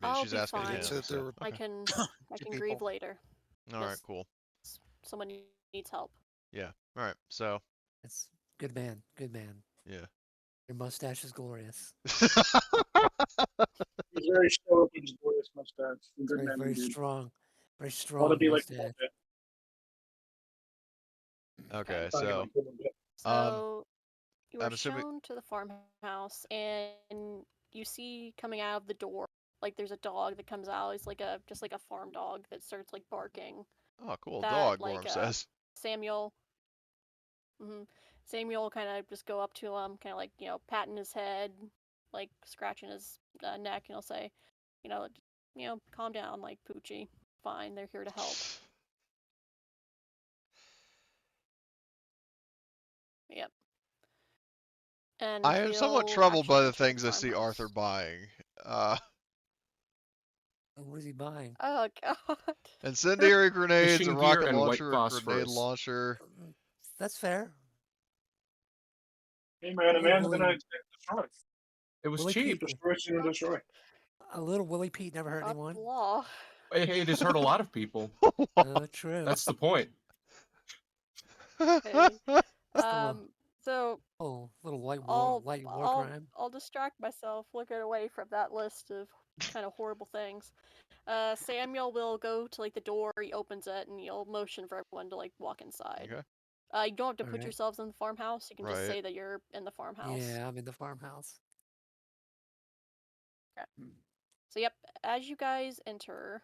mean, I'll she's be asking They did fine. him, say that there so were I okay. can I two can grieve people. later. All right, Just cool. someone needs help. Yeah. All right. So, It's good man, good man. yeah. Your mustache is glorious. He's very stoic with his glorious mustache. A It's good man very indeed. strong, very Want to strong be like mustache. quartet. Okay, Trying to get so like him a bit. So you are I'm assuming. shown to the farmhouse, and you see coming out of the door, like there's a dog that comes out. It's like a just like a farm dog that starts like barking. Oh, cool That dog. like Gorham says. Samuel. Samuel kind of just go up to him, kind of like patting his head, like scratching his neck, and he'll say, you know, calm down, like Poochie. Fine, they're here to help. Yep. And I am somewhat he'll troubled actually by the enter the things I see Arthur farmhouse. buying. Uh, What is he buying? Oh God. incendiary grenades, a Fishing gear rocket and white launcher, a grenade phosphorus. launcher. That's fair. Hey man, a Little man's gonna Willie, destroy. It was Willie cheap. Pete. Destroy, soon destroy. A little Willie Pete never hurt Not anyone. the law. It has hurt a lot of people. True. That's the point. Hey. Just a little, So little I'll light war I'll crime. I'll distract myself, looking away from that list of kind of horrible things. Samuel will go to like the door. He opens it, and he'll motion for everyone to like walk inside. Okay. You don't have to All put right. yourselves in the farmhouse. You can just Right. say that you're in the farmhouse. Yeah, I'm in the farmhouse. Okay. So yep, as you guys enter,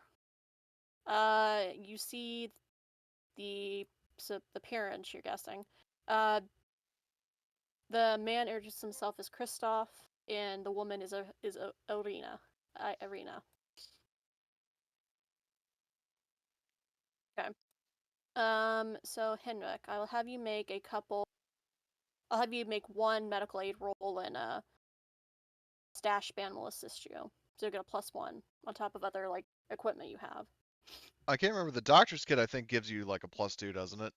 you see the parents. You're guessing. Uh, the man introduces himself as Christoph, and the woman is Irina. Irina. Okay. So Henrik, I'll have you make a couple. I'll have you make one medical aid roll, and stash span will assist you. So you get a +1 on top of other like equipment you have. I can't remember the doctor's kit. I think gives you like a +2, doesn't it?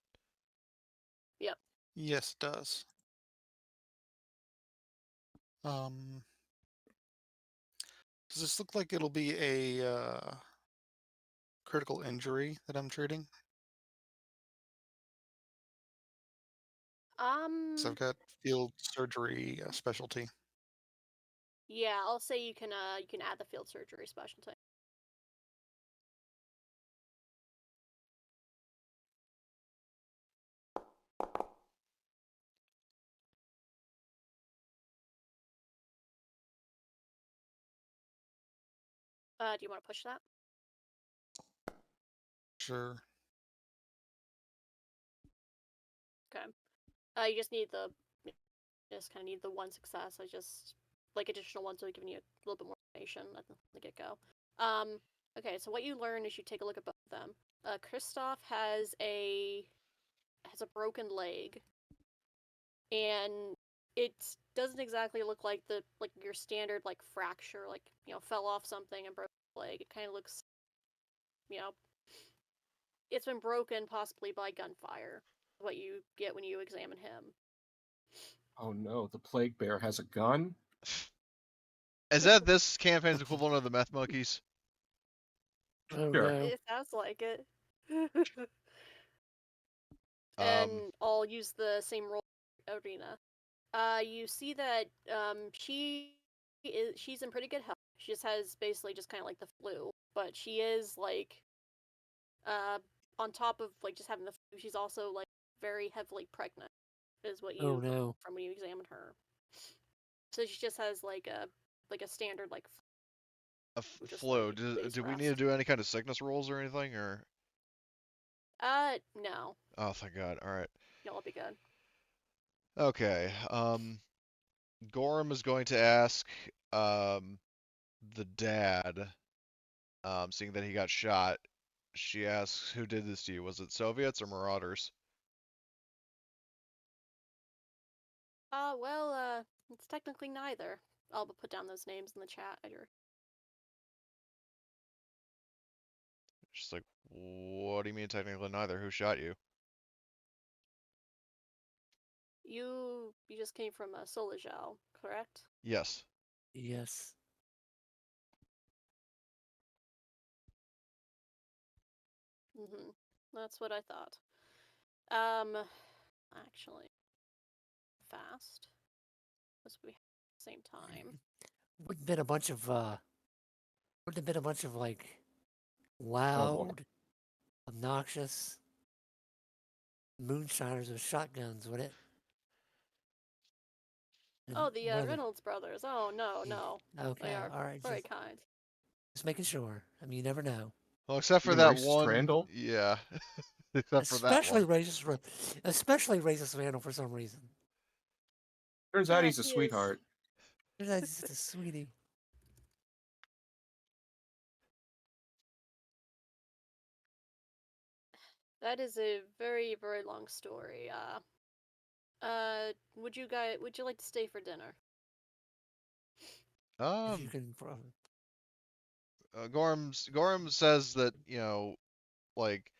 Yep. Yes, it does. Um, does this look like it'll be a critical injury that I'm treating? So I've got field surgery specialty. Yeah, I'll say you can add the field surgery specialty. Do you want to push that? Sure. Okay. You just need kind of need the one success. I just like additional ones, so I'm giving you a little bit more information at the get go. Okay, so what you learn is you take a look at both of them. Christoph has a broken leg, and it doesn't exactly look like your standard like fracture, like fell off something and broke the leg. It kind of looks, you know, it's been broken possibly by gunfire. What you get when you examine him. Oh no, the plague bear has a gun? Is that this campaign's equivalent of the meth monkeys? Oh Sure. no. It sounds like it. Um, And I'll use the same roll arena. You see that she's in pretty good health. She just has basically just kind of like the flu, but she is like on top of like just having the flu, she's also like very heavily pregnant. Is what Oh you no. from when you examine her. So she just has like a standard like a just flu. like days Do we need to rest. do any kind of sickness rolls or anything, or? No, Oh, thank God. All right. you'll be good. Okay. Gorham is going to ask the dad, seeing that he got shot. She asks, "Who did this to you? Was it Soviets or Marauders?" It's technically neither. I'll put down those names in the chat. She's like, "What do you mean technically neither? Who shot you?" You just came from Sulejow, correct? Yes. Yes. Mm-hmm. That's what I thought. Actually, fast. Because we have the same time. Wouldn't have been a bunch of wouldn't have been a bunch of like Oh boy. loud, obnoxious moonshiners with shotguns, would it? And Oh, the one of the Reynolds brothers. Oh, no, no. They okay, are all right, very kind. just making sure. I mean, you never know. Well, except for Even that racist one, Randall. yeah, except for that Especially one. especially racist Randall for some reason. Turns out Yeah, he's a he is. sweetheart. That's just a sweetie. That is a very, very long story. Would you like to stay for dinner? If you Um, can, Gorham says that like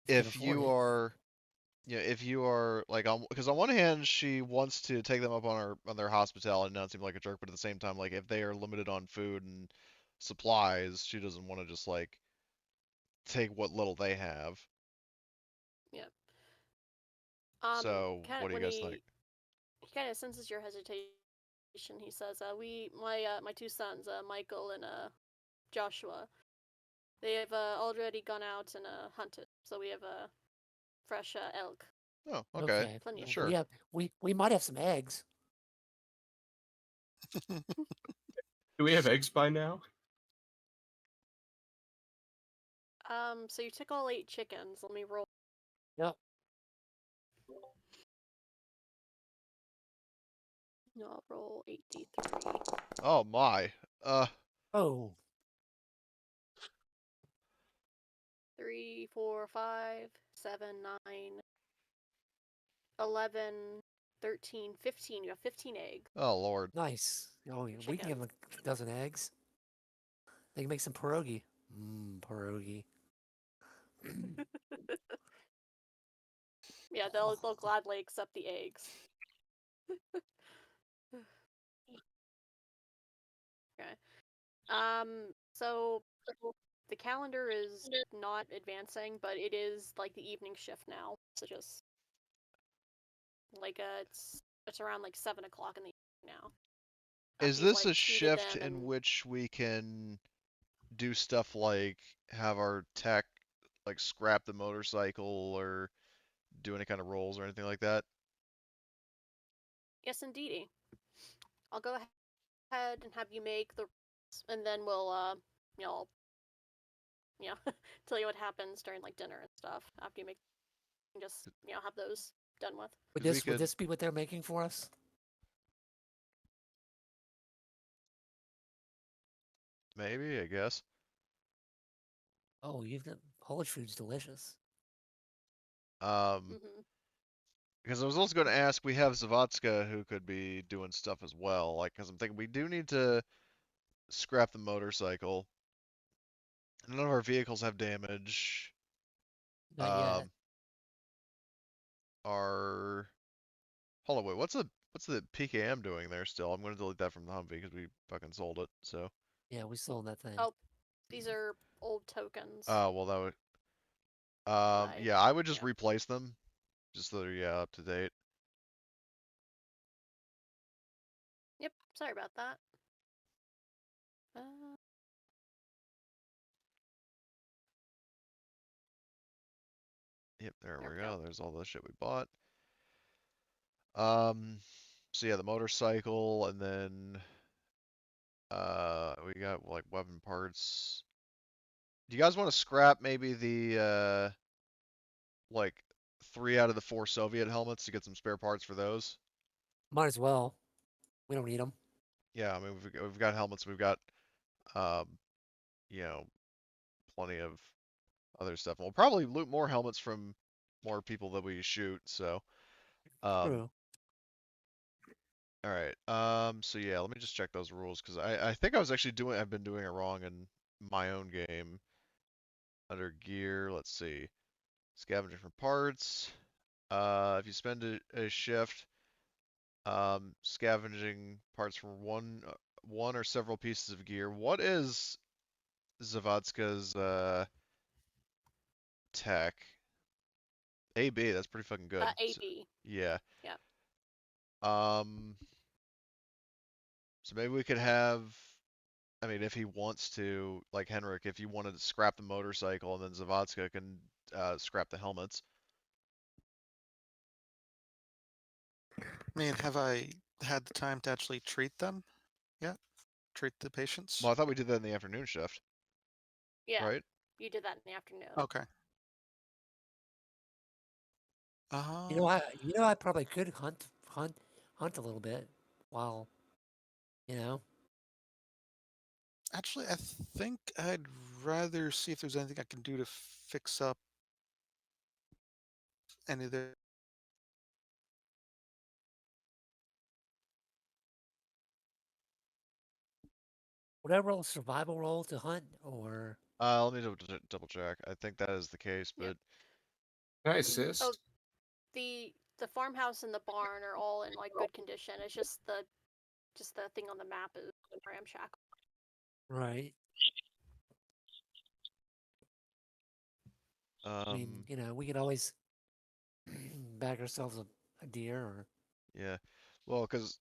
if you can if afford you it. are if you are like on because on one hand she wants to take them up on their hospitality and not seem like a jerk, but at the same time like if they are limited on food and supplies, she doesn't want to just like take what little they have. Yep. So what do you When guys think? he kind of senses your hesitation, he says, my two sons, Michael and Joshua, they have already gone out and hunted, so we have fresh elk, Oh, okay, Okay, plenty of sure. food. yeah, we might have some eggs. Do we have eggs by now? So you took all 8 chickens. Let me roll. Yep. No, I'll roll 8d3. Oh my. Oh, 3, 4, 5, 7, 9, 11, 13, 15. You have 15 eggs. Oh Lord. nice. Oh, yeah, we can give Chickens. them a dozen eggs. They can make some pierogi. Mmm, pierogi. Yeah, they'll gladly accept the eggs. Okay. So the calendar is not advancing, but it is like the evening shift now. So just like it's around like 7 o'clock in the evening now. Is After you've this like a treated shift them in and which we can do stuff like have our tech like scrap the motorcycle or do any kind of rolls or anything like that? yes, indeedy. I'll go ahead and have you make the and then we'll you know you know tell you what happens during like dinner and stuff after you make just have those done with. Would Because we this could be what they're making for us? maybe, I guess. Oh, you've got Polish food's delicious. Um, Mm-hmm. because I was also going to ask, we have Zavotska who could be doing stuff as well. Like, because I'm thinking we do need to scrap the motorcycle. None of our vehicles have damage. Not yet. Um, our hold on, wait, what's the PKM doing there still? I'm going to delete that from the Humvee because we fucking sold it. So, Yeah, we sold that thing. Oh, these are old tokens. well, that would I yeah, I would just yeah. replace them just so they're yeah up to date. Yep. Sorry about that. Uh, Yep, there there we we go. go. There's all the shit we bought. Um, so yeah, the motorcycle, and then we got like weapon parts. Do you guys want to scrap maybe the like 3 out of the 4 Soviet helmets to get some spare parts for those? Might as well. We don't need them. Yeah, I mean we've got helmets, we've got um, you know, plenty of other stuff. And we'll probably loot more helmets from more people that we shoot. So, um, True. all right. So yeah, let me just check those rules because I think I was actually I've been doing it wrong in my own game. Under gear, let's see. Scavenging for parts. If you spend a shift, scavenging parts from one or several pieces of gear. What is Zavadska's tech. AB, that's pretty fucking good. AB. Yeah. Yeah. So maybe we could have. I mean, if he wants to, like Henrik, if you wanted to scrap the motorcycle and then Zavadska can scrap the helmets. I mean, have I had the time to actually treat them yet? Treat the patients? Well, I thought we did that in the afternoon shift. Yeah. Right? You did that in the afternoon. Okay. I probably could hunt a little bit while, you know. Actually, I think I'd rather see if there's anything I can do to fix up any of the. Would I roll a survival roll to hunt, or Let me double check. I think that is the case, but Yep. Can I assist? Oh, the farmhouse and the barn are all in like good condition. It's just the thing on the map is ramshackle. right? I mean, we could always bag ourselves a deer yeah. Well, because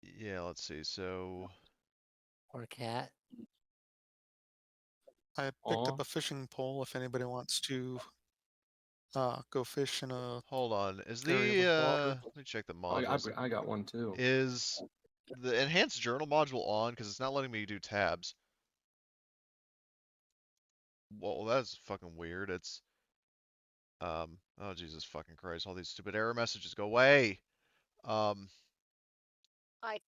yeah, let's see. So or a cat. I picked Aw. up a fishing pole if anybody wants to go fish in a hold on. Is area the with water. let me check the I, modules. I got one too. Is the enhanced journal module on? Because it's not letting me do tabs. Well, that's fucking weird. It's oh Jesus fucking Christ! All these stupid error messages go away. I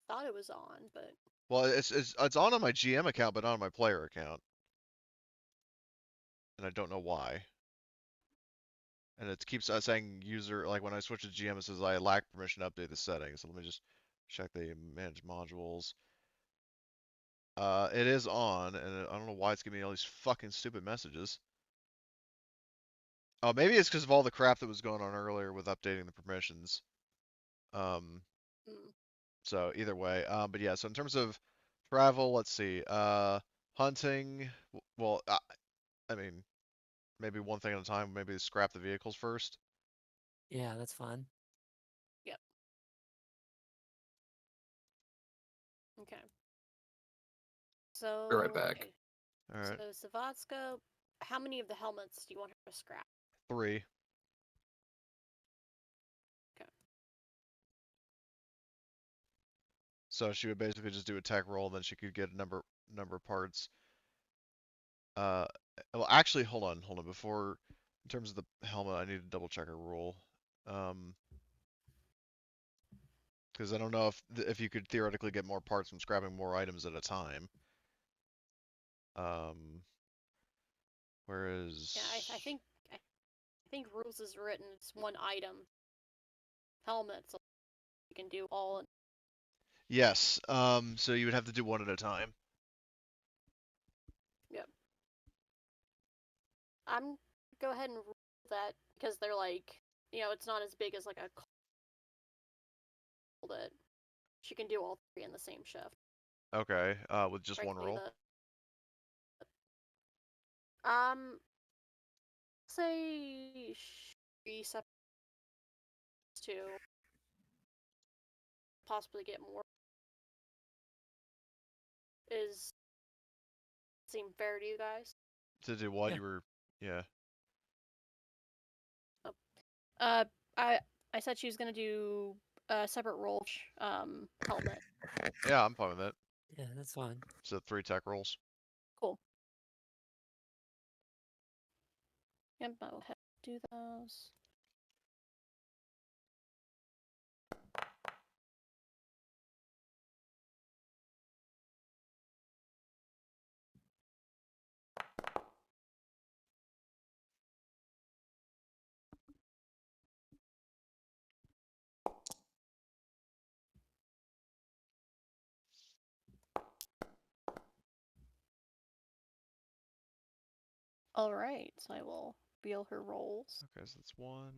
thought it was on, but Well, it's on my GM account, but not on my player account, and I don't know why. And it keeps saying user, like when I switch to GM, it says I lack permission to update the settings. So let me just check the manage modules. It is on, and I don't know why it's giving me all these fucking stupid messages. Oh, maybe it's because of all the crap that was going on earlier with updating the permissions. Um, so either way, but yeah. So in terms of travel, let's see. Hunting. Well, I mean, maybe one thing at a time. Maybe scrap the vehicles first. Yeah, that's fun. Yep. Okay. So Be right back. okay. All right. So Savadska, how many of the helmets do you want her to scrap? 3. Okay. So she would basically just do a tech roll, and then she could get a number of parts. Well, actually, hold on. Before, in terms of the helmet, I need to double check her roll. Because I don't know if you could theoretically get more parts from scrapping more items at a time. Whereas. Yeah, I think rules is written it's one item helmet, so you can do all. Yes. So you would have to do one at a time. Yep. I'm go ahead and rule that because they're like, it's not as big as like a that she can do all 3 in the same shift. Okay. With just one Frankly, roll. Say 3 separate to possibly get more. Is seem fair to you guys? To do what Yeah. you were. Yeah. Oh. I said she was gonna do a separate roll helmet. Yeah, I'm fine with it. Yeah, that's fine. So 3 tech rolls. Cool. Yep, I will have to do those. All right, so I will reveal her rolls. Okay, so that's 1,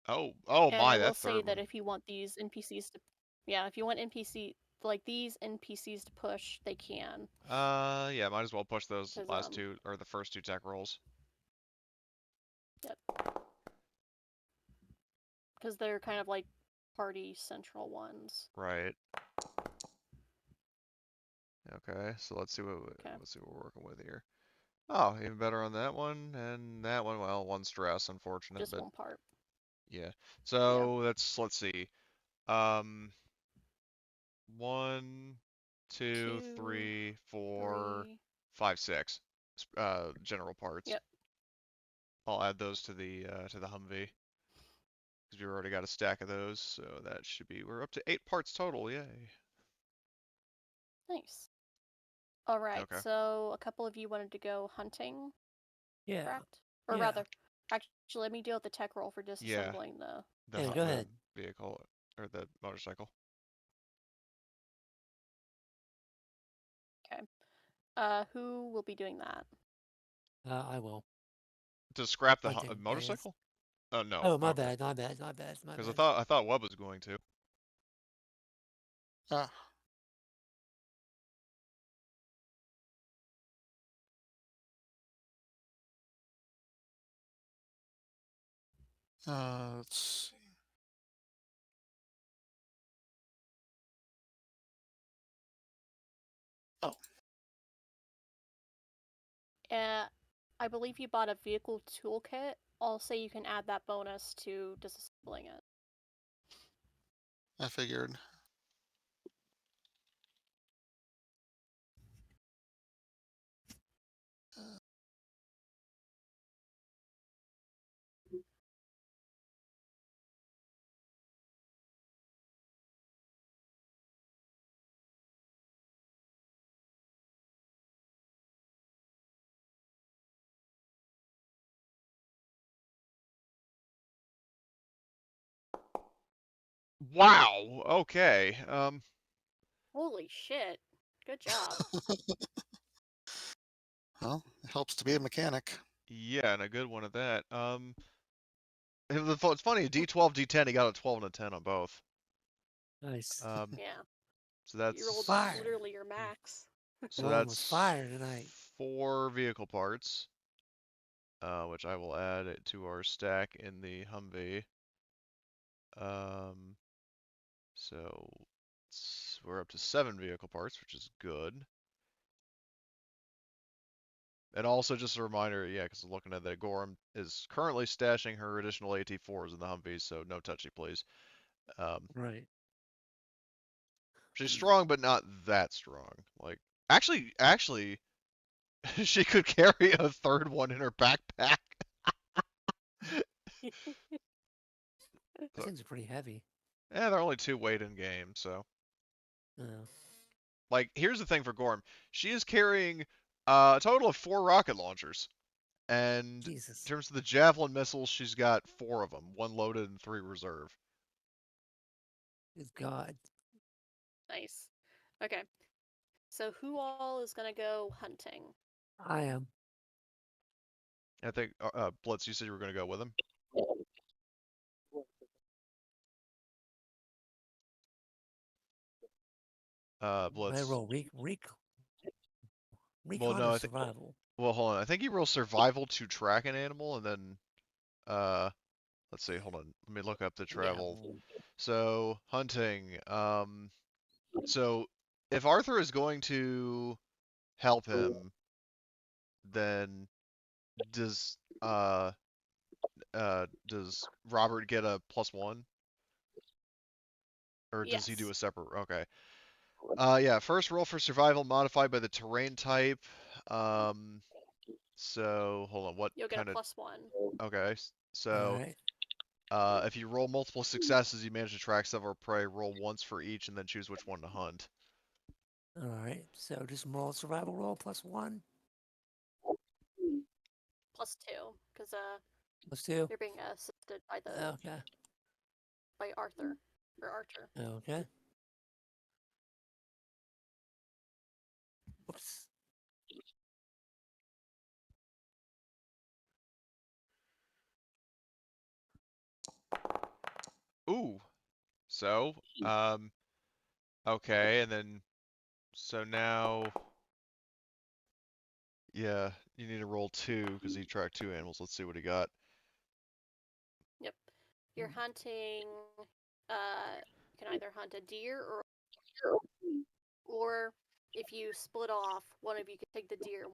2. Oh And my, I will that say third that one. if you want these NPCs to, if you want like these NPCs to push, they can. Yeah, might as well push those 'Cause, last two or the first two tech rolls. Yep. Because they're kind of like party central ones. Right. Okay, so let's see what Okay. we're working with here. Oh, even better on that one, and that one, well, one stress, unfortunate, Just but one part. yeah. So let's see. Um, 1, 2, 2, 3, 4, 3. 5, 6. General parts. Yep. I'll add those to the Humvee because we already got a stack of those, so that should be we're up to 8 parts total. Yay. Nice. All right. Okay. So a couple of you wanted to go hunting, Yeah. correct? Or Yeah. rather, actually, let me deal with the tech roll for Yeah. disassembling the. Yeah, go ahead. Vehicle or the motorcycle. Okay. Who will be doing that? I will. To scrap the Hunting, that is. motorcycle? Oh no. Oh, my Okay. bad, my bad, my bad, my Because bad. I thought Webb was going to. Ah. Let's see. Oh, I believe you bought a vehicle toolkit. I'll say you can add that bonus to disassembling it. I figured. Wow. Okay. Holy shit. Good job. Well, it helps to be a mechanic. Yeah, and a good one at that. It's funny. D12, D10. He got a 12 and a 10 on both. Nice. Yeah. So You rolled Fire. literally your max. so Rolling with that's fire tonight. 4 vehicle parts, which I will add it to our stack in the Humvee. So we're up to 7 vehicle parts, which is good. And also just a reminder, yeah, because I'm looking at that, Gorham is currently stashing her additional AT4s in the Humvees, so no touchy, please. Right. She's strong, but not that strong. Like, actually, she could carry a third one in her backpack. That seems pretty heavy. Yeah, they're only 2 weight in game, so. Oh. Like, here's the thing for Gorm. She is carrying a total of 4 rocket launchers. And Jesus. in terms of the javelin missiles, she's got 4 of them, 1 loaded and 3 reserve. Good God. Nice. Okay. So who all is gonna go hunting? I am. I think, Blitz, you said you were going to go with him? I Blitz. roll Well, recon no, or I think. survival. Well, hold on. I think you roll survival to track an animal, and then, let's see. Hold on. Let me look up the travel. So hunting. So if Arthur is going to help him, then does does Robert get a +1, or does he do Yes. a separate? Okay. Yeah. First roll for survival modified by the terrain type. So hold on. What You'll get a kind of? +1. Okay. All So right. if you roll multiple successes, you manage to track several prey. Roll once for each, and then choose which one to hunt. All right. So just roll survival roll +1. +2, because +2. you're being assisted by Okay. Arthur or Archer. Okay. Oops. Ooh. So, Okay, and then so now, yeah, you need to roll 2 because he tracked 2 animals. Let's see what he got. Yep. You're hunting. You can either hunt a deer or if you split off, one of you can take the deer.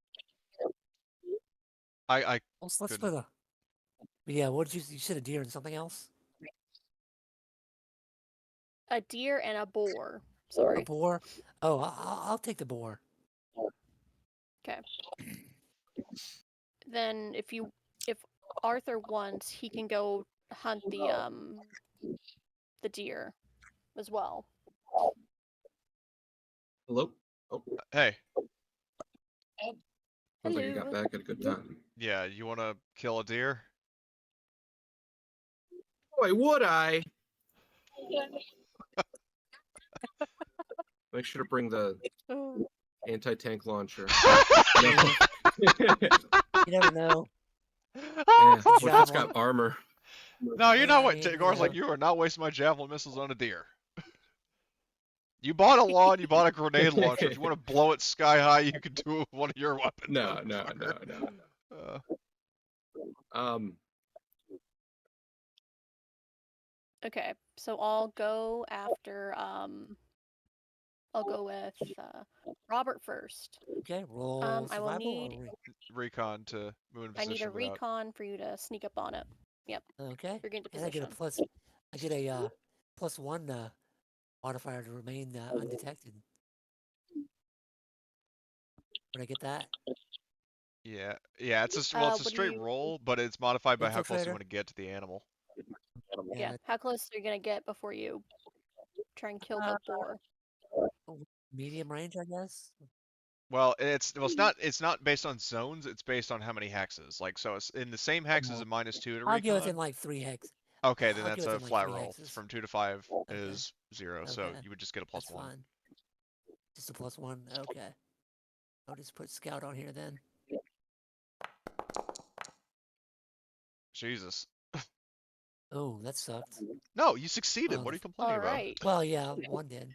I Let's couldn't. split up. Yeah, what did you said a deer and something else? A deer and a boar. A Sorry. boar? Oh, I'll take the boar. Okay. Then if Arthur wants, he can go hunt the deer as well. Hello? Oh, Hey, sounds like you got Hello. back at a good time. yeah, you want to kill a deer? Boy, would I? Make sure to bring the Oh. anti-tank launcher. Yeah, you never know. Yeah, what if it's Javelin. got armor? No, you're Yeah, not. I mean, Gor's like, you are not wasting my javelin missiles on a deer. You bought a lawn, you bought a grenade launcher. If you want to blow it sky high, you can do it with one of your weapons. No. Okay, so I'll go after I'll go with Robert first. Okay, roll I will survival need or recon to move in I need a position without. recon for you to sneak up on it. Yep. okay. You're getting to And I get a position. +1 modifier to remain undetected. Would I get that? Yeah, it's a well, it's a What do straight you? roll, but it's modified by how close you Infiltrator? want to get to the animal. Yeah. How close are you gonna get before you try and kill the boar? Medium range, I guess. Well, it's not based on zones. It's based on how many hexes. Like, so it's in the same hex as a -2 to I'll give it in recon. like 3 hex. Okay, then I'll give that's it a in like flat 3 roll. hexes. From 2 to 5 Okay. is 0, so Okay. you would just get a That's +1. fine. Just a +1. Okay. I'll just put scout on here then. Jesus. Oh, that sucked. No, you succeeded. Oh, What are you complaining All about? right. well, yeah, one did.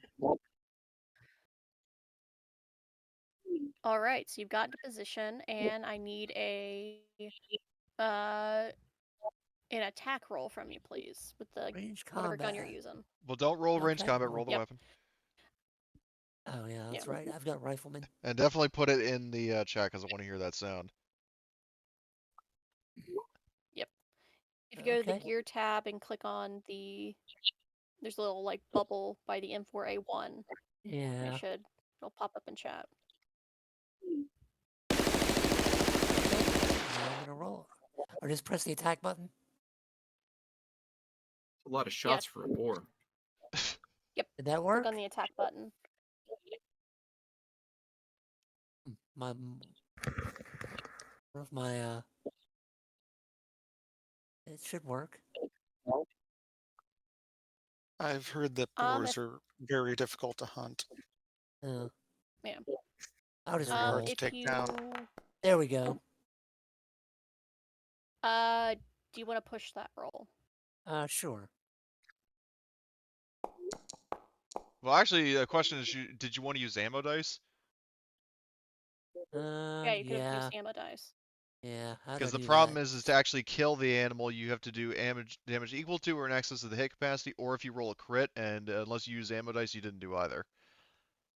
All right. So you've got to position, and I need uh an attack roll from you, please, with the Range whatever combat. gun you're using. Well, don't roll range Okay, combat. well, Roll the Yep. weapon, oh yeah, that's Yeah. right. I've got rifleman. and definitely put it in the chat because I want to hear that sound. Yep. If you go to the Okay. gear tab and click on there's a little like bubble by the M4A1. Yeah. It'll pop up in chat. Okay. Now I'm gonna roll. Or just press the attack button. A lot of shots for a boar. Did that work? Click on the attack button. My it should work. I've heard that boars are very difficult to hunt. Yeah. Very I'll just hard roll. to If take you down. There we go. do you want to push that roll? Sure. Well, actually, the question is, did you want to use ammo dice? Yeah, you could have Yeah. used ammo dice. Yeah. How do I Because the do problem that? is to actually kill the animal, you have to do damage equal to or in excess of the hit capacity, or if you roll a crit, and unless you use ammo dice, you didn't do either.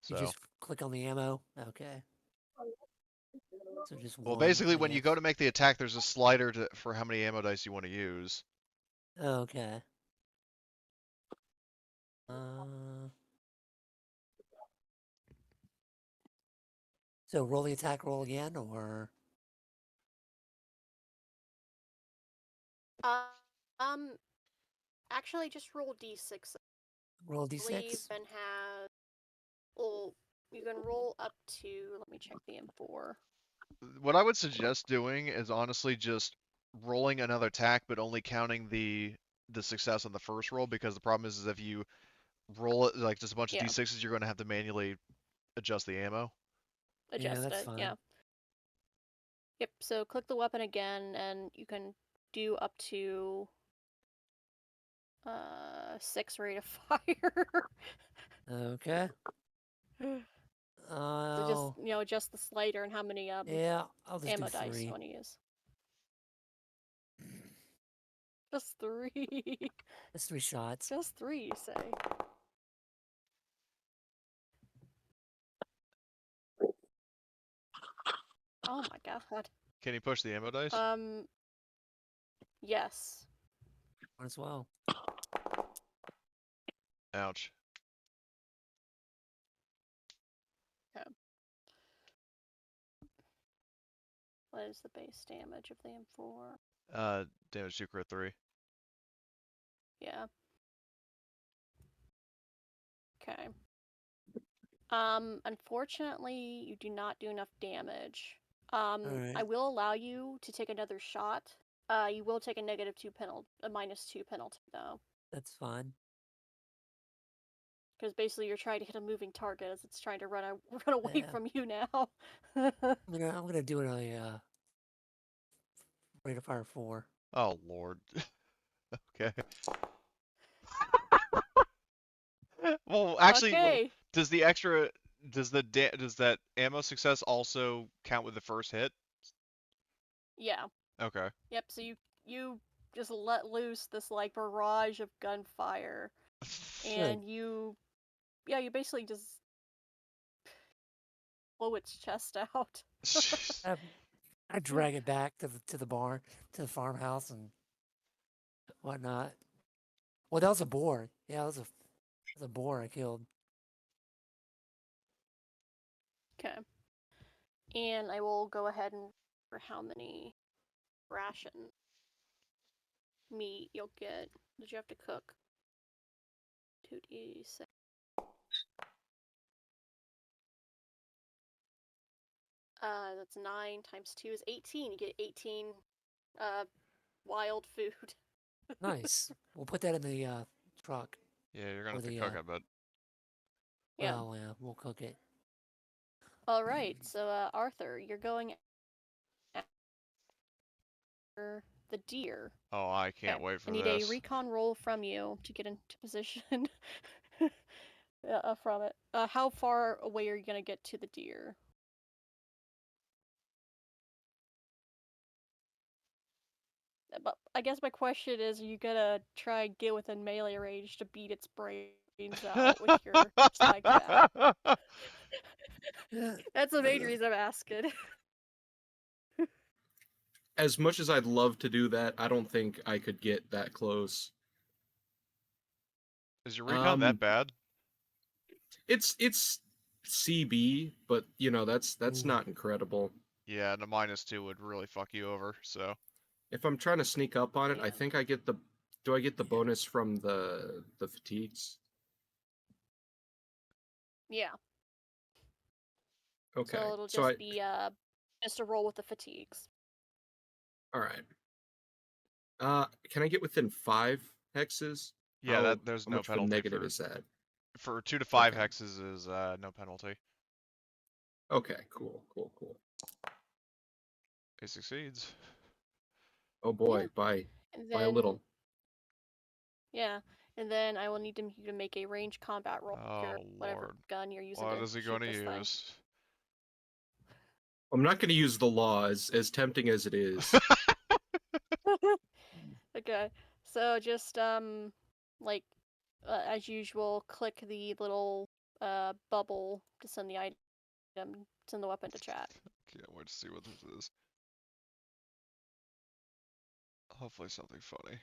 You So, just click on the ammo. Okay. So just well, one, basically, I when you guess. go to make the attack, there's a slider for how many ammo dice you want to use. Okay. So roll the attack roll again, or Actually, just roll d6. roll I believe d6? and have. Well, you can roll up to. Let me check the M4. What I would suggest doing is honestly just rolling another attack, but only counting the success on the first roll, because the problem is if you roll it like just a bunch of d6s, you're going to have to manually adjust the ammo. Adjust that's it, fine. yeah. Yep, so click the weapon again, and you can do up to 6 rate of fire. Okay. So just, Oh, adjust the slider and how many yeah, I'll just do ammo dice you 3. want to use. Just 3. That's 3 shots. Just 3, you say. Oh my god. Can you push the ammo dice? Yes. Might as well. Ouch. Okay. What is the base damage of the M4? Damage to crit 3. Yeah. Okay. Unfortunately, you do not do enough damage. I Alright. will allow you to take another shot. You will take a -2 penalty, a -2 penalty though, That's fine. because basically you're trying to hit a moving target as it's trying to run away Yeah. from you now. I'm gonna do it on a rate of fire 4. Oh lord. Okay. Well, actually, Okay. does that ammo success also count with the first hit? Yeah. Okay. Yep. So you just let loose this like barrage of gunfire, and you basically just blow its chest out. I drag it back to the barn, to the farmhouse, and whatnot. Well, that was a boar. Yeah, that was a boar I killed. Okay. And I will go ahead and for how many ration meat you'll get. Did you have to cook? 2d6. That's 9 times 2 is 18. You get 18 wild food. Nice. We'll put that in the truck. Yeah, you're gonna Or have to the cook, I bet. Yeah. Well, yeah, we'll cook it. All right. So Arthur, you're going after the deer. Oh, I can't Okay. wait I for need a this. recon roll from you to get into position from it. How far away are you gonna get to the deer? But I guess my question is, are you gonna try and get within melee range to beat its brains out with your psychopath? That's the main reason I'm asking. As much as I'd love to do that, I don't think I could get that close. Is your recon that bad? It's CB, but that's Ooh. not incredible. Yeah, and a -2 would really fuck you over, so. If I'm trying to sneak up on it, I Yeah. think I get the. Do I get the bonus from the fatigues? Yeah. Okay, So it'll so just be just a roll with the fatigues. all right. Can I get within 5 hexes? Yeah, How there's no much of a penalty negative is that? for 2 to 5 Okay. hexes is no penalty. Okay, cool. It succeeds. Oh boy, Yeah. by And a then little. yeah, and then I will need you to make a range combat roll with your Oh whatever lord. gun you're using What to is he shoot going to this thing. use? I'm not going to use the law as tempting as it is. Okay, so just like as usual, click the little bubble to send the item, send the weapon to chat. Can't wait to see what this is. Hopefully something funny.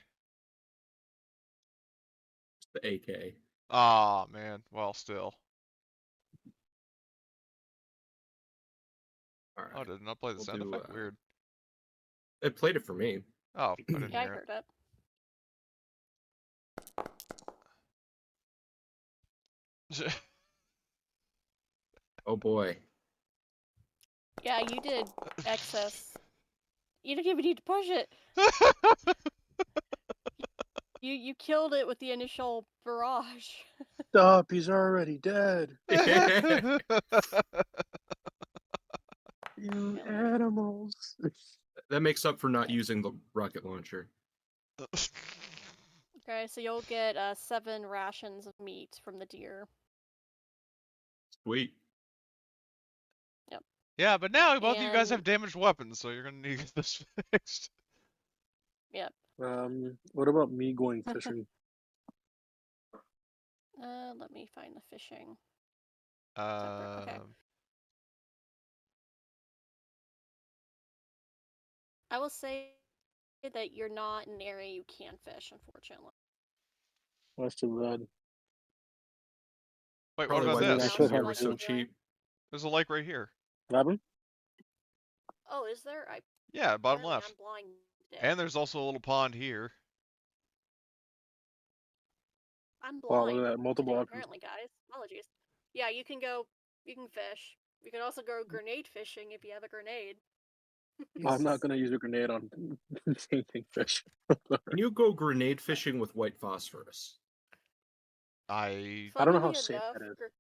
The AK. Ah, man. Well, still. All Oh, right. did it not play the We'll sound do, effect? Weird. It played it for me. Oh, I didn't Yeah, I hear heard it. it. Oh boy. Yeah, you did excess. You didn't even need to push it. You killed it with the initial barrage. Stop, he's already dead. You animals. That makes up for not using the rocket launcher. Okay, so you'll get 7 rations of meat from the deer. Sweet. Yeah, but now both of you guys have And damaged weapons, so you're gonna need to get this fixed. yep. What about me going fishing? Let me find the fishing. Separate. Okay. I will say that you're not in an area you can fish, unfortunately. That's too bad. Wait, what Probably about why I mean, the I this? could fishing gear have was Like so to. cheap. There's a lake right here. What happened? Oh, is there? Yeah, bottom Apparently I'm left. blinded. And there's also a little pond here. I'm Wow, look blind at that. Multiple today, options. apparently, guys. Apologies. Yeah, you can fish. You can also go grenade fishing if you have a grenade. I'm not gonna use a grenade on anything fish. Can you go grenade fishing with white phosphorus? I I don't know how Funnily safe enough, that is.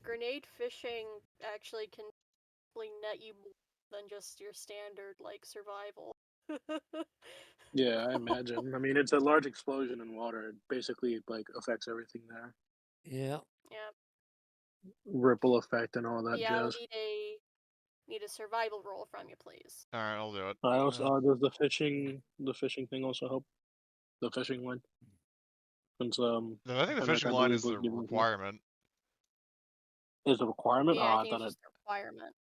grenade fishing actually can net you more than just your standard, like, survival. Yeah, I imagine. I mean, it's a large explosion in water. It basically like affects everything there. Yeah. Yeah. Ripple effect and all that Yeah, I'll jazz. need a survival roll from you, please. Alright, I'll do it. I also does the fishing thing also help? The fishing line, since No, I think the Henrik, fishing I line believe, is was the giving to me. requirement. Is a requirement? Yeah, I Oh, I think thought it's it. just a requirement.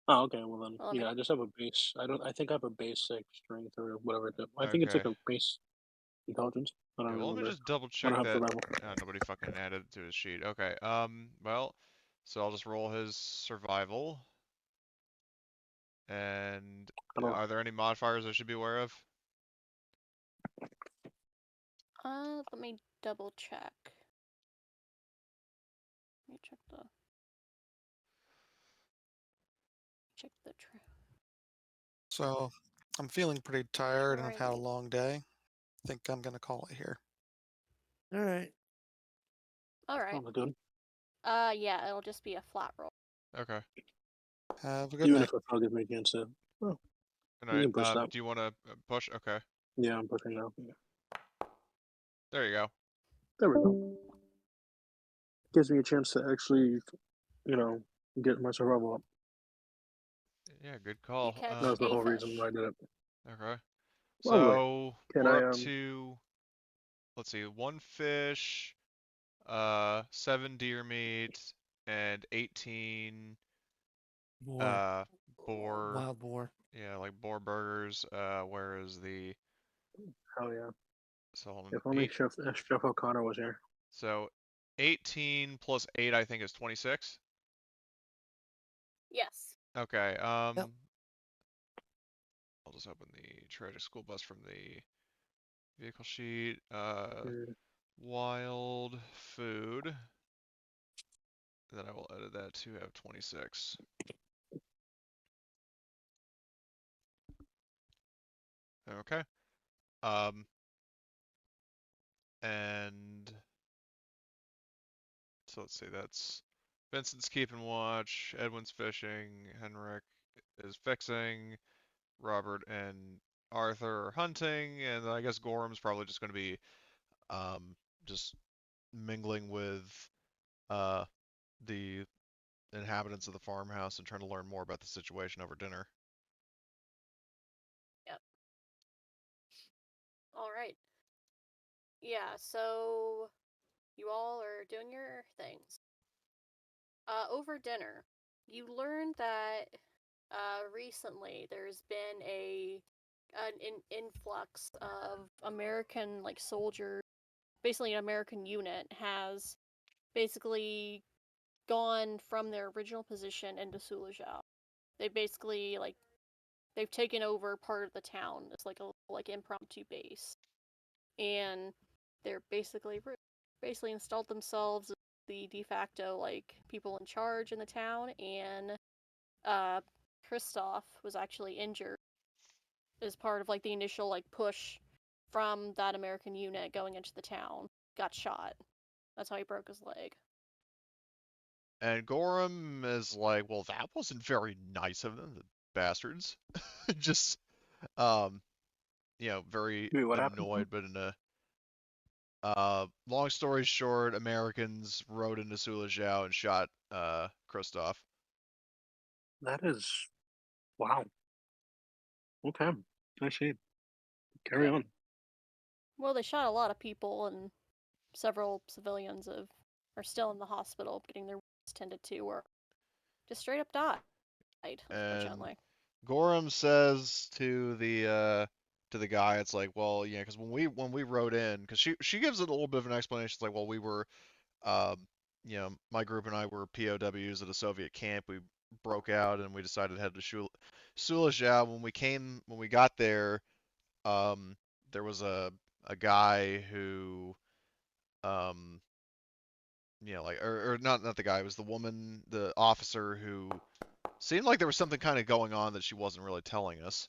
Oh, okay. Well then, Well, let me. yeah. I just have a base. I don't. I think I have a basic strength or whatever. I think it's Okay. like a base intelligence. I don't Okay, well, let me remember. just double I check don't have that. survival. Nobody fucking added it to his sheet. Okay, well, so I'll just roll his survival. And I don't. are there any modifiers I should be aware of? Let me double check. Let me check the So I'm feeling pretty tired and I've had a Right. long day. I think I'm gonna call it here. All right. All right. Sounds good. Yeah, it'll just be a flat roll. Okay. Have a good Even night. if it probably gives me a chance to. Oh, Good you night. can push that. Do you want to push? Okay. Yeah, I'm pushing now. Yeah. There you go. There we go. Gives me a chance to actually, get my survival up. Yeah, good You call. catch That's the a whole reason fish. why I did it. Okay. Lovely. So Can we're I up to, let's see, 1 fish, 7 deer meat, and 18 Boar. boar. Wild boar. Yeah, like boar burgers. Where is the Hell yeah. so hold on, If only 8? Chef O'Connor was here. So 18 plus 8, I think, is 26. Yes. Okay. Yep. I'll just open the tragic school bus from the vehicle sheet. Mm. Wild food. Then I will edit that to have 26. Okay. Um, and so let's see, that's Vincent's keeping watch, Edwin's fishing, Henrik is fixing, Robert and Arthur are hunting, and I guess Gorham's probably just going to be just mingling with uh, the inhabitants of the farmhouse and trying to learn more about the situation over dinner. Yep. All right. Yeah. So you all are doing your things. Over dinner, you learned that recently there's been an influx of American like soldiers. Basically, an American unit has basically gone from their original position into Sulejow. They basically they've taken over part of the town. It's like a like impromptu base, and they're basically installed themselves as the de facto like people in charge in the town. And Kristoff was actually injured as part of like the initial like push from that American unit going into the town. Got shot. That's how he broke his leg. And Gorham is like, well, that wasn't very nice of them, the bastards. Just, very Wait, what happened? annoyed, but in a Long story short, Americans rode into Sulejow and shot Kristoff. That is wow. Okay, I see. Carry Yep. on. Well, they shot a lot of people, and several civilians are still in the hospital getting their wounds tended to, or just straight up died, And unfortunately. Gorham says to the guy, it's like, well, yeah, because when we rode in, because she gives it a little bit of an explanation. It's like, well, we were, um, my group and I were POWs at a Soviet camp. We broke out and we decided to head to Sulejow. When we got there, um, there was a guy who, um, like, or not the guy. It was the woman, the officer who seemed like there was something kind of going on that she wasn't really telling us.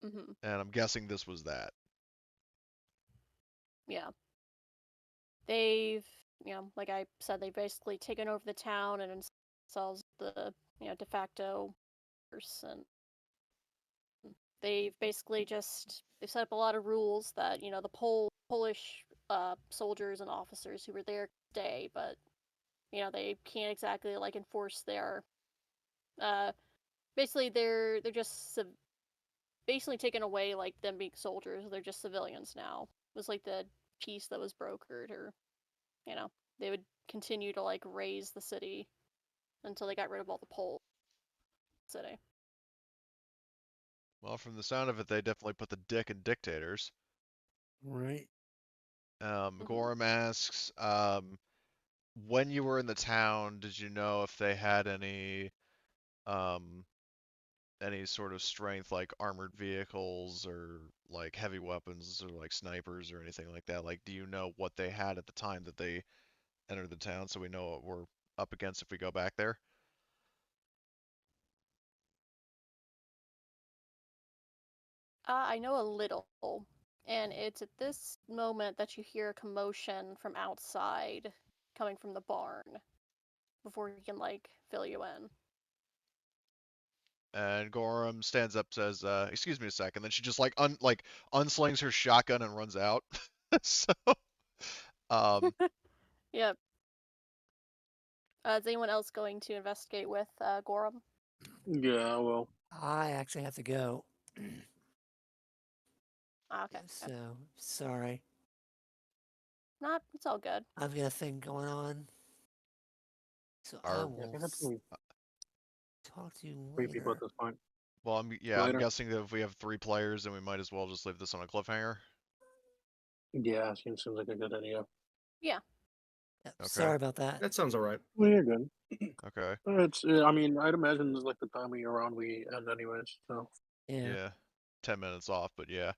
Hmm. And I'm guessing this was that. Yeah. They've, like I said, they've basically taken over the town and themselves the, de facto person. They've basically they've set up a lot of rules that, the Polish soldiers and officers who were there stay, but, they can't exactly, like, enforce their, uh, basically they're just basically taken away, like, them being soldiers. They're just civilians now. It was like the peace that was brokered, or, you know, they would continue to, like, raise the city until they got rid of all the Poles in the city. Well, from the sound of it, they definitely put the dick in dictators. Right. Hmm. Gorham asks, when you were in the town, did you know if they had um, any sort of strength, like armored vehicles or like heavy weapons or like snipers or anything like that? Like, do you know what they had at the time that they entered the town, so we know what we're up against if we go back there? I know a little, and it's at this moment that you hear a commotion from outside coming from the barn before he can, like, fill you in. And Gorham stands up, says, "Excuse me a second." Then she just like unslings her shotgun and runs out. So, um, Yep. Is anyone else going to investigate with Gorham? Yeah, well, I actually have to go. Ah, okay. Okay. So sorry. Not. It's all good. I've got a thing going on. So I our yeah, I will think that's only talk to you 3 people at later. this point. well, I'm Later. guessing that if we have three players, then we might as well just leave this on a cliffhanger. Yeah, seems like a good idea. Yeah. Yep, Okay, sorry about that. That sounds all right. Well, you're good. okay, It's. I mean, I'd imagine it's like the time of year round we end, anyways. So. Yeah. yeah, 10 minutes off, but yeah.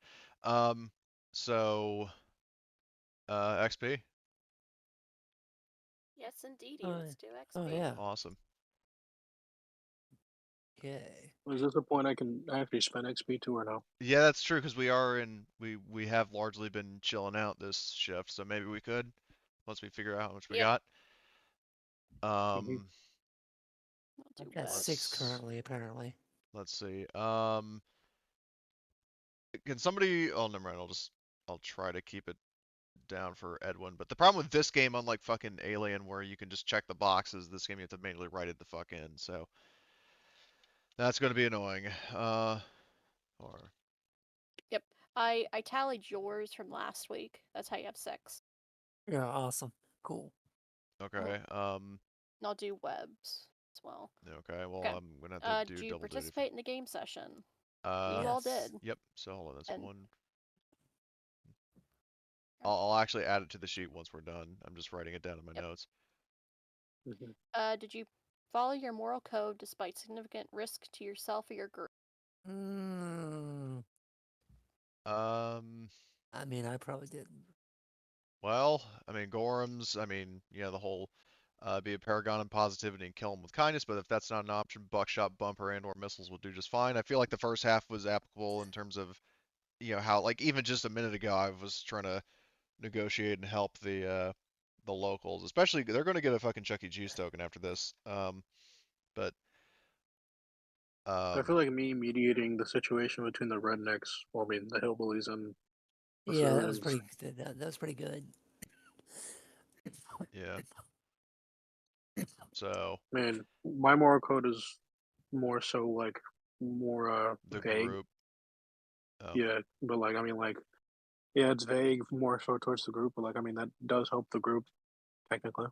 Um, so, XP, Yes, indeedy. Oh, Let's do oh XP. yeah. awesome. Okay. Is this a point I can actually spend XP to or no? Yeah, that's true because we have largely been chilling out this shift, so maybe we could once we figure out how much we Yeah. got. Mm-hmm. I'll I've do got 6 webs. currently, apparently. Let's see. Can somebody? Oh, never mind. I'll try to keep it down for Edwin. But the problem with this game, unlike fucking Alien, where you can just check the boxes, this game you have to manually write it the fuck in. So that's going to be annoying. Or Yep. I tallied yours from last week. That's how you have 6. Yeah, awesome. Cool. okay. And I'll do webs as well. Okay. Well, Okay. I'm gonna have to Did do you double duty for. participate in the game session? You all Yes. did. Yep. So hold on. That's And one. I'll actually add it to the sheet once we're done. I'm just writing it down in my yep. notes. Did you follow your moral code despite significant risk to yourself or your group? Mm, Um. I mean, I probably didn't. Well, I mean, Gorham's. I mean, the whole be a paragon of positivity and kill him with kindness. But if that's not an option, buckshot, bumper, and/or missiles will do just fine. I feel like the first half was applicable in terms of how, like, even just a minute ago I was trying to negotiate and help the locals. Especially they're going to get a fucking Chuck E. Cheese token after this. But I feel um, like me mediating the situation between the rednecks, well, I mean, the hillbillies and Yeah, So that was is pretty good. That was pretty good. Yeah. So man, my moral code is more so like more the vague. group. Oh, Yeah, but like I mean like yeah, it's vague more so towards the group, but like I mean that does help the group technically.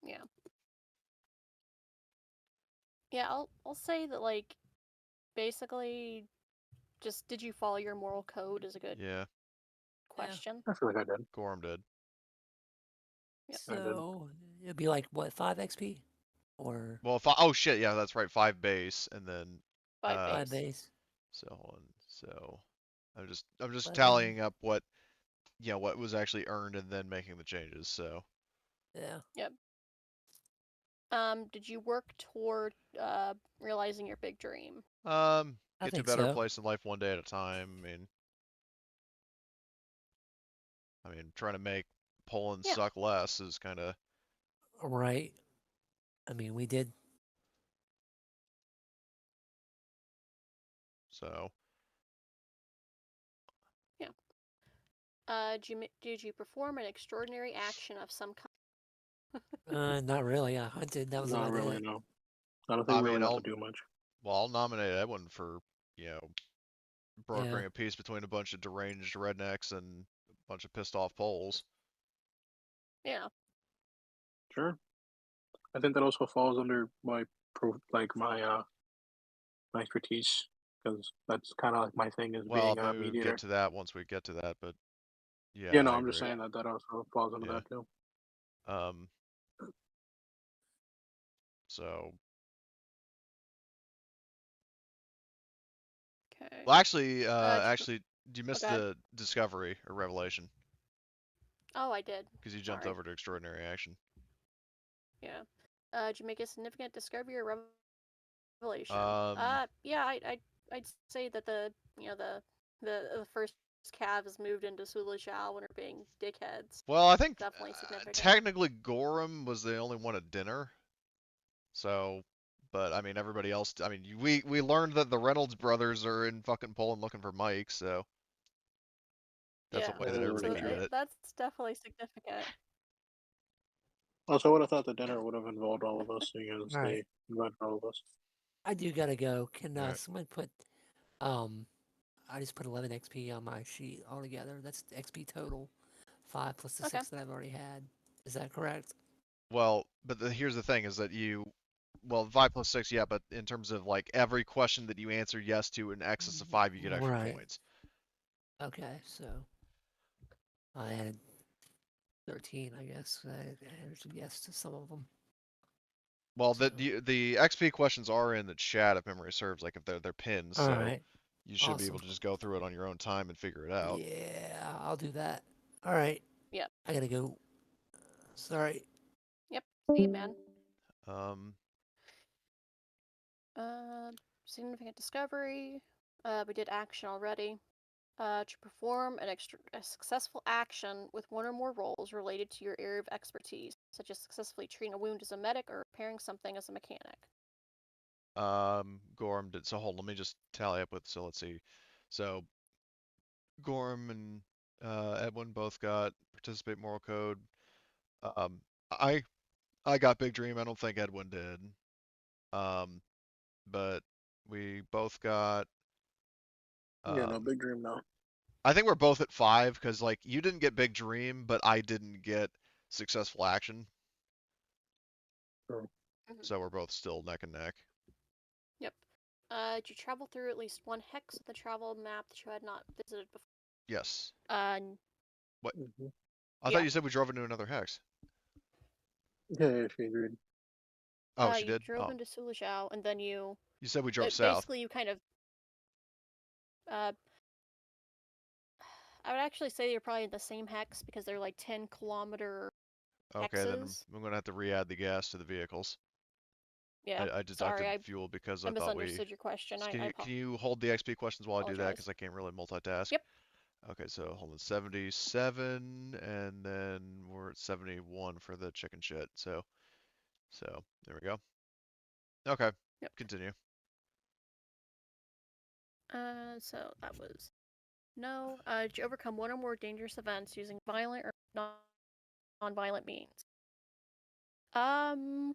Yeah. Yeah, I'll say that like basically just did you follow your moral code is a good yeah. question. I feel like I did. Gorham did. Yep. I did. So it'd be like what 5 XP or Well, oh shit, yeah, that's right. 5 base, and then 5 5 base. base. so hold on. So I'm just 11. tallying up what what was actually earned and then making the changes. So Yeah. Yep. Did you work toward realizing your big dream? I get to a think better so. place in life one day at a time. Trying to make Poland Yeah. suck less is kind of Right. I mean, we did. so. Yeah. Did you perform an extraordinary action of some kind? Not really. I hunted. That was Not about really, it. no. I don't think I we mean, really got to do much. I'll nominate Edwin for Yeah. brokering a peace between a bunch of deranged rednecks and a bunch of pissed off Poles. Yeah. Sure. I think that also falls under my my expertise because that's kind of like my thing is Well, being a maybe we'll get mediator. to that once we get to that, but yeah, Yeah, no, I I'm just agree. Yeah. saying that that also falls under Yeah. that too. Um. So, Okay. well, actually, Did you, you oh, missed go ahead. the discovery or revelation Oh, I did. because you jumped Sorry. over to extraordinary action. Yeah. Did you make a significant discovery or revelation? Um. Yeah, I'd say that the first cav has moved into Sulejow and are being dickheads. Well, I think Definitely significant. technically Gorham was the only one at dinner. So, but I mean, everybody else. I mean, we learned that the Reynolds brothers are in fucking Poland looking for Mike. So that's a Yeah. way that So everybody can get it. that's definitely significant. Also, I would have thought the dinner would have involved all of us, seeing as All right. they invited all of us. I do gotta go. Can All right. someone put um? I just put 11 XP on my sheet altogether. That's the XP total. 5 plus the Okay. 6 that I've already had. Is that correct? Well, but here's the thing: is that well, 5 plus 6, yeah, but in terms of like every question that you answer yes to in excess of 5, you get extra Right. points. Okay, so I added 13, I guess. I answered yes to some of them. Well, So, the XP questions are in the chat if memory serves, like if they're pinned, all so right. you should be Awesome. able to just go through it on your own time and figure it out. Yeah, I'll do that. All right. Yep. I gotta go. Sorry. Yep. See you, man. Um, Significant discovery. We did action already. To perform a successful action with one or more roles related to your area of expertise, such as successfully treating a wound as a medic or repairing something as a mechanic. Gorham did. So hold, let me just tally up so let's see. So Gorham and Edwin both got participate moral code. Um, I I got big dream. I don't think Edwin did. Um, but we both got. Yeah, no, Um, big dream now. I think we're both at 5 because like you didn't get big dream, but I didn't get successful action. Sure. Mm-hmm. So we're both still neck and neck. Yep. Did you travel through at least one hex of the travel map that you had not visited before? Yes. What? Mm-hmm. I thought Yeah. you said we drove into another hex. Yeah, she agreed. Oh, she You did? drove Oh. into Sulejow, and then you You said we drove south. basically you kind of uh, I would actually say you're probably in the same hex because they're like 10-kilometer Okay, then hexes. I'm gonna have to re-add the gas to the vehicles. Yeah. I Sorry, deducted fuel because I I thought we. misunderstood your question. So I can you hold the XP questions while I do that apologize. because I can't really multitask. Yep. Okay, so hold on, 77, and then we're at 71 for the chicken shit. So there we go. Okay, Yep. continue. So that was No. Did you overcome one or more dangerous events using violent or non-violent means? Um,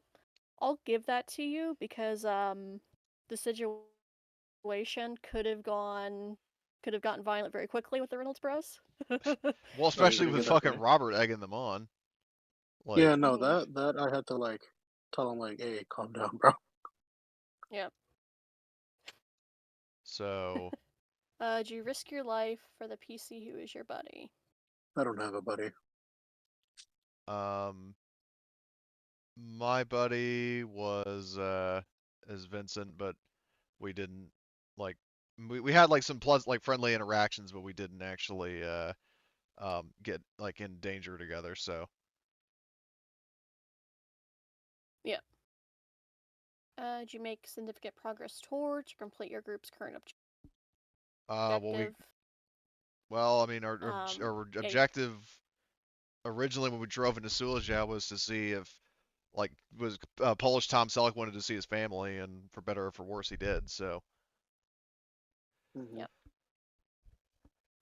I'll give that to you because the situation could have gotten violent very quickly with the Reynolds Bros. Well, Oh, you're especially gonna with give that to fucking me? Robert egging them on. Like, Yeah, no, Mhm. that I had to like tell him like, hey, calm down, bro. Yep. so, Do you risk your life for the PC who is your buddy? I don't have a buddy. um, my buddy was is Vincent, but we didn't like we had like some plus like friendly interactions, but we didn't actually get like in danger together. So, Yeah. Did you make significant progress towards or complete your group's current well, objective? I mean, our Yeah. objective originally when we drove into Sulejow was to see if like was Polish Tom Selleck wanted to see his family, and for better or for worse, he did. So, Hmm. Yep.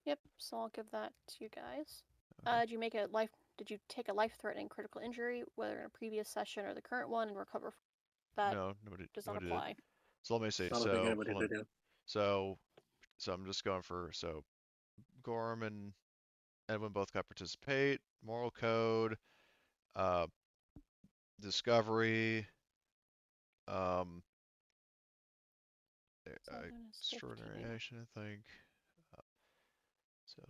Yep. So I'll give that to you guys. okay. Did you make a life? Did you take a life-threatening critical injury, whether in a previous session or the current one, and recover? That No, nobody, does not nobody did. apply. So let me see. I don't think So anybody hold on. did it. So, I'm just going for Gorm and Edwin both got participate, moral code, uh, discovery, um, Seven is extraordinary 15. action, I think. Uh, so,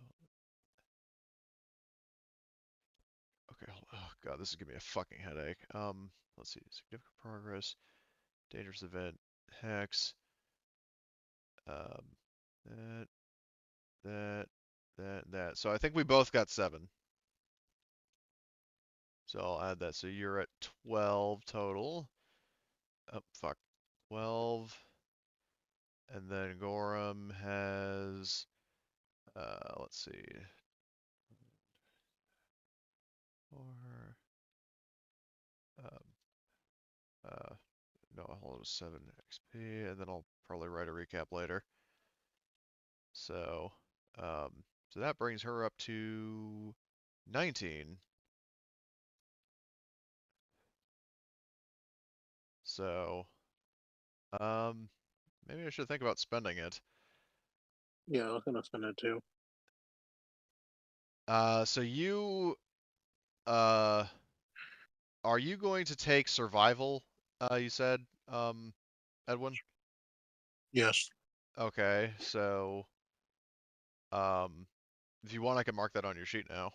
okay, oh god, this is giving me a fucking headache. Let's see, significant progress, dangerous event, hex, um, that, that, that. So I think we both got 7. So I'll add that. So you're at 12 total. Oh, fuck. 12. And then Gorham has, let's see, 4, um, uh, no, hold on, 7 XP, and then I'll probably write a recap later. So, so that brings her up to 19. So, um, maybe I should think about spending it. Yeah, I was gonna spend it too. So uh, are you going to take survival? You said, Edwin? Yes. Okay, so, um, if you want, I can mark that on your sheet now.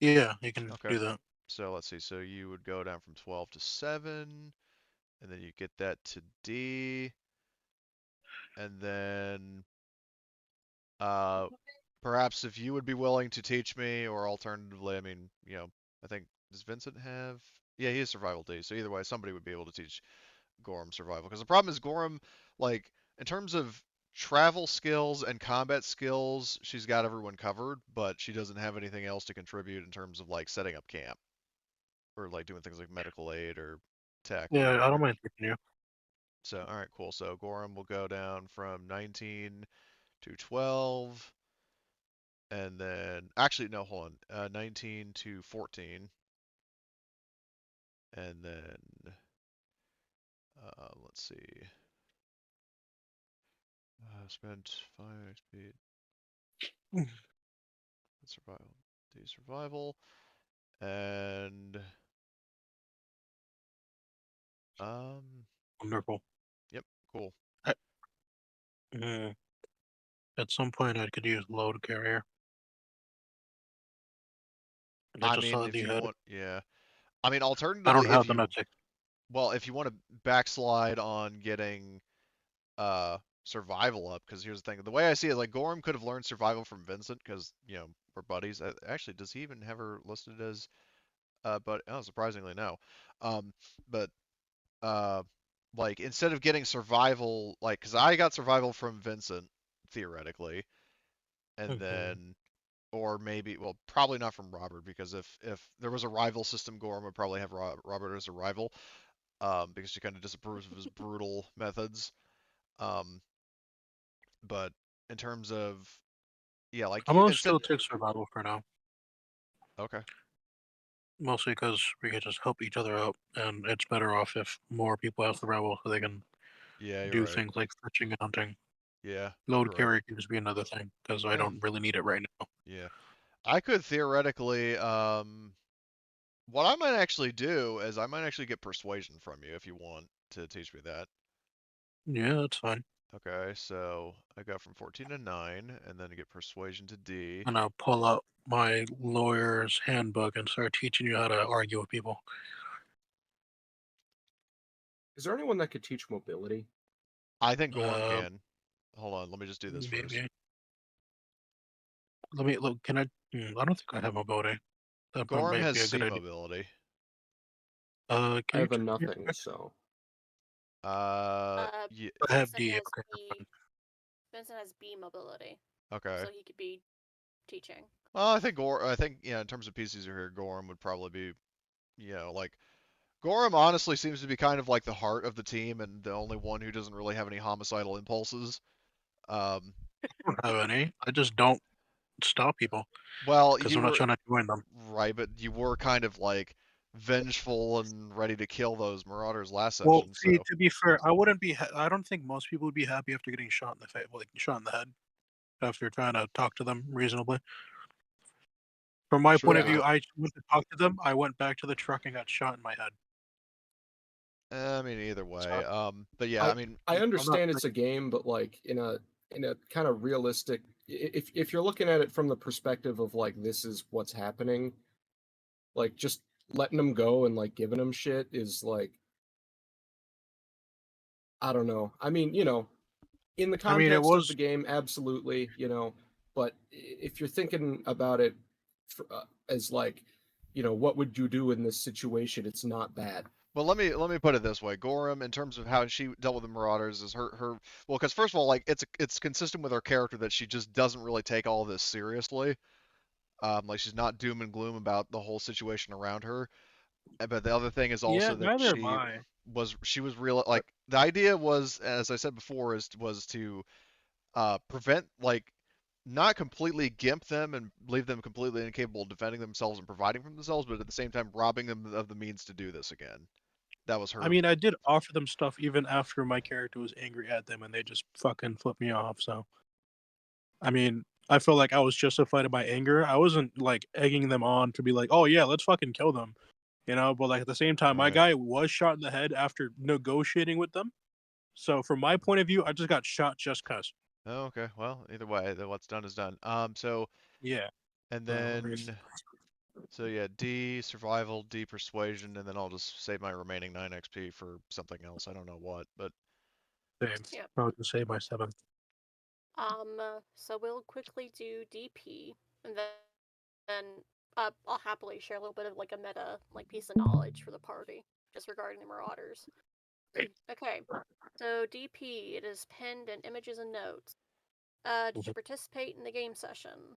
Yeah, you can Okay. do that. So let's see. So you would go down from 12 to 7, and then you get that to D, and then perhaps if you would be willing to teach me, or alternatively, I mean, I think does Vincent have? Yeah, he has survival D. So either way, somebody would be able to teach Gorham survival. Because the problem is Gorham, like in terms of travel skills and combat skills, she's got everyone covered, but she doesn't have anything else to contribute in terms of like setting up camp or like doing things like medical aid or tech or Yeah, I don't whatever. mind taking you. So all right, cool. So Gorham will go down from 19 to 12, and then actually no, hold on, 19 to 14, and then let's see, spent 5 XP, survival, D survival, and um, Wonderful. yep, cool. I, mm, at some point, I could use load carrier. I I just mean, saw if the you head. want, yeah. I mean, I don't alternatively, have the nuts. well, if you want to backslide on getting survival up, because here's the thing, the way I see it, like Gorham could have learned survival from Vincent because we're buddies. Actually, does he even have her listed as but oh, surprisingly no. Um, but uh, like instead of getting survival, like because I got survival from Vincent theoretically, and Hmm. then or maybe well probably not from Robert because if there was a rival system, Gorham would probably have Robert as a rival because she kind of disapproves of his brutal methods. Um, but in terms of Yeah, like I'm you gonna instead. still take survival for now, Okay. mostly because we can just help each other out, and it's better off if more people have survival so they can Yeah, you're do right. things like fetching and hunting. Yeah, Load you're right. carry can just be another thing because I Yeah, don't really need it right now. yeah. I could theoretically, what I might actually do is I might actually get persuasion from you if you want to teach me that. Yeah, that's fine. Okay, so I got from 14 to 9, and then I get persuasion to D. And I'll pull out my lawyer's handbook and start teaching you how to argue with people. Is there anyone that could teach mobility? I think Gorham Uh, can. Hold on, let me just do this first. maybe. Let me look. Can I? I don't think I have mobility. That Gorham might has be a good C idea. mobility. I Can you have a check your nothing, check? so Yeah, I have Vincent D. has Okay, that's B. fine. Vincent has B mobility, okay. so he could be teaching. Well, I think, yeah, in terms of PCs who are here, Gorham would probably be, like, Gorham honestly seems to be kind of like the heart of the team and the only one who doesn't really have any homicidal impulses. Um, I don't have any. I just don't stop people well, because you I'm not were trying to join them. right, but you were kind of like vengeful and ready to kill those marauders last Well, session, see, so to be fair, I wouldn't be. I don't think most people would be happy after getting shot in the face, like shot in the head, after trying to talk to them reasonably. From my point sure, of yeah. view, I went to talk to them. I went back to the truck and got shot in my head. I mean, either way. So But yeah, I I mean, I I'm not understand like, it's a game, but like in a kind of realistic, if you're looking at it from the perspective of like this is what's happening, like just letting them go and like giving them shit is like, I don't know. I mean, in the I mean, it context of the was. game, absolutely, but if you're thinking about it as like, what would you do in this situation? It's not bad. well, let me put it this way. Gorham, in terms of how she dealt with the marauders, is her well, because first of all, like it's consistent with her character that she just doesn't really take all this seriously. Like she's not doom and gloom about the whole situation around her. But the other thing is Yeah, also that neither am I. she was real, like the idea was, as I said before, was to prevent, like, not completely gimp them and leave them completely incapable of defending themselves and providing for themselves, but at the same time robbing them of the means to do this again. That was I her. mean, I did offer them stuff even after my character was angry at them, and they just fucking flipped me off. So, I mean, I felt like I was justified in my anger. I wasn't like egging them on to be like, "Oh yeah, let's fucking kill them," But like at the same time, my Right. guy was shot in the head after negotiating with them. So, from my point of view, I just got shot just cause. Oh, okay. Well, either way, what's done is done. So Yeah. and So, there's then so yeah, D survival, D persuasion, and then I'll just save my remaining 9 XP for something else. I don't know what, but same. Yep. I was gonna say my 7th. So we'll quickly do DP, and then I'll happily share a little bit of like a meta like piece of knowledge for the party, just regarding the Marauders. Okay, so DP, it is pinned in images and notes. Did you participate in the game session?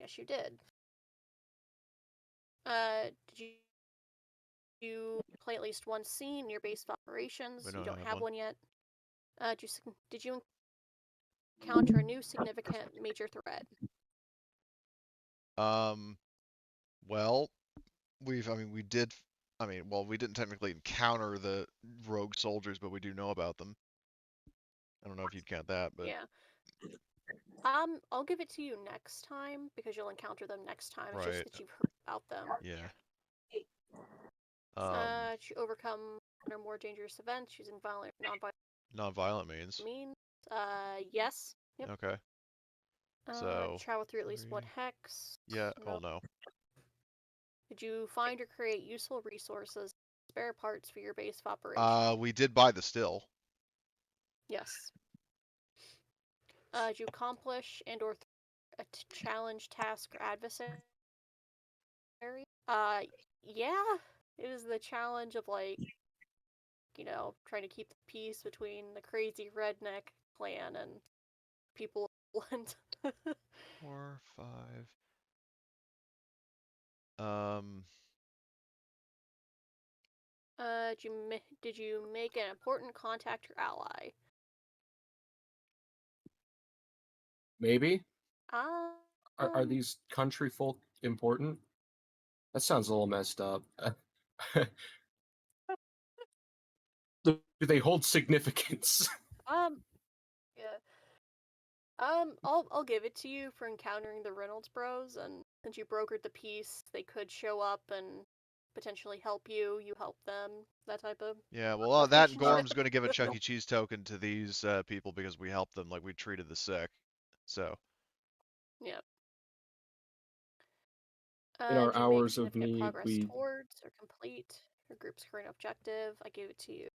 Yes, you did. Did you play at least one scene in your base of operations? we You don't don't have have one. one yet. Did you encounter a new significant major threat? Um, well, I mean, we did, I mean, well, we didn't technically encounter the rogue soldiers, but we do know about them. I don't know if you'd count that, but Yeah. I'll give it to you next time because you'll encounter them next time. It's just right, that you've heard about them. yeah. Um, To overcome one or more dangerous events using violent or non-violent non-violent means. means. Yes. Yep. Okay, so Travel through at least one 3, hex. yeah, No. well, no. Did you find or create useful resources, spare parts for your base of operations? We did buy the still. Yes. Did you accomplish and/or a challenge, task, or adversary? Yeah. It was the challenge of like, trying to keep the peace between the crazy redneck clan and people of Poland. 4, 5. Um, Did you make an important contact or ally? Maybe. Are these country folk important? That sounds a little messed up. Do they hold significance? Yeah. I'll give it to you for encountering the Reynolds Bros, and since you brokered the peace, they could show up and potentially help you. You help them. That type of Yeah, well, that and relationship. Gorm's going to give a Chuck E. Cheese token to these people because we helped them, like we treated the sick. So, Yep. In our Did you make hours of significant need, progress we towards or complete your group's current objective? I gave it to you.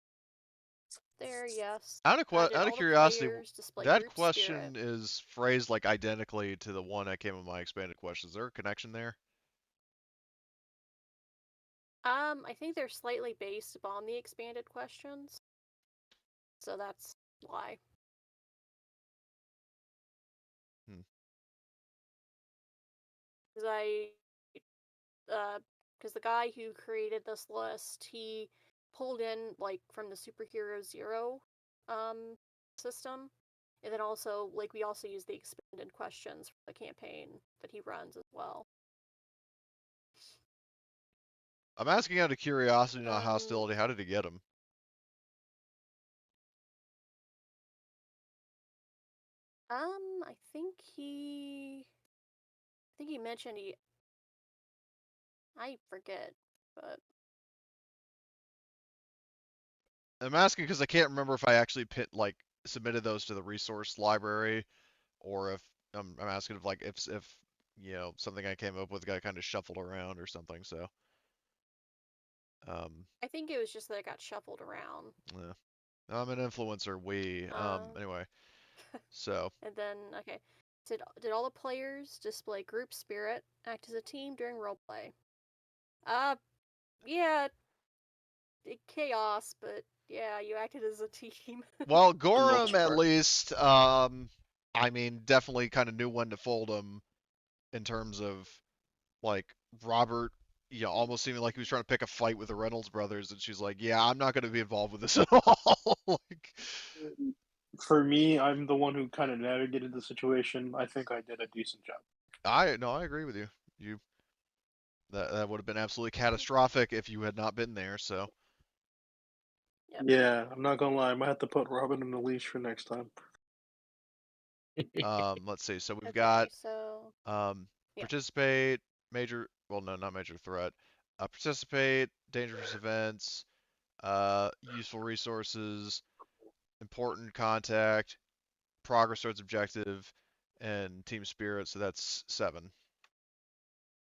There, yes. out Did of all the curiosity, players display that group question spirit? is phrased like identically to the one that came in my expanded questions. Is there a connection there? I think they're slightly based upon the expanded questions, so that's why. Hmm. Because because the guy who created this list, he pulled in like from the Superhero Zero, system, and then also like we also use the expanded questions for the campaign that he runs as well. I'm asking out of curiosity, not Um, hostility. How did he get them? I think he mentioned I forget, but I'm asking because I can't remember if I actually submitted those to the resource library, or if I'm asking if something I came up with got kind of shuffled around or something. So, I think it was just that it got shuffled around. yeah. I'm an influencer. Anyway, so And then okay, did all the players display group spirit, act as a team during roleplay? Yeah, chaos, but yeah, you acted as a team. well, For the most Gorham at part. least, I mean, definitely kind of knew when to fold him in terms of like Robert, almost seeming like he was trying to pick a fight with the Reynolds brothers, and she's like, "Yeah, I'm not going to be involved with this at all." like, For me, I'm the one who kind of navigated the situation. I think I did a decent job. I agree with you. You that would have been absolutely catastrophic if you had not been there. So, Yep. Yeah, I'm not gonna lie. I might have to put Robin in the leash for next time. let's see. So we've Okay, got so yeah. participate, major. Well, no, not major threat. Participate, dangerous events, useful resources, important contact, progress towards objective, and team spirit. So that's 7.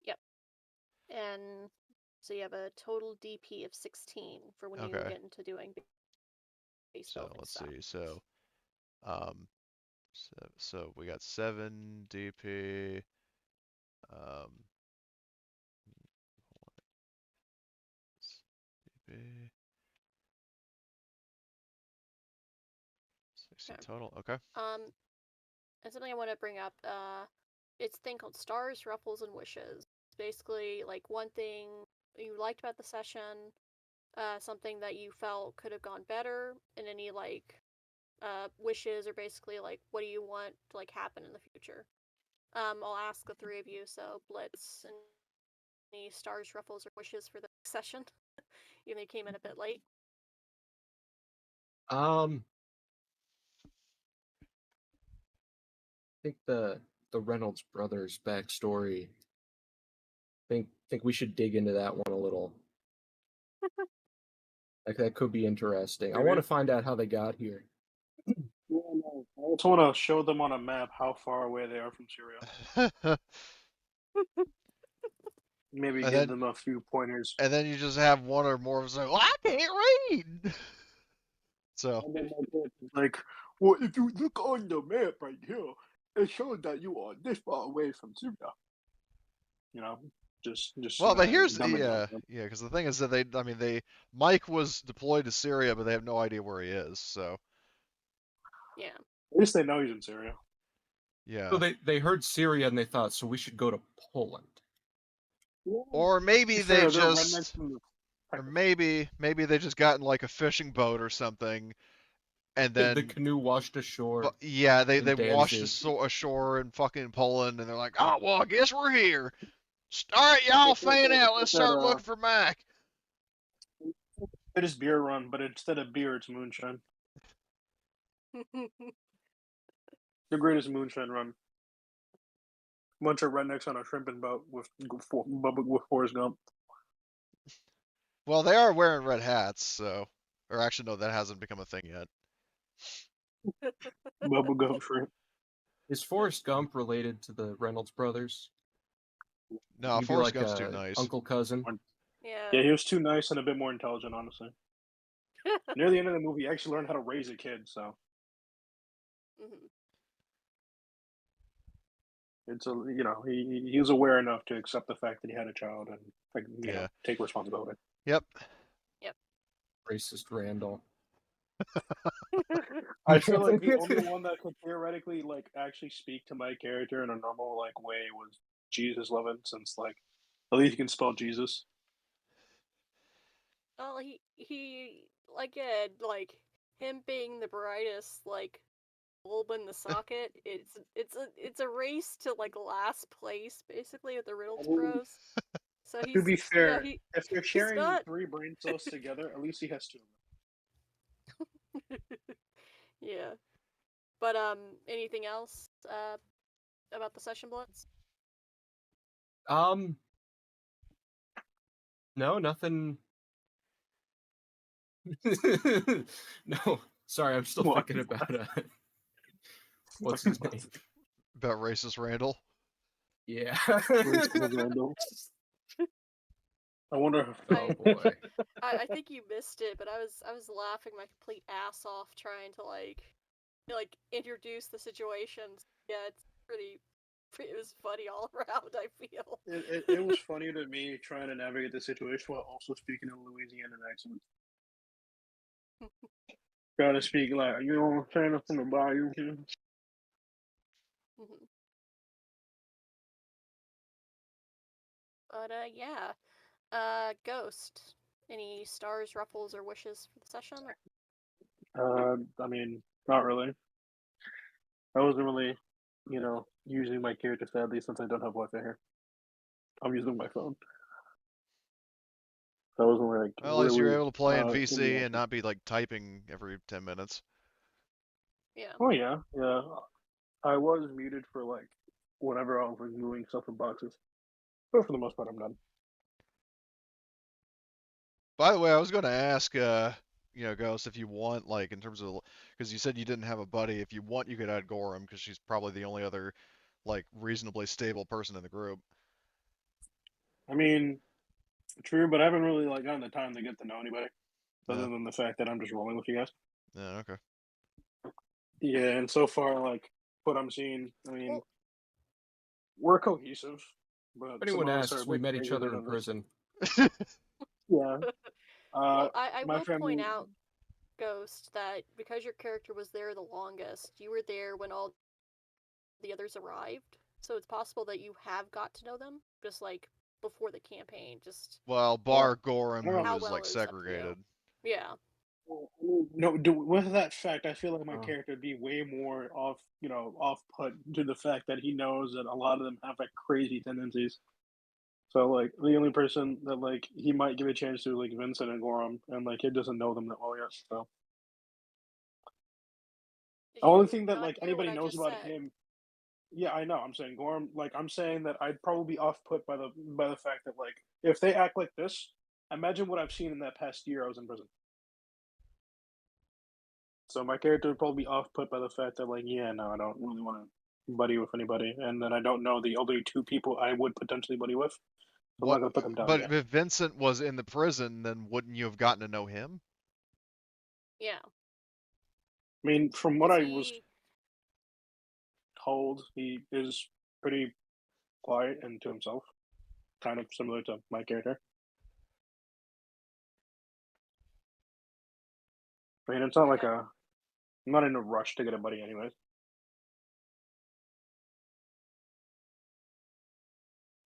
Yep. And so you have a total DP of 16 for when you Okay. get into doing base So building let's stuff. see. Um, so we got 7 DP. Um, DP. 60 Okay. total. Okay. And something I want to bring up, it's a thing called stars, ruffles, and wishes. It's basically like one thing you liked about the session, something that you felt could have gone better, and any like wishes are basically like what do you want to like happen in the future. I'll ask the three of you. So Blitz, any stars, ruffles, or wishes for the session? Even though you came in a bit late. I think the Reynolds brothers backstory. Think we should dig into that one a little. Like that could be interesting. I want to find out how they got here. Yeah, no. I just want to show them on a map how far away they are from Syria. Maybe and give then them a few pointers. and then you just have one or more of them say, "Well, I can't read." So, And then my character's like, well, if you look on the map right here, it shows that you are this far away from Syria. You know, just well, but here's dumb it down. because the thing is that Mike was deployed to Syria, but they have no idea where he is. So, Yeah. At least they know he's in Syria. So yeah. they heard Syria and they thought, so we should go to Poland. Yeah, Or to be maybe they fair, they're rednecks just from the or Texas. maybe they just got in like a fishing boat or something and The then canoe washed ashore. yeah, they in washed Danzig. ashore in fucking Poland, and they're like, oh well, I guess we're here. All right, y'all fan out. Let's start looking for Mac. It is beer run, but instead of beer, it's moonshine. The greatest moonshine run. Bunch of rednecks on a shrimping boat with Forrest Gump. Well, they are wearing red hats, so, or actually, no, that hasn't become a thing yet. Bubble Gump shrimp. Is Forrest Gump related to the Reynolds brothers? No, He'd be Forrest like Gump's too a nice. uncle cousin. Yeah. Yeah, he was too nice and a bit more intelligent, honestly. Near the end of the movie, he actually learned how to raise a kid, so Mhm. it's a he was aware enough to accept the fact that he had a child and Yeah. take responsibility. Yep. Racist Randall. I feel like the only one that could theoretically actually speak to my character in a normal way was Jesus Levin, since at least he can spell Jesus. Well, he like him being the brightest bulb in the socket. It's a race to last place basically with the Reynolds Bros. So To be fair, he if they're he's sharing not 3 brain cells together, at least he has 2 of yeah. But anything else about the session blitz? No, nothing. No, sorry, I'm still What? thinking about what's his name? About racist Randall. Yeah. Randall. I wonder if Oh boy. I think you missed it, but I was laughing my complete ass off trying to introduce the situations. Yeah, it's it was funny all around, I feel. it was funny to me trying to navigate the situation while also speaking a Louisiana accent. Gotta speak like, you know what I'm saying, from the bayou. Mhm. But yeah. Ghost. Any stars, ruffles, or wishes for the session? I mean, not really. I wasn't really, using my character sadly since I don't have Wi-Fi here. I'm using my phone. So I wasn't Well, at least you're really able to play in in the VC and action. not be typing every 10 minutes. Yeah. Oh yeah, yeah. I was muted for whenever I was moving stuff in boxes, but for the most part, I'm done. By the way, I was going to ask, Ghost, if you want, in terms of, because you said you didn't have a buddy. If you want, you could add Gorham, because she's probably the only other, reasonably stable person in the group. I mean, true, but I haven't really gotten the time to get to know anybody, other Yeah. than the fact that I'm just rolling with you guys. Yeah. Okay. Yeah, and so far, what I'm seeing, I mean, Well, we're cohesive, but If some anyone of us are asks, we met each crazier other than in others. prison. Yeah. well, I My will point family. out, Ghost, that because your character was there the longest, you were there when all the others arrived. So it's possible that you have got to know them just before the campaign. Just Well, Well, bar Gorham, I don't who know. how was well is up to you. segregated. Yeah. No, with that fact, I feel like my Oh. character would be way more off put to the fact that he knows that a lot of them have crazy tendencies. So the only person that he might give a chance to Vincent and Gorham, and he doesn't know them that well yet. So Did the only you thing that not hear what anybody I knows just about said? him. Yeah, I know. I'm saying Gorham. I'm saying that I'd probably be off put by the fact that if they act like this, imagine what I've seen in that past year I was in prison. So my character would probably be off put by the fact that yeah, no, I don't really want to buddy with anybody, and then I don't know the only 2 people I would potentially buddy with. So I'm not What? gonna put them down But yet. if Vincent was in the prison, then wouldn't you have gotten to know him? Yeah. I mean, from what Because I was told, he is pretty quiet and to himself, kind of similar to my character. I mean, it's not Okay. I'm not in a rush to get a buddy, anyways.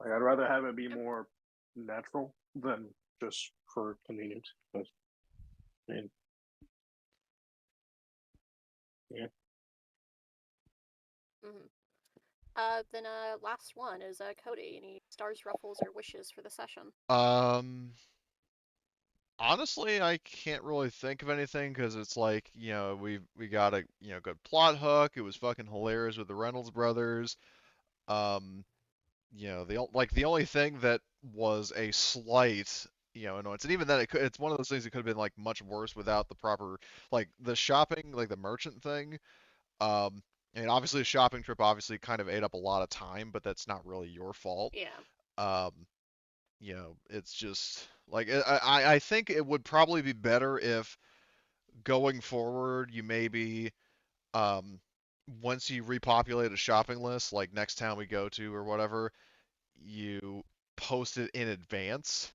I'd rather have it be more natural than just for convenience. But, I mean, Yeah. Then last one is Cody. Any stars, ruffles, or wishes for the session? Honestly, I can't really think of anything because it's like, we got a, good plot hook. It was fucking hilarious with the Reynolds brothers. Um, the only thing that was a slight, annoyance, and even then it's one of those things that could have been like much worse without the proper, like the shopping, like the merchant thing. Um, I mean, obviously a shopping trip obviously kind of ate up a lot of time, but that's not really your fault. Yeah. Um, it's just like I think it would probably be better if going forward you maybe um once you repopulate a shopping list, like next town we go to or whatever, you post it in advance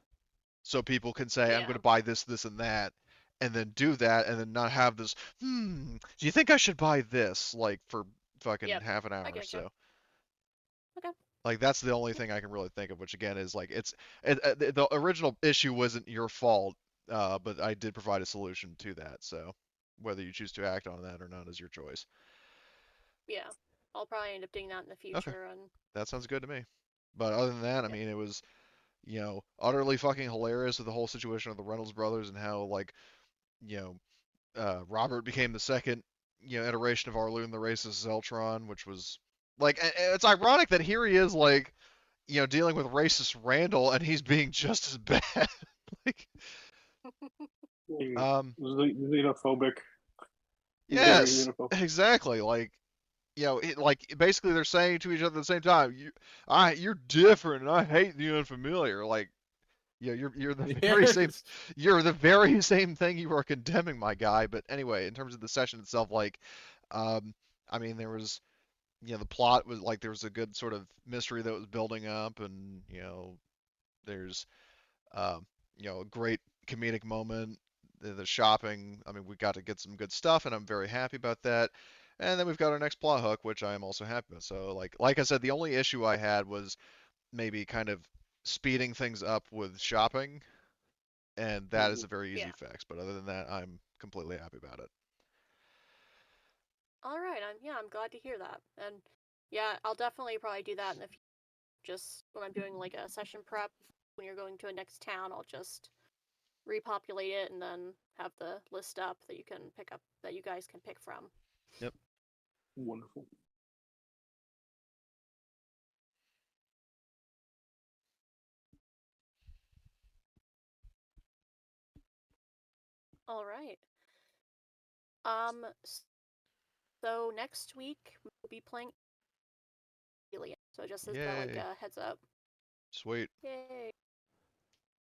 so people can say I'm Yeah. going to buy this, this, and that, and then do that, and then not have this. Do you think I should buy this? Like for fucking Yep. half an hour I or get you. so. Okay. Like that's the only thing I can really think of, which again is like the original issue wasn't your fault, but I did provide a solution to that. So whether you choose to act on that or not is your choice. Yeah. I'll probably end up doing that in the Okay, future, and that sounds good to me. But other than that, I yep. mean, it was utterly fucking hilarious with the whole situation of the Reynolds brothers and how like you Robert became the second iteration of Arloon the racist Zeltron, which was like it's ironic that here he is like dealing with racist Randall, and he's being just as bad. like, um, Xenophobic. Very yes, xenophobic. exactly. Like, like basically they're saying to each other at the same time, you're different, and I hate the unfamiliar. Like, you're the very same, Yes. you're the very same thing you are condemning, my guy. But anyway, in terms of the session itself, like, um, I mean, there was, the plot was like there was a good sort of mystery that was building up, and there's Um, a great comedic moment. The shopping. I mean, we got to get some good stuff, and I'm very happy about that. And then we've got our next plot hook, which I am also happy about. So, like I said, the only issue I had was maybe kind of speeding things up with shopping, and that is a very easy Yeah. fix. But other than that, I'm completely happy about it. All right. I'm glad to hear that, and yeah, I'll definitely probably do that in the future. Just when I'm doing like a session prep, when you're going to a next town, I'll just repopulate it and then have the list up that you can pick up that you guys can pick from. Yep. Wonderful. All right. Um. So next week we'll be playing Alien. So just as a like Yay. a heads up. Sweet. Yay.